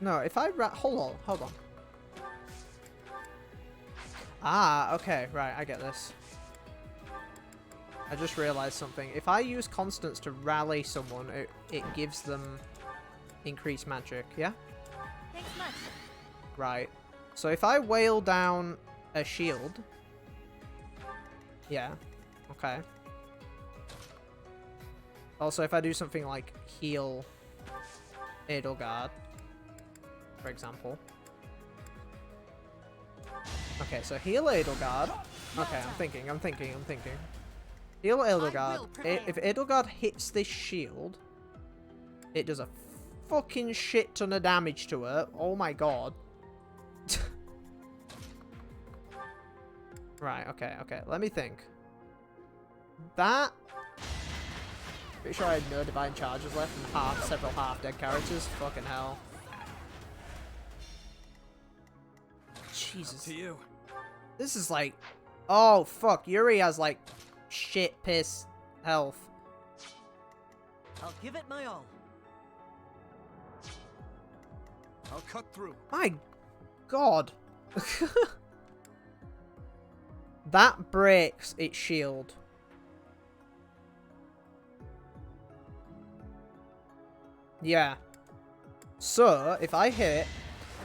No, if I hold on. Ah, okay, right, I get this. I just realized something. If I use constants to rally someone, it gives them increased magic, yeah? Thanks much. Right. So if I wail down a shield... Yeah. Okay. Also, if I do something like heal Edelgard, for example. Okay, so heal Edelgard. Okay, I'm thinking. Heal Edelgard. If Edelgard hits this shield, it does a fucking shit ton of damage to her. Oh my god. Right, okay. Let me think. That... Pretty sure I had no divine charges left and several half-dead characters. Fucking hell. Jesus. To you. This is like... Oh, fuck. Yuri has like shit piss health. I'll give it my all. I'll cut through. My god. That breaks its shield. Yeah. So, if I hit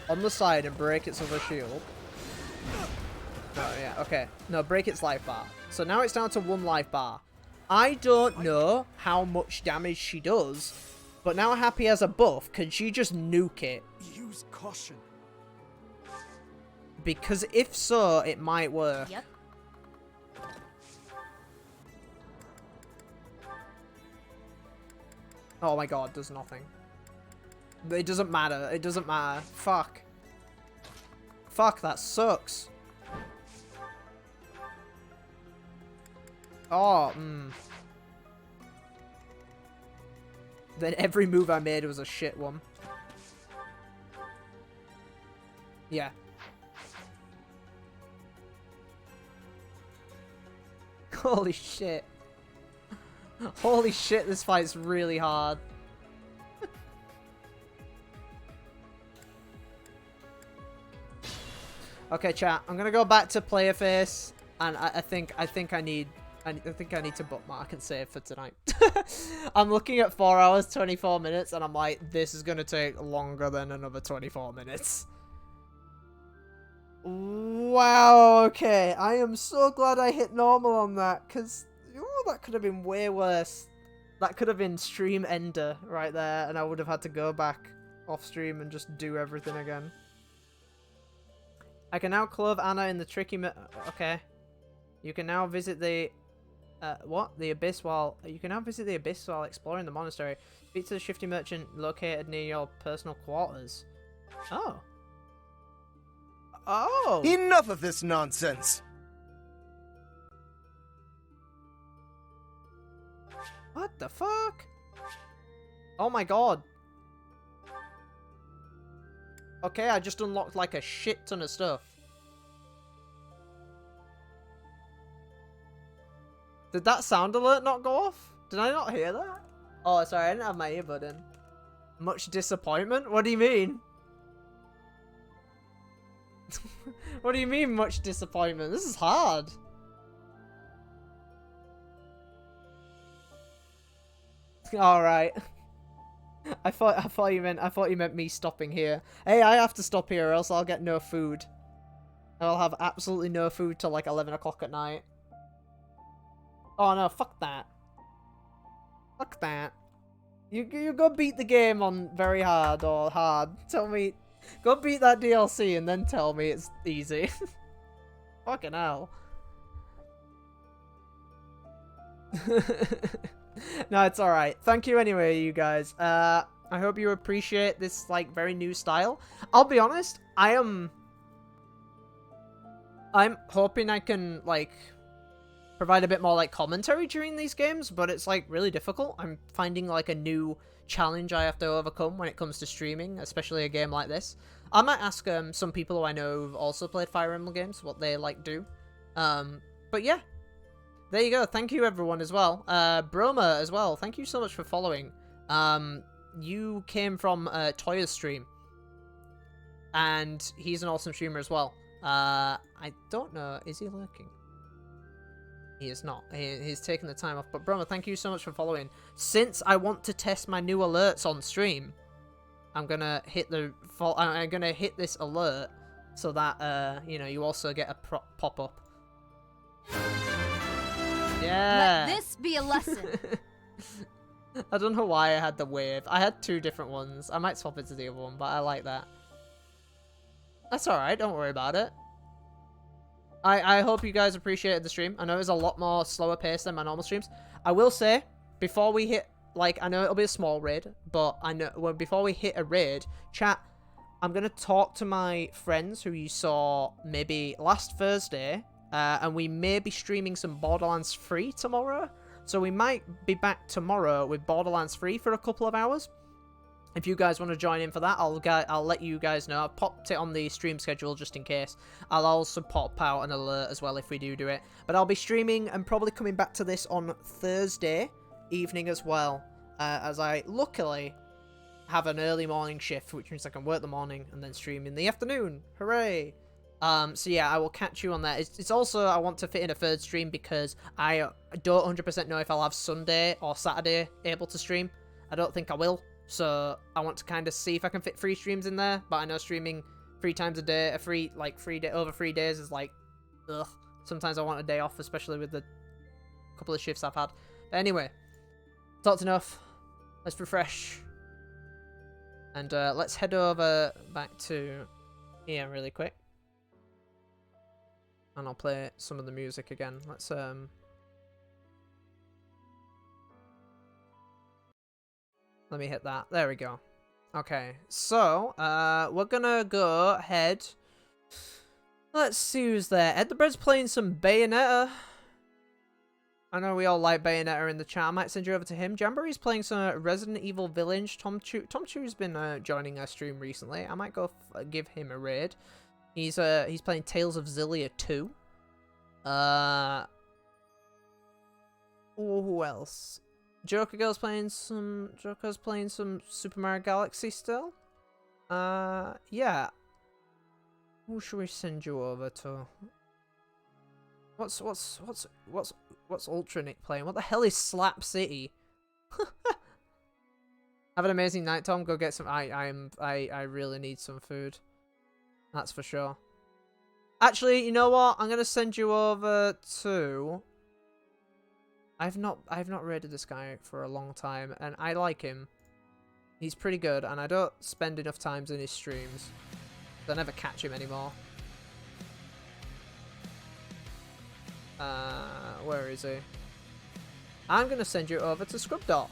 on the side and break its other shield, Oh, yeah, okay. No, break its life bar. So now it's down to 1 life bar. I don't know how much damage she does, but now Happy has a buff. Can she just nuke it? Use caution. Because if so, it might work. Yep. Oh my god, does nothing. It doesn't matter. It doesn't matter. Fuck. Fuck, that sucks. Oh, Then every move I made was a shit one. Yeah. Holy shit. Holy shit, this fight's really hard. Okay, chat. I'm gonna go back to player face, and I think I need to bookmark and save for tonight. I'm looking at 4 hours 24 minutes, and I'm like, this is gonna take longer than another 24 minutes. Wow. Okay, I am so glad I hit normal on that, because that could have been way worse. That could have been stream ender right there, and I would have had to go back off stream and just do everything again. I can now clothe Anna in the tricky okay. You can now visit the what? The abyss while you can now visit the abyss while exploring the monastery. Speak to the shifty merchant located near your personal quarters. Oh. Oh. Enough of this nonsense. What the fuck? Oh my god. Okay, I just unlocked like a shit ton of stuff. Did that sound alert not go off? Did I not hear that? Oh, sorry, I didn't have my earbud in. Much disappointment? What do you mean? What do you mean, much disappointment? This is hard. All right. I thought you meant me stopping here. Hey, I have to stop here or else I'll get no food. I'll have absolutely no food till like 11 o'clock at night. Oh no, fuck that. Fuck that. You go beat the game on very hard or hard. Tell me, go beat that DLC and then tell me it's easy. Fucking hell. No, it's alright. Thank you anyway, you guys. I hope you appreciate this, like, very new style. I'll be honest, I'm hoping I can, like, provide a bit more, like, commentary during these games, but it's, like, really difficult. I'm finding, like, a new challenge I have to overcome when it comes to streaming, especially a game like this. I might ask some people who I know who've also played Fire Emblem games what they, like, do. But yeah. There you go. Thank you, everyone, as well. Broma, as well. Thank you so much for following. You came from Toya's stream. And he's an awesome streamer as well. I don't know. Is he lurking? He is not. He's taking the time off. But Broma, thank you so much for following. Since I want to test my new alerts on stream, I'm gonna hit this alert so that you know, you also get a pop-up. Yeah. Let this be a lesson. I don't know why I had the wave. I had 2 different ones. I might swap it to the other one, but I like that. That's alright, don't worry about it. I hope you guys appreciated the stream. I know it was a lot more slower pace than my normal streams. I will say, before we hit, like, I know it'll be a small raid, but I know before we hit a raid, chat, I'm going to talk to my friends who you saw maybe last Thursday, and we may be streaming some Borderlands 3 tomorrow. So we might be back tomorrow with Borderlands 3 for a couple of hours. If you guys want to join in for that, I'll let you guys know. I've popped it on the stream schedule just in case. I'll also pop out an alert as well if we do it. But I'll be streaming and probably coming back to this on Thursday evening as well. As I luckily have an early morning shift, which means I can work the morning and then stream in the afternoon. Hooray! So yeah, I will catch you on that. It's also, I want to fit in a 3rd stream because I don't 100% know if I'll have Sunday or Saturday able to stream. I don't think I will. So I want to kind of see if I can fit 3 streams in there. But I know streaming 3 times a day, over 3 days is like, ugh. Sometimes I want a day off, especially with the couple of shifts I've had. But anyway, talked enough. Let's refresh. And let's head over back to here really quick. And I'll play some of the music again. Let's let me hit that. There we go. Okay, so we're gonna go ahead. Let's see who's there. Ed the Bread's playing some Bayonetta. I know we all like Bayonetta in the chat. I might send you over to him. Jamboree's playing some Resident Evil Village. Tom Chu's been joining our stream recently. I might go give him a raid. He's playing Tales of Zillia 2. Who else? Joker's playing some Super Mario Galaxy still. Yeah. Who should we send you over to? What's Ultranic playing? What the hell is Slap City? Have an amazing night, Tom. Go get some. I really need some food. That's for sure. Actually, you know what? I'm gonna send you over to. I've not raided this guy for a long time, and I like him. He's pretty good, and I don't spend enough times in his streams. I never catch him anymore. Where is he? I'm gonna send you over to Scrubdot,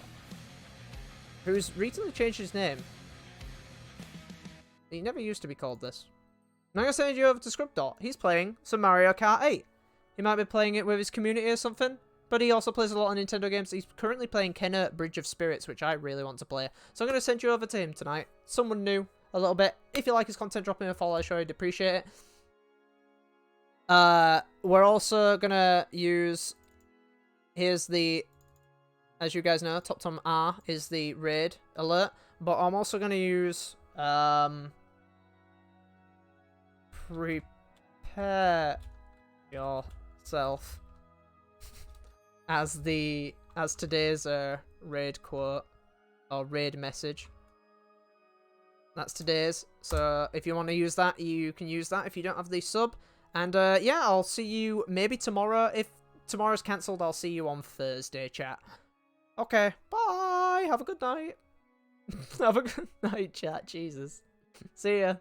who's recently changed his name. He never used to be called this. I'm gonna send you over to Scrubdot. He's playing some Mario Kart 8. He might be playing it with his community or something, but he also plays a lot of Nintendo games. He's currently playing Kenna Bridge of Spirits, which I really want to play. So I'm gonna send you over to him tonight. Someone new. A little bit. If you like his content, drop him a follow. I sure I'd appreciate it. We're also gonna use. Here's the. As you guys know, Top Tom R is the raid alert, but I'm also gonna use prepare yourself as today's raid quote or raid message. That's today's. So if you want to use that, you can use that if you don't have the sub. And yeah, I'll see you maybe tomorrow. If tomorrow's cancelled, I'll see you on Thursday, chat. Okay, bye. Have a good night. Have a good night, chat. Jesus. See ya.